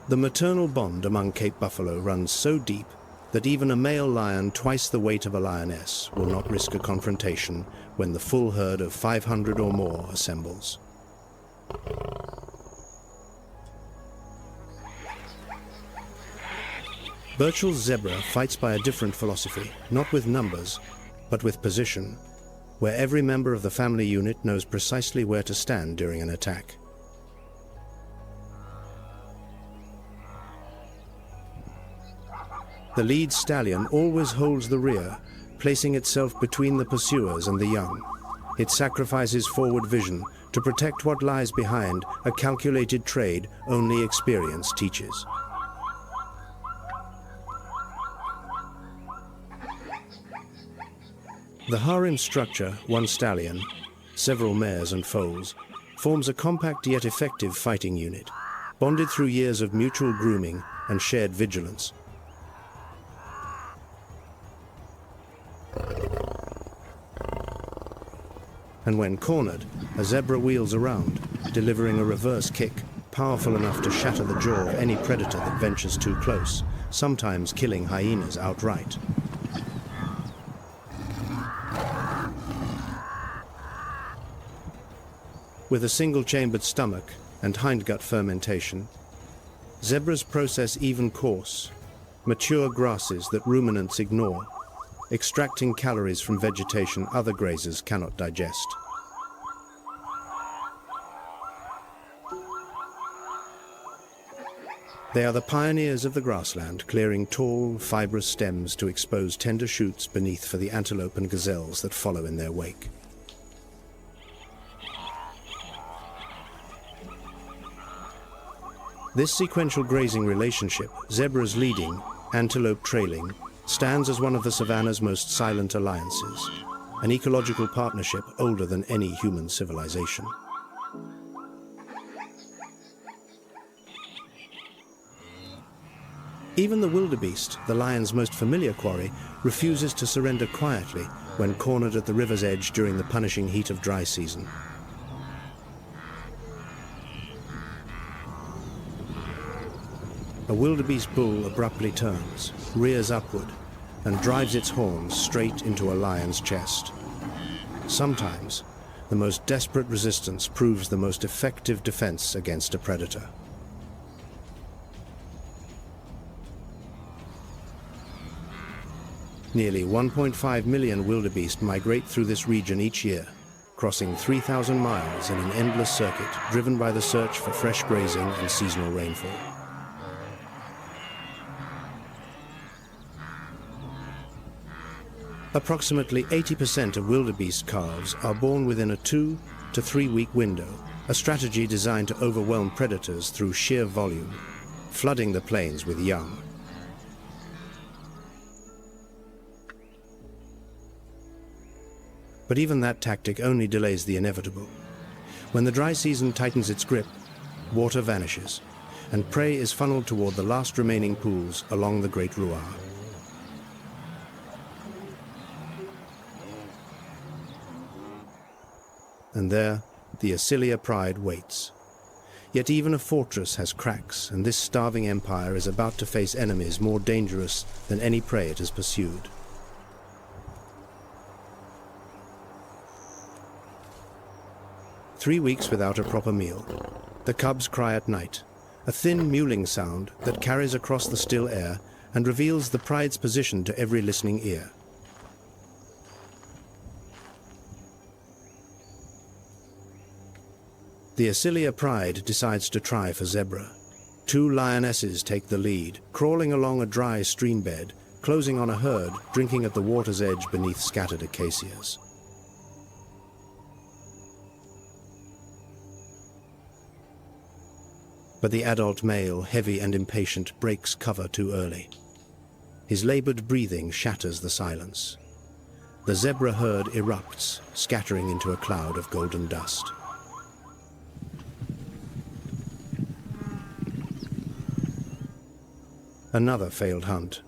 The maternal bond among Cape buffalo runs so deep that even a male lion twice the weight of a lioness will not risk a confrontation when the full herd of 500 or more assembles. Burchell's zebra fights by a different philosophy, not with numbers, but with position, where every member of the family unit knows precisely where to stand during an attack. The lead stallion always holds the rear, placing itself between the pursuers and the young. It sacrifices forward vision to protect what lies behind, a calculated trade only experience teaches. The harem structure, one stallion, several mares and foals, forms a compact yet effective fighting unit, bonded through years of mutual grooming and shared vigilance. And when cornered, a zebra wheels around, delivering a reverse kick, powerful enough to shatter the jaw of any predator that ventures too close, sometimes killing hyenas outright. With a single-chambered stomach and hindgut fermentation, zebras process even coarse, mature grasses that ruminants ignore, extracting calories from vegetation other grazers cannot digest. They are the pioneers of the grassland, clearing tall, fibrous stems to expose tender shoots beneath for the antelope and gazelles that follow in their wake. This sequential grazing relationship, zebras leading, antelope trailing, stands as one of the savanna's most silent alliances, an ecological partnership older than any human civilization. Even the wildebeest, the lion's most familiar quarry, refuses to surrender quietly when cornered at the river's edge during the punishing heat of dry season. A wildebeest bull abruptly turns, rears upward, and drives its horns straight into a lion's chest. Sometimes, the most desperate resistance proves the most effective defense against a predator. Nearly 1.5 million wildebeest migrate through this region each year, crossing 3,000 miles in an endless circuit driven by the search for fresh grazing and seasonal rainfall. Approximately 80% of wildebeest calves are born within a 2 to 3 week window, a strategy designed to overwhelm predators through sheer volume, flooding the plains with young. But even that tactic only delays the inevitable. When the dry season tightens its grip, water vanishes, and prey is funneled toward the last remaining pools along the Great Ruar. And there, the Assylia pride waits. Yet even a fortress has cracks, and this starving empire is about to face enemies more dangerous than any prey it has pursued. "3 weeks without a proper meal. The cubs cry at night, a thin mewling sound that carries across the still air and reveals the pride's position to every listening ear. The Assylia pride decides to try for zebra. 2 lionesses take the lead, crawling along a dry stream bed, closing on a herd drinking at the water's edge beneath scattered acacias. But the adult male, heavy and impatient, breaks cover too early. His labored breathing shatters the silence. The zebra herd erupts, scattering into a cloud of golden dust. Another failed hunt.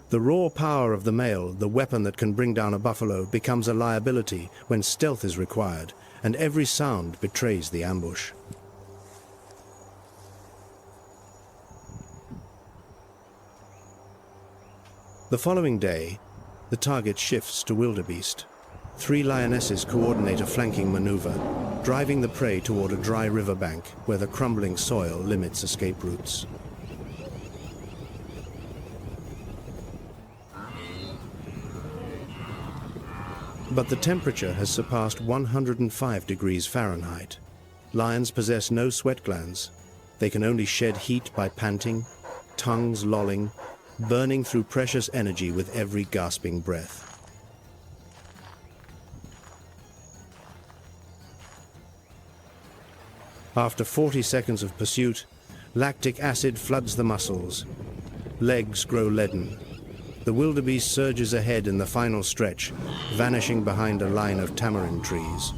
The raw power of the male, the weapon that can bring down a buffalo, becomes a liability when stealth is required, and every sound betrays the ambush. The following day, the target shifts to wildebeest. 3 lionesses coordinate a flanking maneuver, driving the prey toward a dry riverbank where the crumbling soil limits escape routes. But the temperature has surpassed 105 degrees Fahrenheit. Lions possess no sweat glands. They can only shed heat by panting, tongues lolling, burning through precious energy with every gasping breath. After 40 seconds of pursuit, lactic acid floods the muscles. Legs grow leaden. The wildebeest surges ahead in the final stretch, vanishing behind a line of tamarind trees.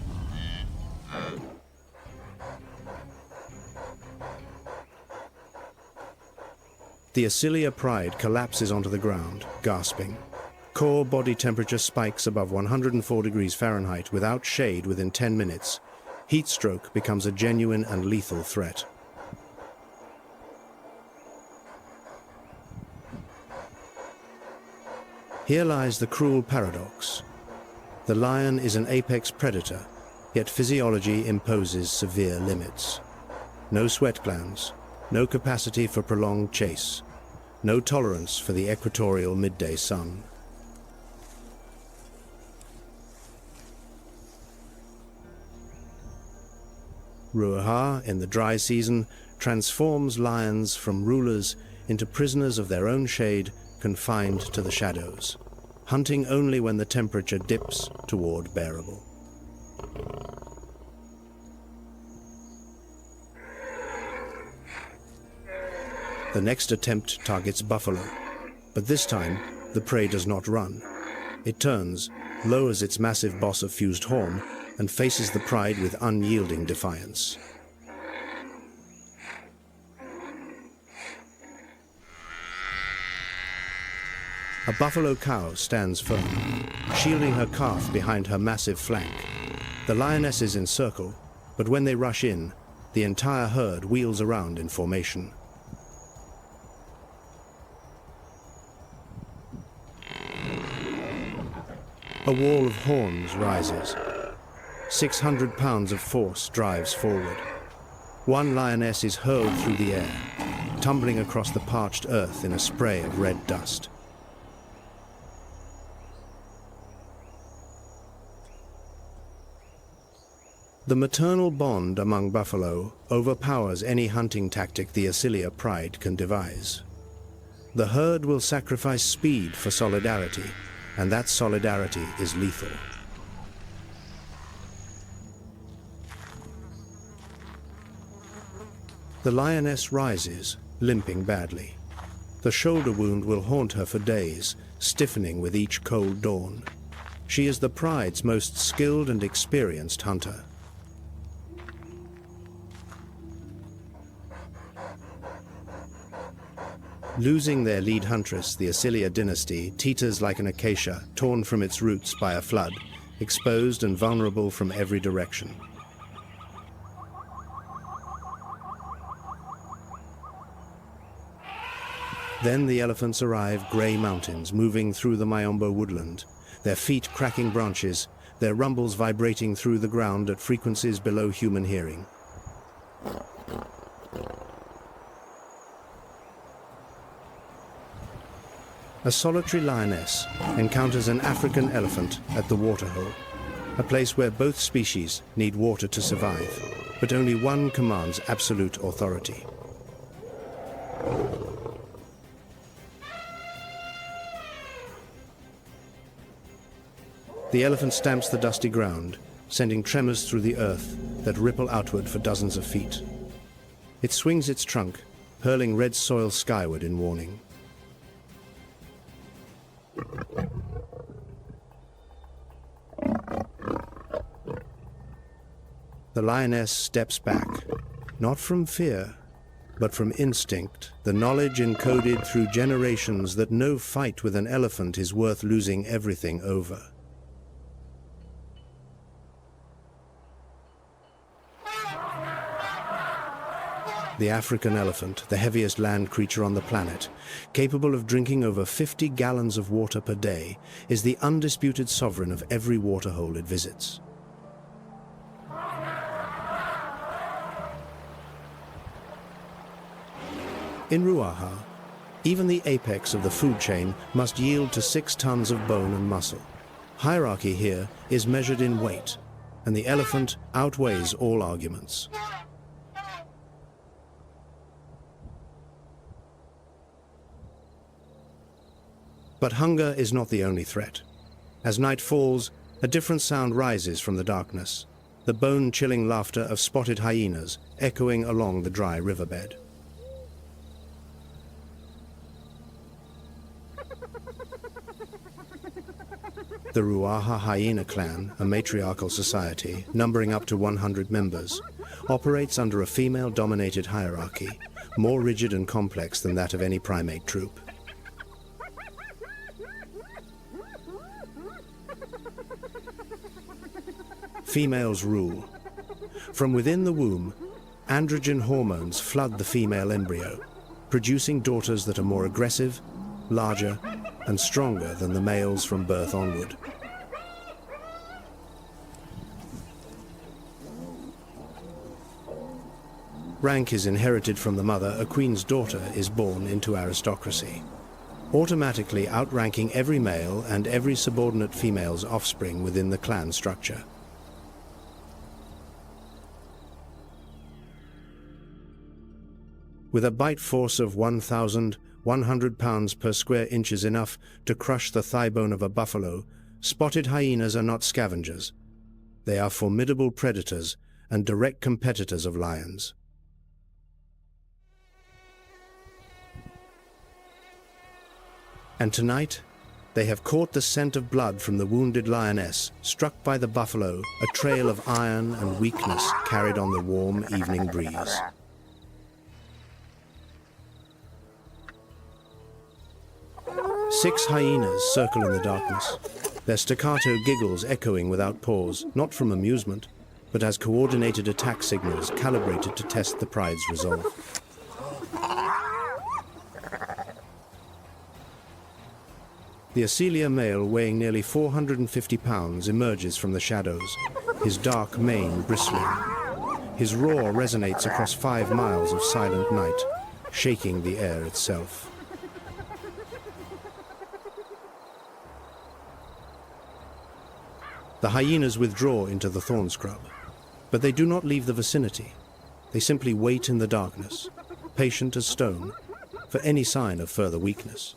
The Assylia pride collapses onto the ground, gasping. Core body temperature spikes above 104 degrees Fahrenheit without shade within 10 minutes. Heat stroke becomes a genuine and lethal threat. Here lies the cruel paradox. The lion is an apex predator, yet physiology imposes severe limits. No sweat glands, no capacity for prolonged chase, no tolerance for the equatorial midday sun. Ruaha, in the dry season, transforms lions from rulers into prisoners of their own shade, confined to the shadows, hunting only when the temperature dips toward bearable. The next attempt targets buffalo, but this time the prey does not run. It turns, lowers its massive boss of fused horn, and faces the pride with unyielding defiance. A buffalo cow stands firm, shielding her calf behind her massive flank. The lionesses encircle, but when they rush in, the entire herd wheels around in formation. A wall of horns rises. 600 pounds of force drives forward. One lioness is hurled through the air, tumbling across the parched earth in a spray of red dust. The maternal bond among buffalo overpowers any hunting tactic the Asilia pride can devise. The herd will sacrifice speed for solidarity, and that solidarity is lethal. The lioness rises, limping badly. The shoulder wound will haunt her for days, stiffening with each cold dawn. She is the pride's most skilled and experienced hunter. Losing their lead huntress, the Asilia dynasty teeters like an acacia torn from its roots by a flood, exposed and vulnerable from every direction. Then the elephants arrive grey mountains moving through the Mayombo woodland, their feet cracking branches, their rumbles vibrating through the ground at frequencies below human hearing. A solitary lioness encounters an African elephant at the waterhole, a place where both species need water to survive, but only one commands absolute authority. The elephant stamps the dusty ground, sending tremors through the earth that ripple outward for dozens of feet. It swings its trunk, hurling red soil skyward in warning. The lioness steps back, not from fear, but from instinct, the knowledge encoded through generations that no fight with an elephant is worth losing everything over. The African elephant, the heaviest land creature on the planet, capable of drinking over 50 gallons of water per day, is the undisputed sovereign of every waterhole it visits. In Ruaha, even the apex of the food chain must yield to 6 tons of bone and muscle. Hierarchy here is measured in weight, and the elephant outweighs all arguments. But hunger is not the only threat. As night falls, a different sound rises from the darkness, the bone-chilling laughter of spotted hyenas echoing along the dry riverbed. The Ruaha hyena clan, a matriarchal society numbering up to 100 members, operates under a female-dominated hierarchy, more rigid and complex than that of any primate troop. females rule. From within the womb, androgen hormones flood the female embryo, producing daughters that are more aggressive, larger, and stronger than the males from birth onward. Rank is inherited from the mother. A queen's daughter is born into aristocracy, automatically outranking every male and every subordinate female's offspring within the clan structure. With a bite force of 1,100 pounds per square inch is enough to crush the thigh bone of a buffalo, spotted hyenas are not scavengers. They are formidable predators and direct competitors of lions. And tonight, they have caught the scent of blood from the wounded lioness, struck by the buffalo, a trail of iron and weakness carried on the warm evening breeze. Six hyenas circle in the darkness, their staccato giggles echoing without pause, not from amusement, but as coordinated attack signals calibrated to test the pride's resolve. The Acelia male, weighing nearly 450 pounds, emerges from the shadows, his dark mane bristling. His roar resonates across 5 miles of silent night, shaking the air itself. The hyenas withdraw into the thorn scrub, but they do not leave the vicinity. They simply wait in the darkness, patient as stone, for any sign of further weakness.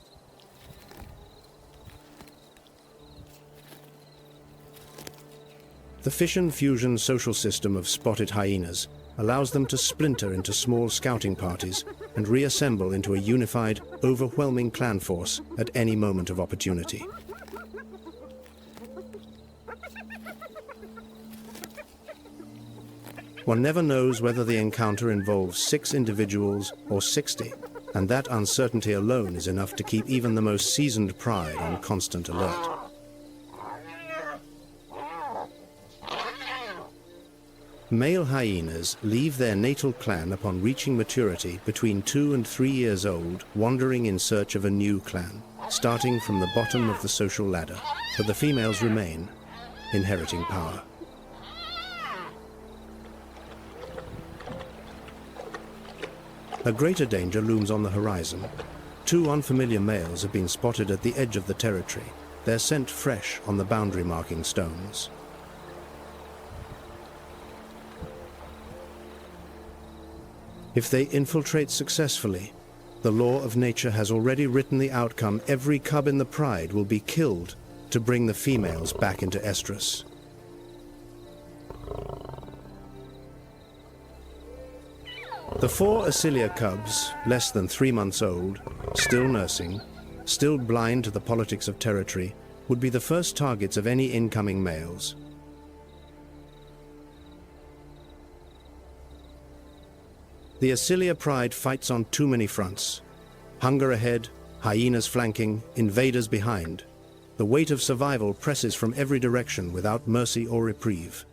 The fission-fusion social system of spotted hyenas allows them to splinter into small scouting parties and reassemble into a unified, overwhelming clan force at any moment of opportunity. One never knows whether the encounter involves 6 individuals or 60, and that uncertainty alone is enough to keep even the most seasoned pride on constant alert. Male hyenas leave their natal clan upon reaching maturity between 2 and 3 years old, wandering in search of a new clan, starting from the bottom of the social ladder, but the females remain, inheriting power. A greater danger looms on the horizon. 2 unfamiliar males have been spotted at the edge of the territory, their scent fresh on the boundary marking stones. If they infiltrate successfully, the law of nature has already written the outcome. Every cub in the pride will be killed to bring the females back into estrus. The 4 Acelia cubs, less than 3 months old, still nursing, still blind to the politics of territory, would be the first targets of any incoming males. The Acelia pride fights on too many fronts. Hunger ahead, hyenas flanking, invaders behind. The weight of survival presses from every direction without mercy or reprieve.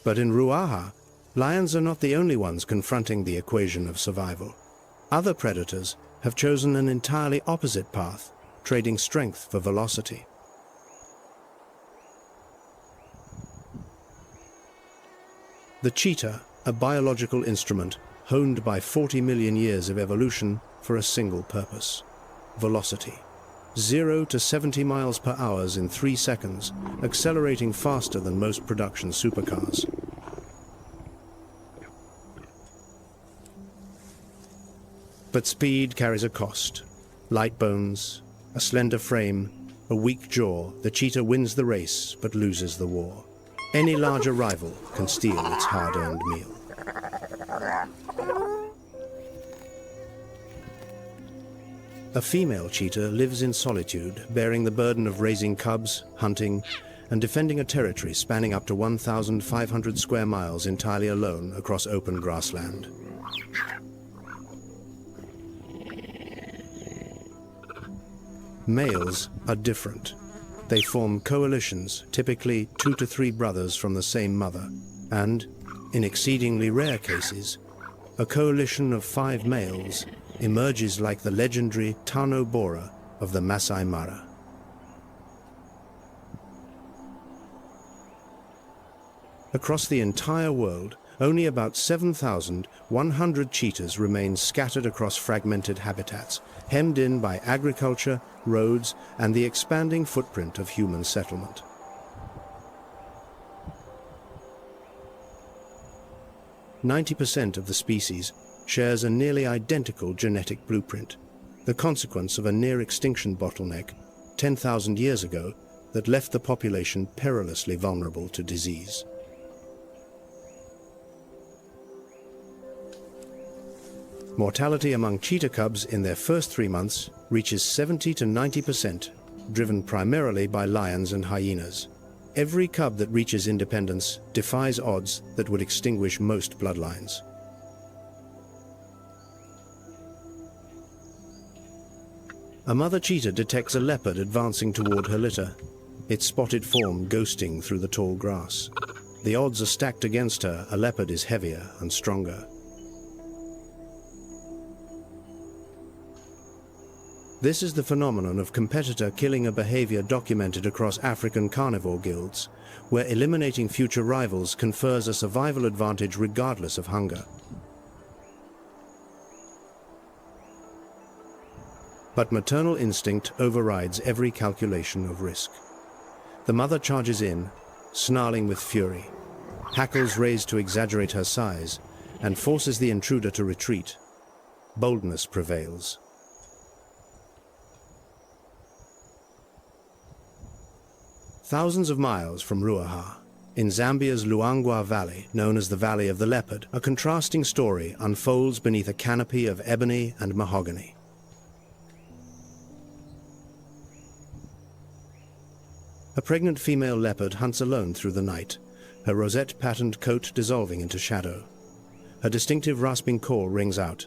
But in Ruaha, lions are not the only ones confronting the equation of survival. Other predators have chosen an entirely opposite path, trading strength for velocity. The cheetah, a biological instrument honed by 40 million years of evolution for a single purpose: velocity. 0 to 70 miles per hour in 3 seconds, accelerating faster than most production supercars. But speed carries a cost. Light bones, a slender frame, a weak jaw. The cheetah wins the race but loses the war. Any larger rival can steal its hard-earned meal. A female cheetah lives in solitude, bearing the burden of raising cubs, hunting, and defending a territory spanning up to 1,500 square miles entirely alone across open grassland. Males are different. They form coalitions, typically 2 to 3 brothers from the same mother, and, in exceedingly rare cases, a coalition of 5 males emerges like the legendary Tano Bora of the Masai Mara. Across the entire world, only about 7,100 cheetahs remain scattered across fragmented habitats, hemmed in by agriculture, roads, and the expanding footprint of human settlement. "90% of the species shares a nearly identical genetic blueprint, the consequence of a near-extinction bottleneck 10,000 years ago that left the population perilously vulnerable to disease. Mortality among cheetah cubs in their first 3 months reaches 70 to 90%, driven primarily by lions and hyenas. Every cub that reaches independence defies odds that would extinguish most bloodlines. A mother cheetah detects a leopard advancing toward her litter, its spotted form ghosting through the tall grass. The odds are stacked against her. A leopard is heavier and stronger. This is the phenomenon of competitor killing, a behavior documented across African carnivore guilds, where eliminating future rivals confers a survival advantage regardless of hunger. But maternal instinct overrides every calculation of risk. The mother charges in, snarling with fury, hackles raised to exaggerate her size, and forces the intruder to retreat. Boldness prevails. Thousands of miles from Ruaha, in Zambia's Luangwa Valley, known as the Valley of the Leopard, a contrasting story unfolds beneath a canopy of ebony and mahogany. A pregnant female leopard hunts alone through the night, her rosette-patterned coat dissolving into shadow. Her distinctive rasping call rings out,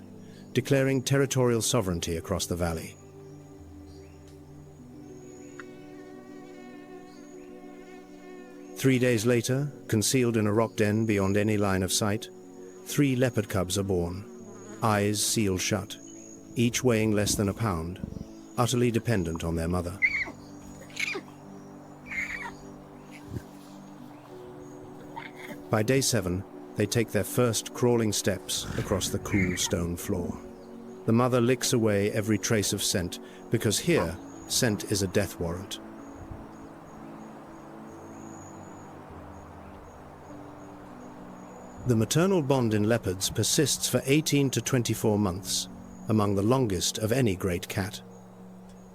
declaring territorial sovereignty across the valley. Three days later, concealed in a rock den beyond any line of sight, 3 leopard cubs are born, eyes sealed shut, each weighing less than a pound, utterly dependent on their mother. By day 7, they take their first crawling steps across the cool stone floor. The mother licks away every trace of scent, because here, scent is a death warrant. The maternal bond in leopards persists for 18 to 24 months, among the longest of any great cat.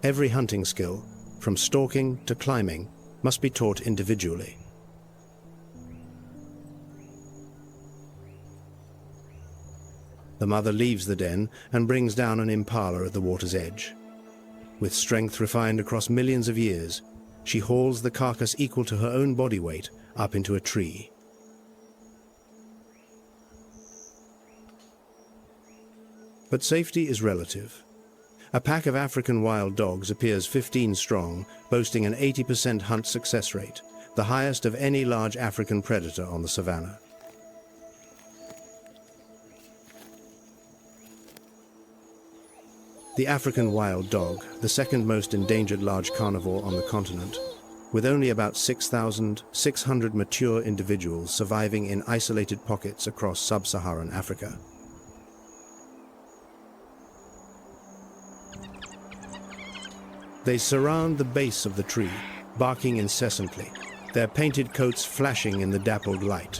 Every hunting skill, from stalking to climbing, must be taught individually. The mother leaves the den and brings down an impala at the water's edge. With strength refined across millions of years, she hauls the carcass equal to her own body weight up into a tree. But safety is relative. A pack of African wild dogs appears 15 strong, boasting an 80% hunt success rate, the highest of any large African predator on the savanna. The African wild dog, the second most endangered large carnivore on the continent, with only about 6,600 mature individuals surviving in isolated pockets across sub-Saharan Africa. They surround the base of the tree, barking incessantly, their painted coats flashing in the dappled light.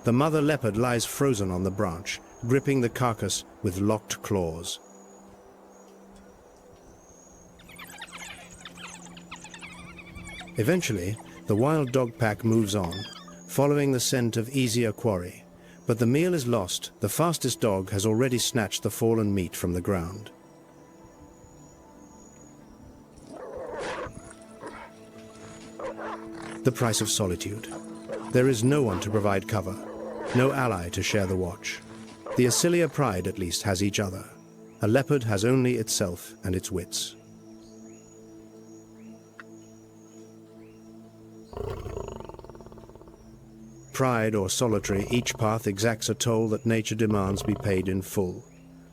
The mother leopard lies frozen on the branch, gripping the carcass with locked claws. Eventually, the wild dog pack moves on, following the scent of easier quarry. But the meal is lost. The fastest dog has already snatched the fallen meat from the ground. The price of solitude. There is no one to provide cover, no ally to share the watch. The Asilia pride at least has each other. A leopard has only itself and its wits. pride or solitary, each path exacts a toll that nature demands be paid in full,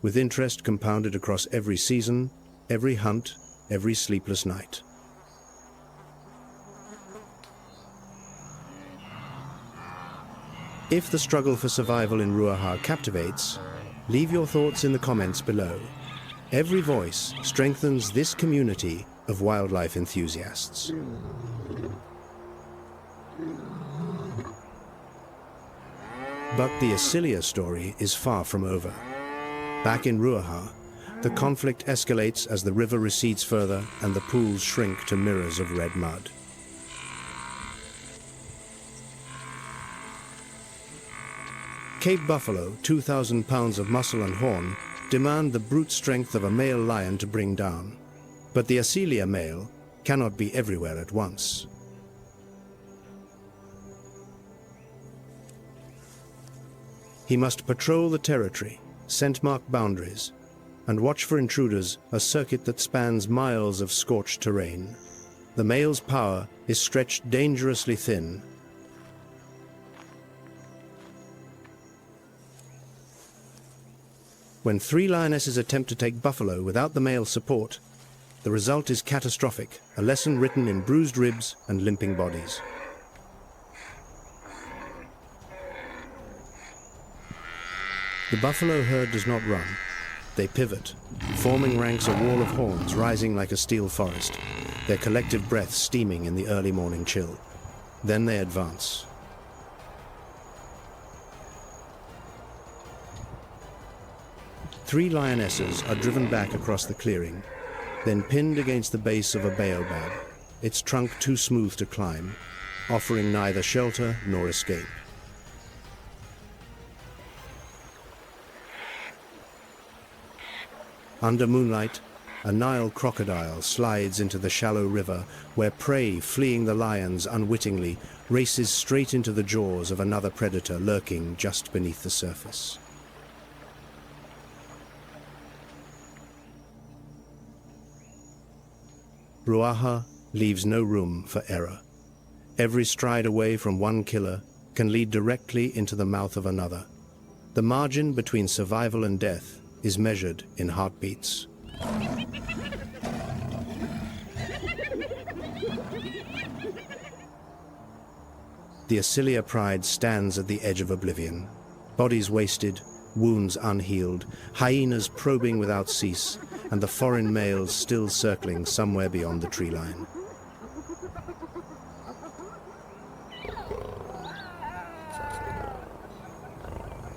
with interest compounded across every season, every hunt, every sleepless night. If the struggle for survival in Ruaha captivates, leave your thoughts in the comments below. Every voice strengthens this community of wildlife enthusiasts. But the Asilia story is far from over. Back in Ruaha, the conflict escalates as the river recedes further and the pools shrink to mirrors of red mud. Cape buffalo, 2,000 pounds of muscle and horn, demand the brute strength of a male lion to bring down. But the Asilia male cannot be everywhere at once. He must patrol the territory, scent-mark boundaries, and watch for intruders, a circuit that spans miles of scorched terrain. The male's power is stretched dangerously thin. When 3 lionesses attempt to take buffalo without the male's support, the result is catastrophic, a lesson written in bruised ribs and limping bodies. The buffalo herd does not run. They pivot, forming ranks a wall of horns rising like a steel forest, their collective breath steaming in the early morning chill. Then they advance. Three lionesses are driven back across the clearing, then pinned against the base of a baobab, its trunk too smooth to climb, offering neither shelter nor escape. Under moonlight, a Nile crocodile slides into the shallow river where prey, fleeing the lions unwittingly, races straight into the jaws of another predator lurking just beneath the surface. Ruaha leaves no room for error. Every stride away from one killer can lead directly into the mouth of another. The margin between survival and death is measured in heartbeats. The Asilia pride stands at the edge of oblivion. Bodies wasted, wounds unhealed, hyenas probing without cease, and the foreign males still circling somewhere beyond the tree line.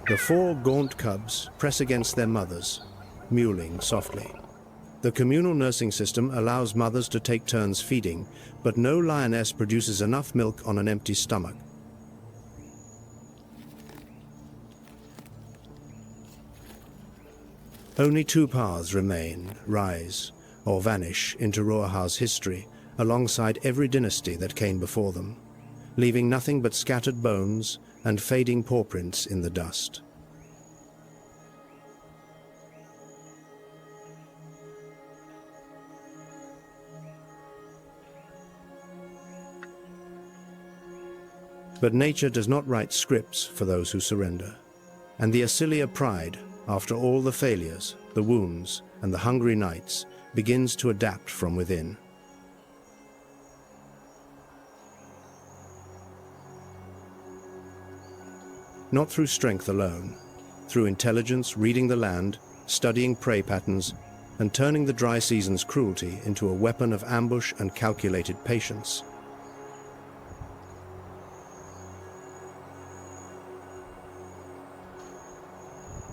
The 4 gaunt cubs press against their mothers, mewling softly. The communal nursing system allows mothers to take turns feeding, but no lioness produces enough milk on an empty stomach. Only 2 paths remain, rise or vanish into Ruaha's history, alongside every dynasty that came before them, leaving nothing but scattered bones and fading paw prints in the dust. But nature does not write scripts for those who surrender, and the Asilia pride, after all the failures, the wounds, and the hungry nights, begins to adapt from within. Not through strength alone, through intelligence, reading the land, studying prey patterns, and turning the dry season's cruelty into a weapon of ambush and calculated patience.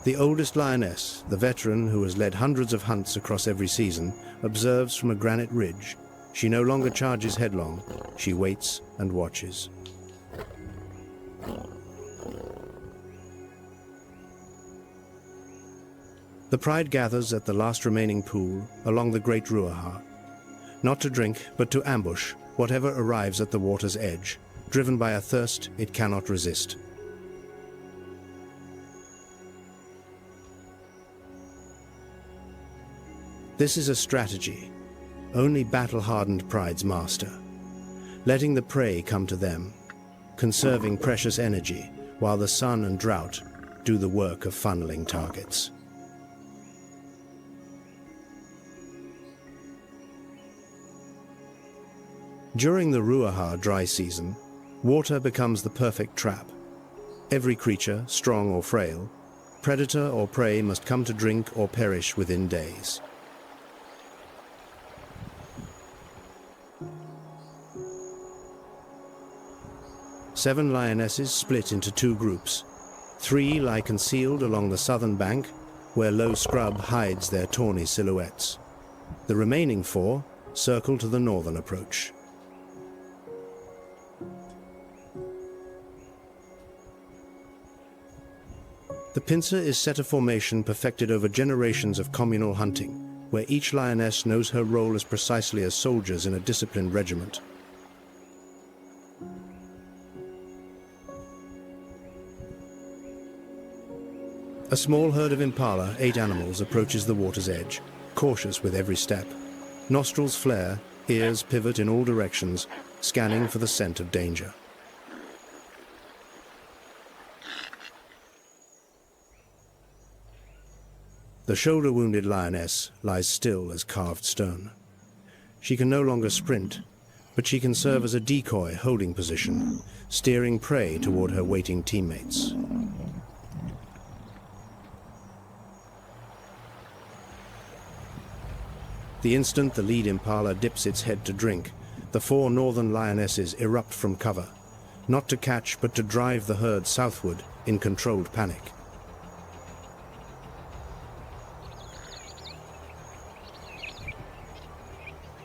The oldest lioness, the veteran who has led hundreds of hunts across every season, observes from a granite ridge. She no longer charges headlong. She waits and watches. The pride gathers at the last remaining pool along the Great Ruaha, not to drink, but to ambush whatever arrives at the water's edge, driven by a thirst it cannot resist. This is a strategy only battle-hardened prides master, letting the prey come to them, conserving precious energy while the sun and drought do the work of funneling targets. During the Ruaha dry season, water becomes the perfect trap. Every creature, strong or frail, predator or prey, must come to drink or perish within days. Seven lionesses split into two groups. 3 lie concealed along the southern bank, where low scrub hides their tawny silhouettes. The remaining 4 circle to the northern approach. The pincer is set a formation perfected over generations of communal hunting, where each lioness knows her role as precisely as soldiers in a disciplined regiment. A small herd of impala, 8 animals, approaches the water's edge, cautious with every step. Nostrils flare, ears pivot in all directions, scanning for the scent of danger. The shoulder-wounded lioness lies still as carved stone. She can no longer sprint, but she can serve as a decoy holding position, steering prey toward her waiting teammates. The instant the lead impala dips its head to drink, the 4 northern lionesses erupt from cover, not to catch but to drive the herd southward in controlled panic.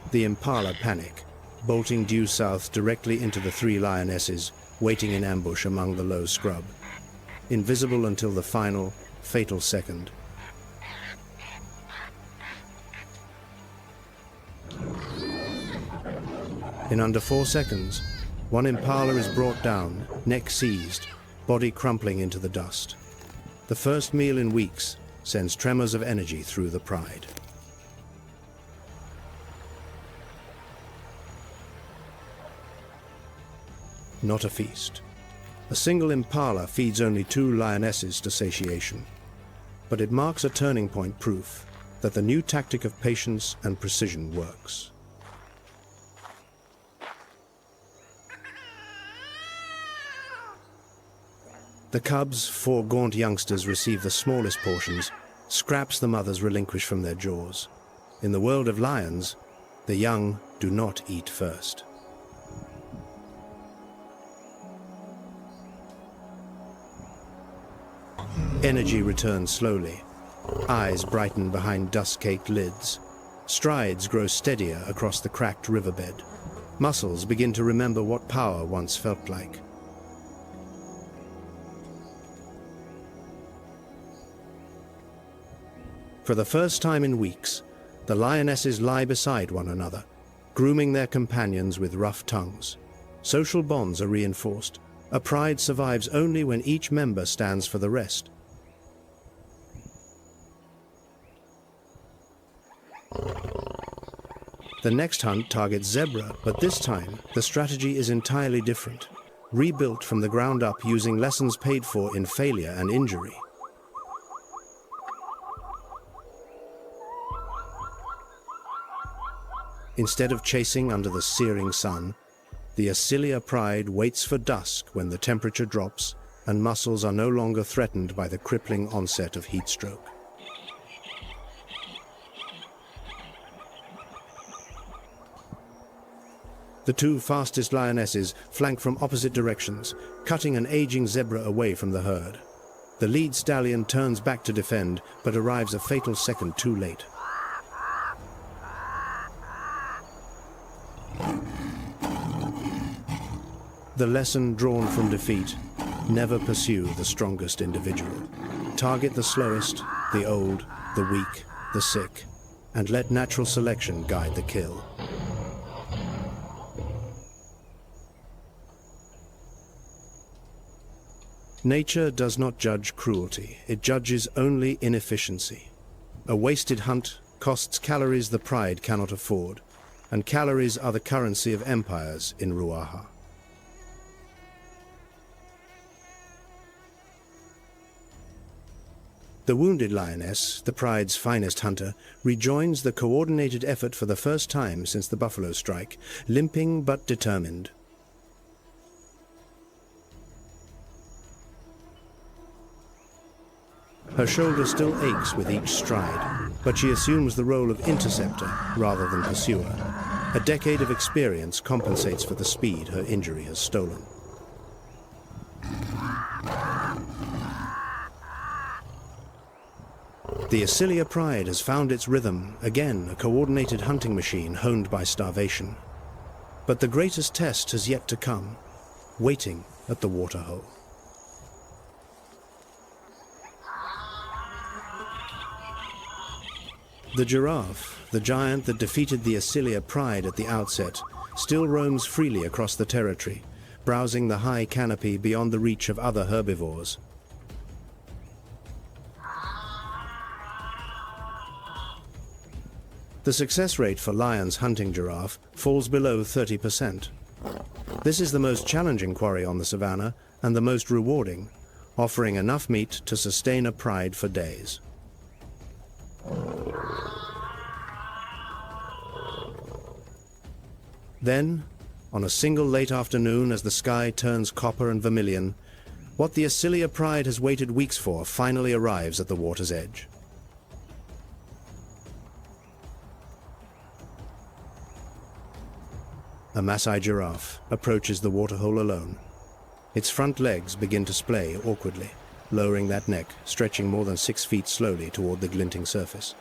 The impala panic, bolting due south directly into the 3 lionesses waiting in ambush among the low scrub, invisible until the final, fatal second. In under 4 seconds, one impala is brought down, neck seized, body crumpling into the dust. The first meal in weeks sends tremors of energy through the pride. Not a feast. A single impala feeds only 2 lionesses to satiation, but it marks a turning point, proof that the new tactic of patience and precision works. The cubs, 4 gaunt youngsters, receive the smallest portions, scraps the mothers relinquish from their jaws. In the world of lions, the young do not eat first. Energy returns slowly. Eyes brighten behind dust-caked lids. Strides grow steadier across the cracked riverbed. Muscles begin to remember what power once felt like. For the first time in weeks, the lionesses lie beside one another, grooming their companions with rough tongues. Social bonds are reinforced. A pride survives only when each member stands for the rest. The next hunt targets zebra, but this time the strategy is entirely different, rebuilt from the ground up using lessons paid for in failure and injury. Instead of chasing under the searing sun, the Acilia pride waits for dusk when the temperature drops and muscles are no longer threatened by the crippling onset of heat stroke. The 2 fastest lionesses flank from opposite directions, cutting an aging zebra away from the herd. The lead stallion turns back to defend, but arrives a fatal second too late. The lesson drawn from defeat: never pursue the strongest individual. Target the slowest, the old, the weak, the sick, and let natural selection guide the kill. Nature does not judge cruelty, it judges only inefficiency. A wasted hunt costs calories the pride cannot afford, and calories are the currency of empires in Ruaha. The wounded lioness, the pride's finest hunter, rejoins the coordinated effort for the first time since the buffalo strike, limping but determined. Her shoulder still aches with each stride, but she assumes the role of interceptor rather than pursuer. A decade of experience compensates for the speed her injury has stolen. The Asilia pride has found its rhythm, again a coordinated hunting machine honed by starvation. But the greatest test has yet to come, waiting at the waterhole. The giraffe, the giant that defeated the Asilia pride at the outset, still roams freely across the territory, browsing the high canopy beyond the reach of other herbivores. The success rate for lions hunting giraffe falls below 30%. This is the most challenging quarry on the savanna and the most rewarding, offering enough meat to sustain a pride for days. Then, on a single late afternoon as the sky turns copper and vermilion, what the Asilia pride has waited weeks for finally arrives at the water's edge. A Masai giraffe approaches the waterhole alone. Its front legs begin to splay awkwardly, lowering that neck, stretching more than 6 feet slowly toward the glinting surface.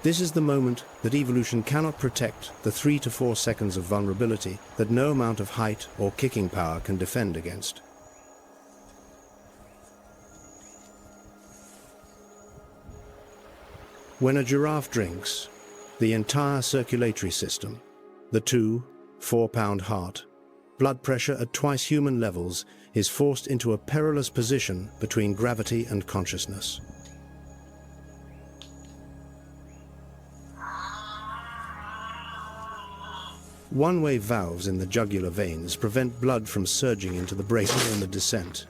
This is the moment that evolution cannot protect, the 3 to 4 seconds of vulnerability that no amount of height or kicking power can defend against. When a giraffe drinks, the entire circulatory system, the 2-4-pound heart, blood pressure at twice human levels, is forced into a perilous position between gravity and consciousness. One-way valves in the jugular veins prevent blood from surging into the brain in the descent,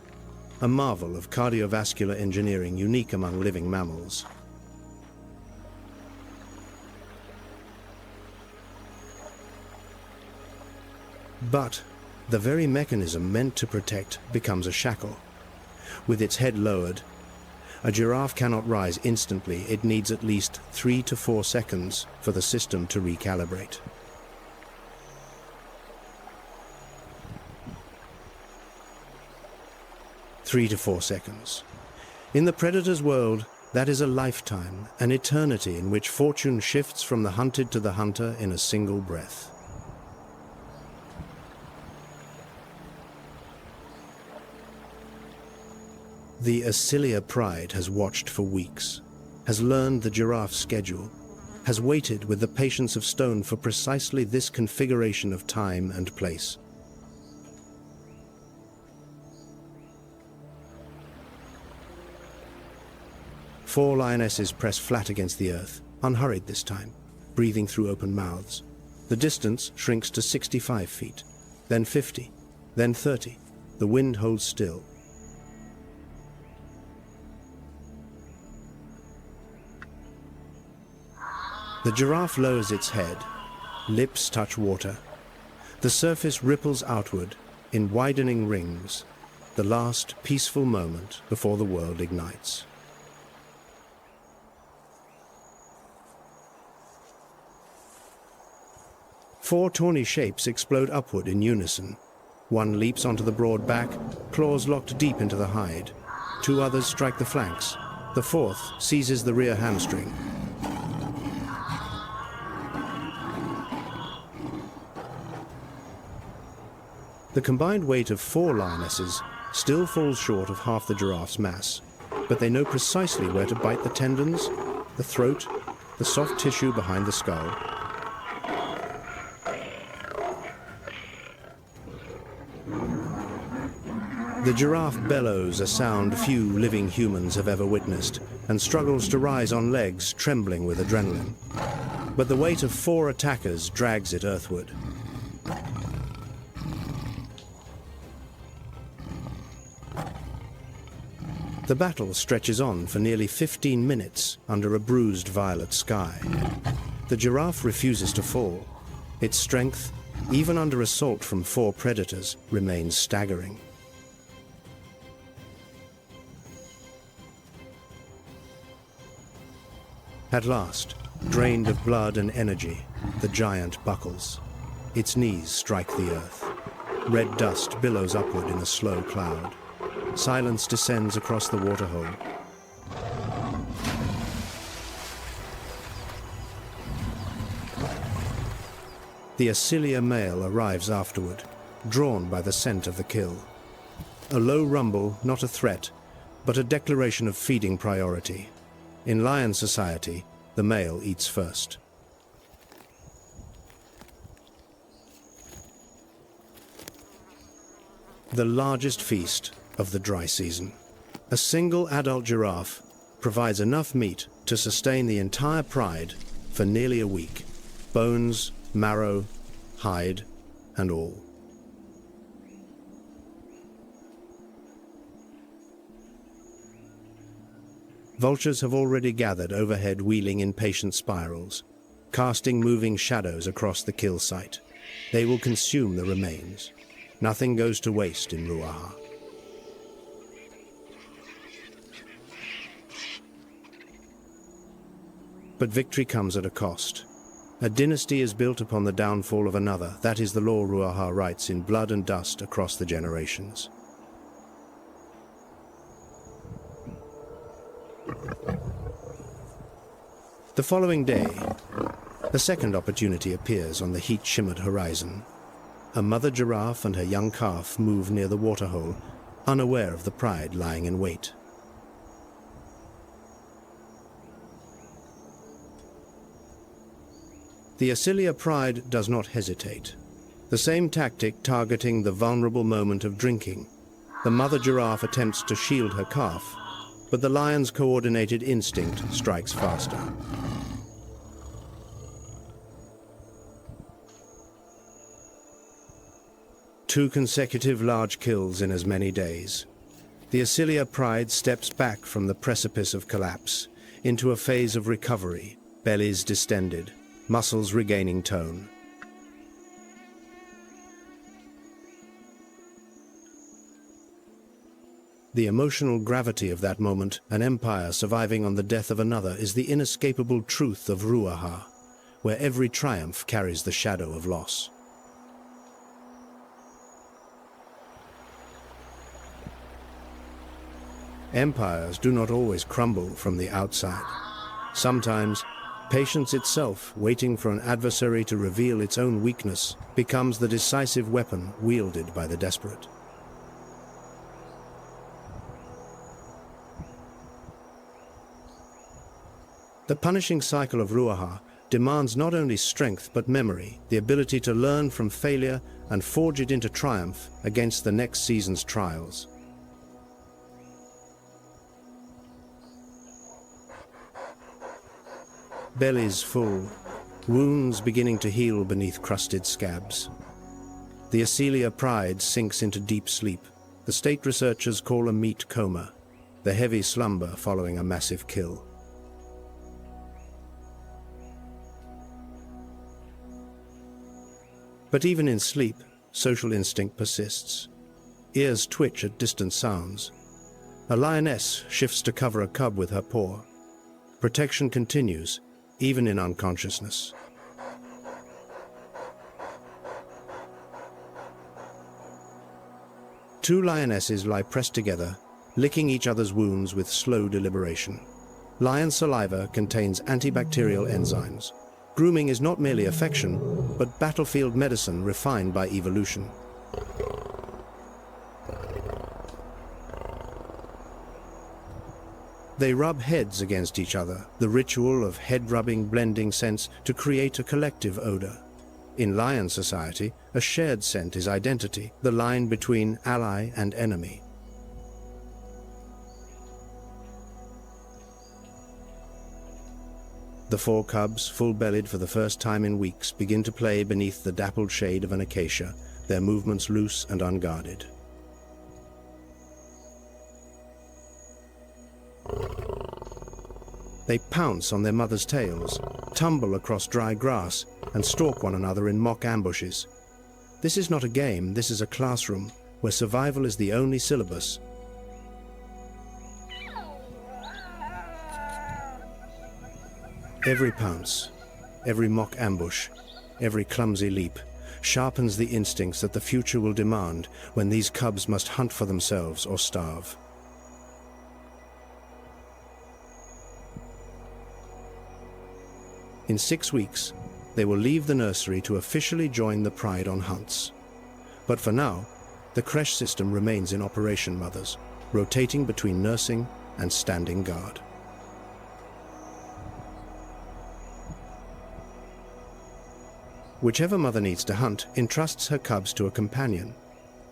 a marvel of cardiovascular engineering unique among living mammals. But the very mechanism meant to protect becomes a shackle. With its head lowered, a giraffe cannot rise instantly. It needs at least 3 to 4 seconds for the system to recalibrate. Three to 4 seconds. In the predator's world, that is a lifetime, an eternity in which fortune shifts from the hunted to the hunter in a single breath. The Asilia pride has watched for weeks, has learned the giraffe's schedule, has waited with the patience of stone for precisely this configuration of time and place. Four lionesses press flat against the earth, unhurried this time, breathing through open mouths. The distance shrinks to 65 feet, then 50, then 30. The wind holds still. The giraffe lowers its head, lips touch water. The surface ripples outward in widening rings, the last peaceful moment before the world ignites. Four tawny shapes explode upward in unison. One leaps onto the broad back, claws locked deep into the hide. Two others strike the flanks. The fourth seizes the rear hamstring. The combined weight of 4 lionesses still falls short of half the giraffe's mass, but they know precisely where to bite the tendons, the throat, the soft tissue behind the skull. The giraffe bellows a sound few living humans have ever witnessed and struggles to rise on legs, trembling with adrenaline. But the weight of 4 attackers drags it earthward. The battle stretches on for nearly 15 minutes under a bruised violet sky. The giraffe refuses to fall. Its strength, even under assault from 4 predators, remains staggering. At last, drained of blood and energy, the giant buckles. Its knees strike the earth. Red dust billows upward in a slow cloud. Silence descends across the waterhole. The Acilia male arrives afterward, drawn by the scent of the kill. A low rumble, not a threat, but a declaration of feeding priority. In lion society, the male eats first. The largest feast of the dry season. A single adult giraffe provides enough meat to sustain the entire pride for nearly a week. Bones, marrow, hide, and all. Vultures have already gathered overhead, wheeling in patient spirals, casting moving shadows across the kill site. They will consume the remains. Nothing goes to waste in Ruaha. But victory comes at a cost. A dynasty is built upon the downfall of another. That is the law Ruaha writes in blood and dust across the generations. The following day, a second opportunity appears on the heat-shimmered horizon. A mother giraffe and her young calf move near the waterhole, unaware of the pride lying in wait. The Acilia pride does not hesitate. The same tactic targeting the vulnerable moment of drinking. The mother giraffe attempts to shield her calf, but the lion's coordinated instinct strikes faster. Two consecutive large kills in as many days. The Acilia pride steps back from the precipice of collapse into a phase of recovery, bellies distended, muscles regaining tone. The emotional gravity of that moment, an empire surviving on the death of another, is the inescapable truth of Ruaha, where every triumph carries the shadow of loss. Empires do not always crumble from the outside. Sometimes, patience itself, waiting for an adversary to reveal its own weakness, becomes the decisive weapon wielded by the desperate. The punishing cycle of Ruaha demands not only strength but memory, the ability to learn from failure and forge it into triumph against the next season's trials. Bellies full, wounds beginning to heal beneath crusted scabs. The Acilia pride sinks into deep sleep. The state researchers call a meat coma, the heavy slumber following a massive kill. But even in sleep, social instinct persists. Ears twitch at distant sounds. A lioness shifts to cover a cub with her paw. Protection continues, even in unconsciousness. Two lionesses lie pressed together, licking each other's wounds with slow deliberation. Lion saliva contains antibacterial enzymes. Grooming is not merely affection, but battlefield medicine refined by evolution. They rub heads against each other, the ritual of head-rubbing blending scents to create a collective odor. In lion society, a shared scent is identity, the line between ally and enemy. The 4 cubs, full-bellied for the first time in weeks, begin to play beneath the dappled shade of an acacia, their movements loose and unguarded. They pounce on their mother's tails, tumble across dry grass, and stalk one another in mock ambushes. This is not a game, this is a classroom, where survival is the only syllabus. Every pounce, every mock ambush, every clumsy leap, sharpens the instincts that the future will demand when these cubs must hunt for themselves or starve. In 6 weeks, they will leave the nursery to officially join the pride on hunts. But for now, the creche system remains in operation, mothers, rotating between nursing and standing guard. Whichever mother needs to hunt entrusts her cubs to a companion.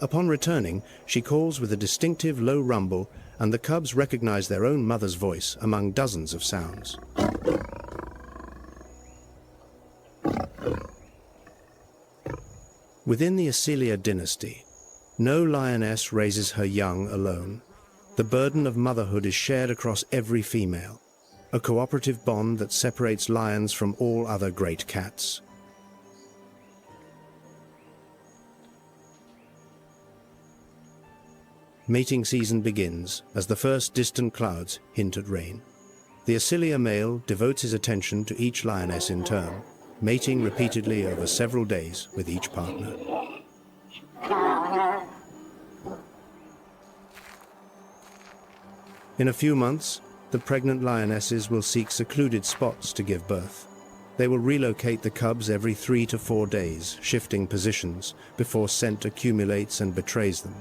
Upon returning, she calls with a distinctive low rumble, and the cubs recognize their own mother's voice among dozens of sounds. Within the Acelia dynasty, no lioness raises her young alone. The burden of motherhood is shared across every female, a cooperative bond that separates lions from all other great cats. Mating season begins as the first distant clouds hint at rain. The Acelia male devotes his attention to each lioness in turn, mating repeatedly over several days with each partner. In a few months, the pregnant lionesses will seek secluded spots to give birth. They will relocate the cubs every 3 to 4 days, shifting positions before scent accumulates and betrays them.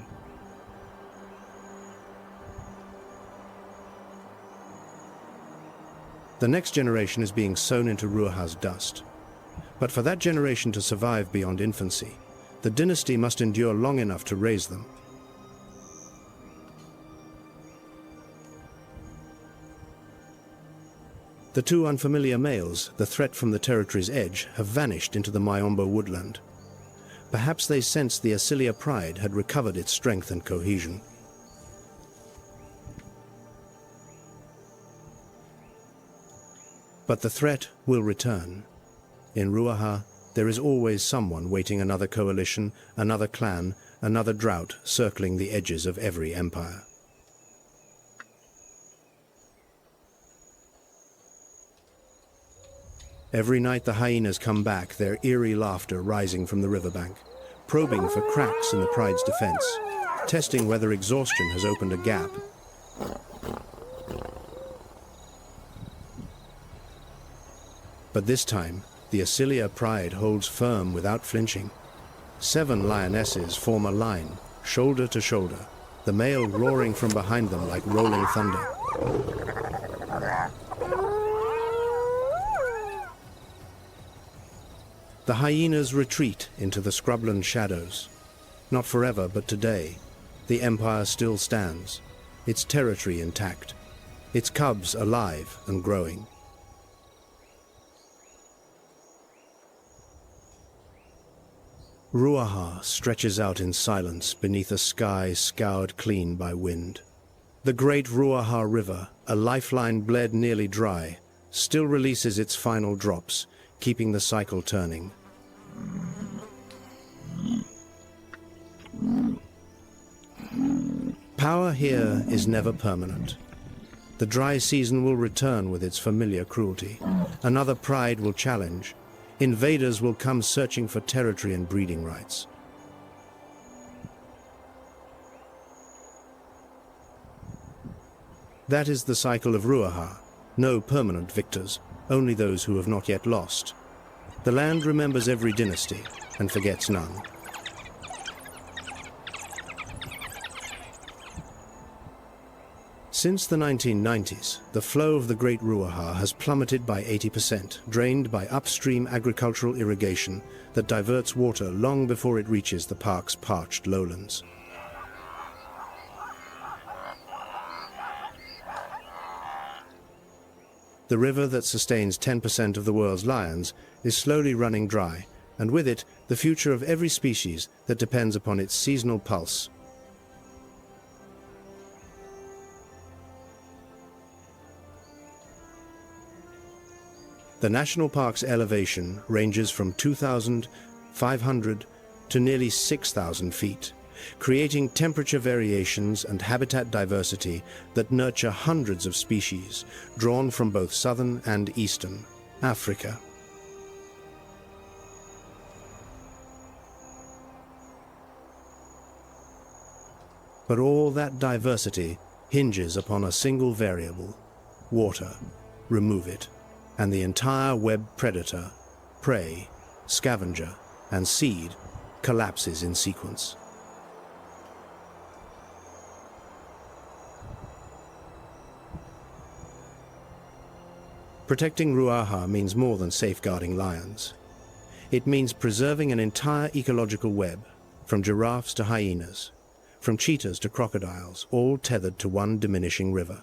The next generation is being sown into Ruaha's dust. But for that generation to survive beyond infancy, the dynasty must endure long enough to raise them. The two unfamiliar males, the threat from the territory's edge, have vanished into the Mayombo woodland. Perhaps they sensed the Acelia pride had recovered its strength and cohesion. But the threat will return. In Ruaha, there is always someone waiting, another coalition, another clan, another drought circling the edges of every empire. Every night the hyenas come back, their eerie laughter rising from the riverbank, probing for cracks in the pride's defense, testing whether exhaustion has opened a gap. But this time, the Acelia pride holds firm without flinching. 7 lionesses form a line, shoulder to shoulder, the male roaring from behind them like rolling thunder. The hyenas retreat into the scrubland shadows. Not forever, but today, the empire still stands, its territory intact, its cubs alive and growing. Ruaha stretches out in silence beneath a sky scoured clean by wind. The great Ruaha River, a lifeline bled nearly dry, still releases its final drops, keeping the cycle turning. Power here is never permanent. The dry season will return with its familiar cruelty. Another pride will challenge. Invaders will come searching for territory and breeding rights. That is the cycle of Ruaha. No permanent victors, only those who have not yet lost. The land remembers every dynasty and forgets none. Since the 1990s, the flow of the Great Ruaha has plummeted by 80%, drained by upstream agricultural irrigation that diverts water long before it reaches the park's parched lowlands. The river that sustains 10% of the world's lions is slowly running dry, and with it, the future of every species that depends upon its seasonal pulse. The national park's elevation ranges from 2,500 to nearly 6,000 feet, creating temperature variations and habitat diversity that nurture hundreds of species drawn from both southern and eastern Africa. But all that diversity hinges upon a single variable: water. Remove it, and the entire web predator, prey, scavenger, and seed collapses in sequence. Protecting Ruaha means more than safeguarding lions. It means preserving an entire ecological web, from giraffes to hyenas, from cheetahs to crocodiles, all tethered to one diminishing river.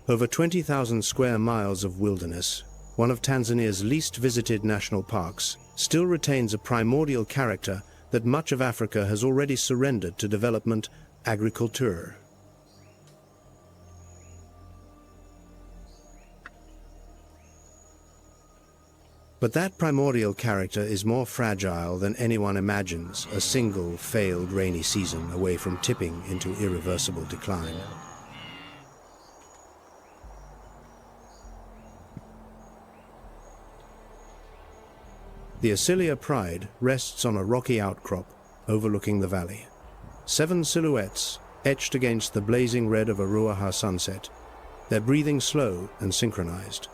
Over 20,000 square miles of wilderness, one of Tanzania's least visited national parks, still retains a primordial character that much of Africa has already surrendered to development, agriculture. But that primordial character is more fragile than anyone imagines, a single failed rainy season away from tipping into irreversible decline. The Asilia Pride rests on a rocky outcrop overlooking the valley. 7 silhouettes etched against the blazing red of a Ruaha sunset, their breathing slow and synchronized.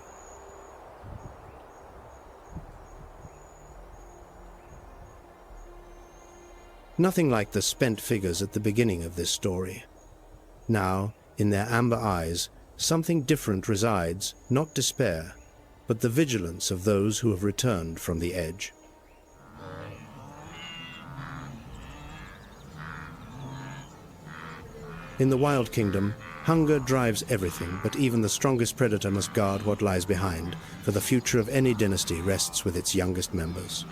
Nothing like the spent figures at the beginning of this story. Now, in their amber eyes, something different resides, not despair, but the vigilance of those who have returned from the edge. In the Wild Kingdom, hunger drives everything, but even the strongest predator must guard what lies behind, for the future of any dynasty rests with its youngest members.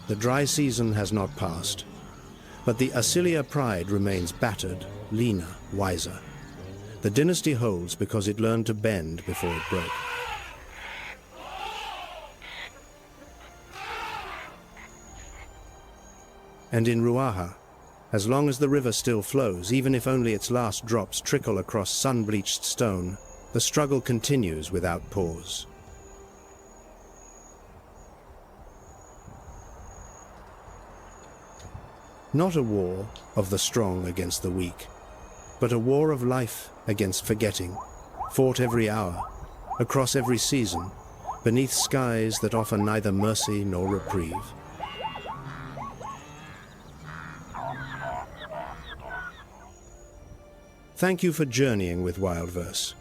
The dry season has not passed, but the Asilia Pride remains battered, leaner, wiser. The dynasty holds because it learned to bend before it broke. And in Ruaha, as long as the river still flows, even if only its last drops trickle across sun-bleached stone, the struggle continues without pause. Not a war of the strong against the weak, but a war of life against forgetting, fought every hour, across every season, beneath skies that offer neither mercy nor reprieve. Thank you for journeying with WildVerse.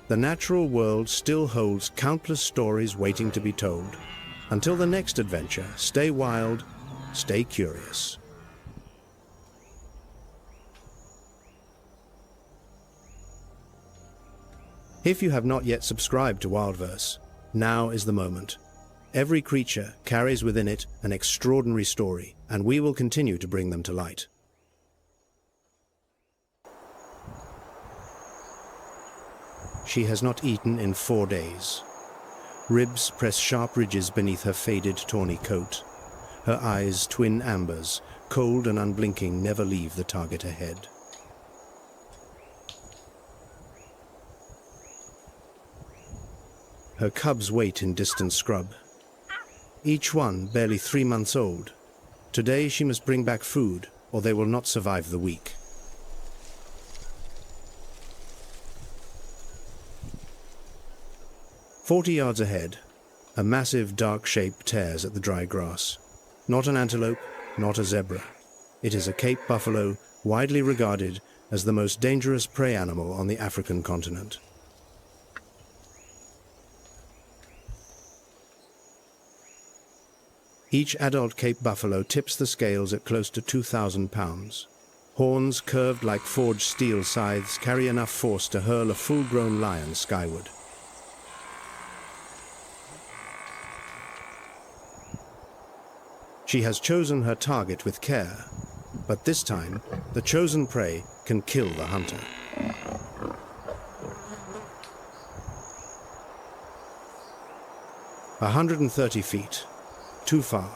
The natural world still holds countless stories waiting to be told. Until the next adventure, stay wild, stay curious. If you have not yet subscribed to WildVerse, now is the moment. Every creature carries within it an extraordinary story, and we will continue to bring them to light. She has not eaten in 4 days. Ribs press sharp ridges beneath her faded, tawny coat. Her eyes, twin ambers, cold and unblinking, never leave the target ahead. Her cubs wait in distant scrub, each one barely 3 months old. Today she must bring back food, or they will not survive the week. "40 yards ahead, a massive dark shape tears at the dry grass. Not an antelope, not a zebra. It is a Cape buffalo, widely regarded as the most dangerous prey animal on the African continent. Each adult Cape buffalo tips the scales at close to 2,000 pounds. Horns curved like forged steel scythes carry enough force to hurl a full-grown lion skyward. She has chosen her target with care, but this time, the chosen prey can kill the hunter. A 130 feet. Too far.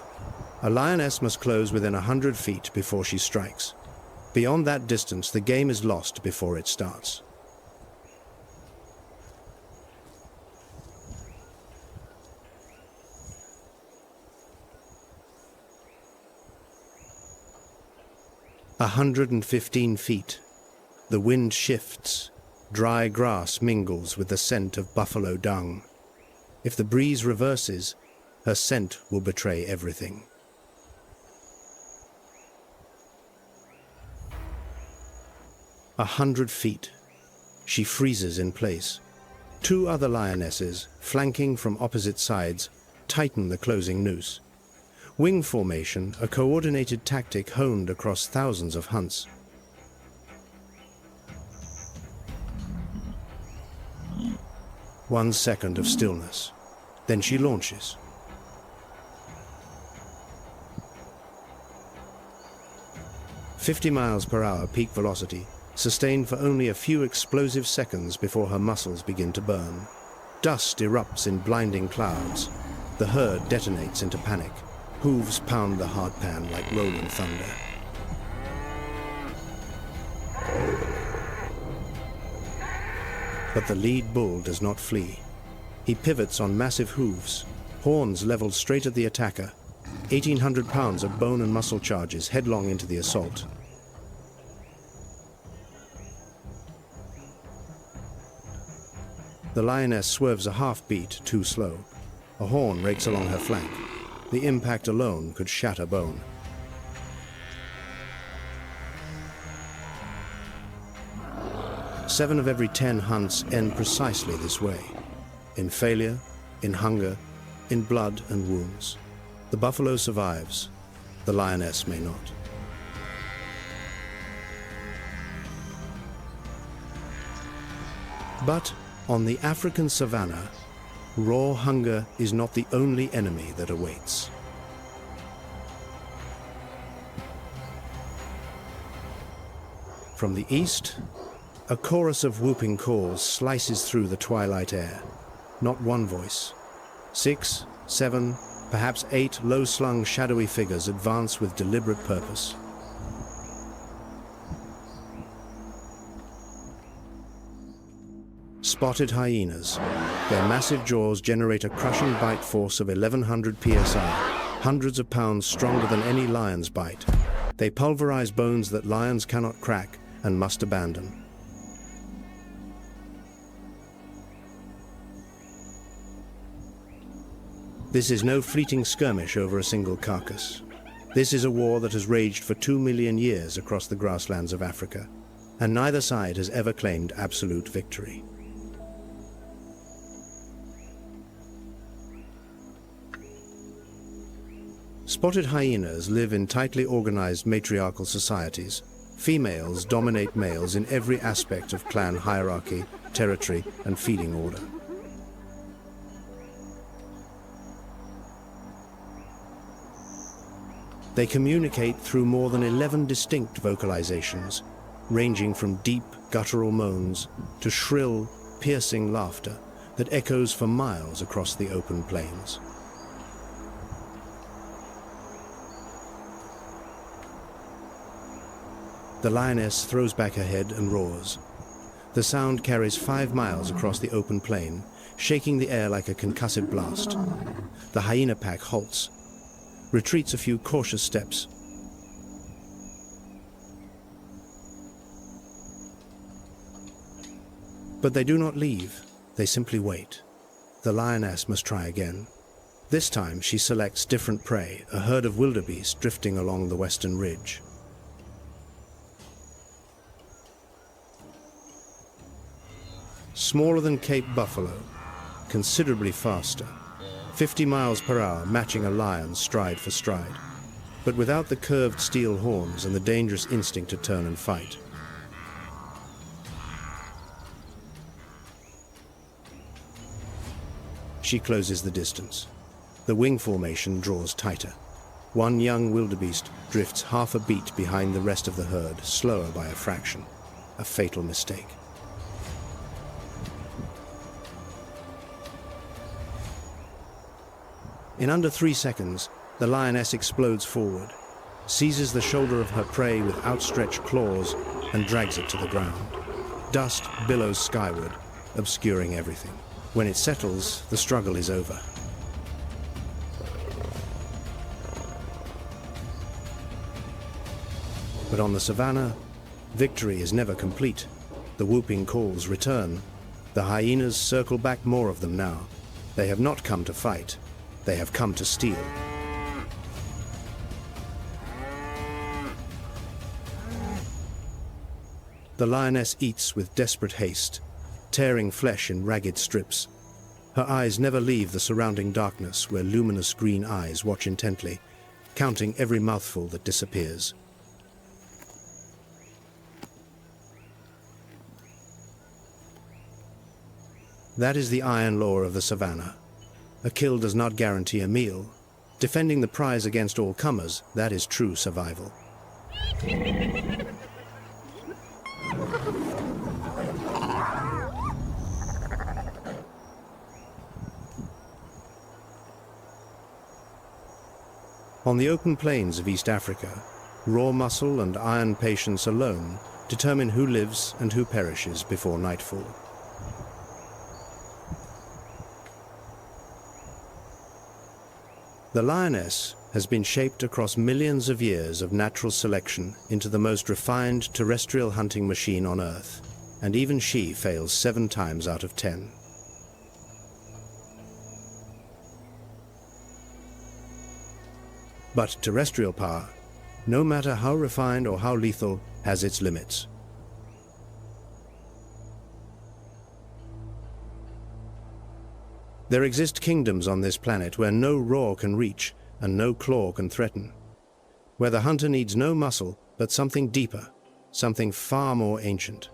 A lioness must close within 100 feet before she strikes. Beyond that distance, the game is lost before it starts. A 115 feet. The wind shifts. Dry grass mingles with the scent of buffalo dung. If the breeze reverses, her scent will betray everything. A 100 feet. She freezes in place. Two other lionesses, flanking from opposite sides, tighten the closing noose. Wing formation, a coordinated tactic honed across thousands of hunts. One second of stillness. Then she launches. "50 miles per hour peak velocity, sustained for only a few explosive seconds before her muscles begin to burn. Dust erupts in blinding clouds. The herd detonates into panic. Hooves pound the hardpan like rolling thunder. But the lead bull does not flee. He pivots on massive hooves, horns leveled straight at the attacker. 1,800 pounds of bone and muscle charges headlong into the assault. The lioness swerves a half beat too slow. A horn rakes along her flank. The impact alone could shatter bone. Seven of every 10 hunts end precisely this way. In failure, in hunger, in blood and wounds. The buffalo survives. The lioness may not. But on the African savanna, raw hunger is not the only enemy that awaits. From the east, a chorus of whooping calls slices through the twilight air. Not one voice. 6, 7, perhaps 8 low-slung shadowy figures advance with deliberate purpose. Spotted hyenas. Their massive jaws generate a crushing bite force of 1,100 psi, hundreds of pounds stronger than any lion's bite. They pulverize bones that lions cannot crack and must abandon. This is no fleeting skirmish over a single carcass. This is a war that has raged for 2 million years across the grasslands of Africa, and neither side has ever claimed absolute victory. Spotted hyenas live in tightly organized matriarchal societies. Females dominate males in every aspect of clan hierarchy, territory, and feeding order. They communicate through more than 11 distinct vocalizations, ranging from deep, guttural moans to shrill, piercing laughter that echoes for miles across the open plains. The lioness throws back her head and roars. The sound carries 5 miles across the open plain, shaking the air like a concussive blast. The hyena pack halts, retreats a few cautious steps. But they do not leave, they simply wait. The lioness must try again. This time she selects different prey, a herd of wildebeest drifting along the western ridge. Smaller than Cape buffalo, considerably faster, 50 miles per hour matching a lion stride for stride, but without the curved steel horns and the dangerous instinct to turn and fight. She closes the distance. The wing formation draws tighter. One young wildebeest drifts half a beat behind the rest of the herd, slower by a fraction. A fatal mistake. In under 3 seconds, the lioness explodes forward, seizes the shoulder of her prey with outstretched claws, and drags it to the ground. Dust billows skyward, obscuring everything. When it settles, the struggle is over. But on the savannah, victory is never complete. The whooping calls return. The hyenas circle back, more of them now. They have not come to fight. They have come to steal. The lioness eats with desperate haste, tearing flesh in ragged strips. Her eyes never leave the surrounding darkness, where luminous green eyes watch intently, counting every mouthful that disappears. That is the iron law of the savannah. A kill does not guarantee a meal. Defending the prize against all comers, that is true survival. On the open plains of East Africa, raw muscle and iron patience alone determine who lives and who perishes before nightfall. The lioness has been shaped across millions of years of natural selection into the most refined terrestrial hunting machine on Earth, and even she fails 7 times out of 10. But terrestrial power, no matter how refined or how lethal, has its limits. There exist kingdoms on this planet where no roar can reach and no claw can threaten, where the hunter needs no muscle but something deeper, something far more ancient.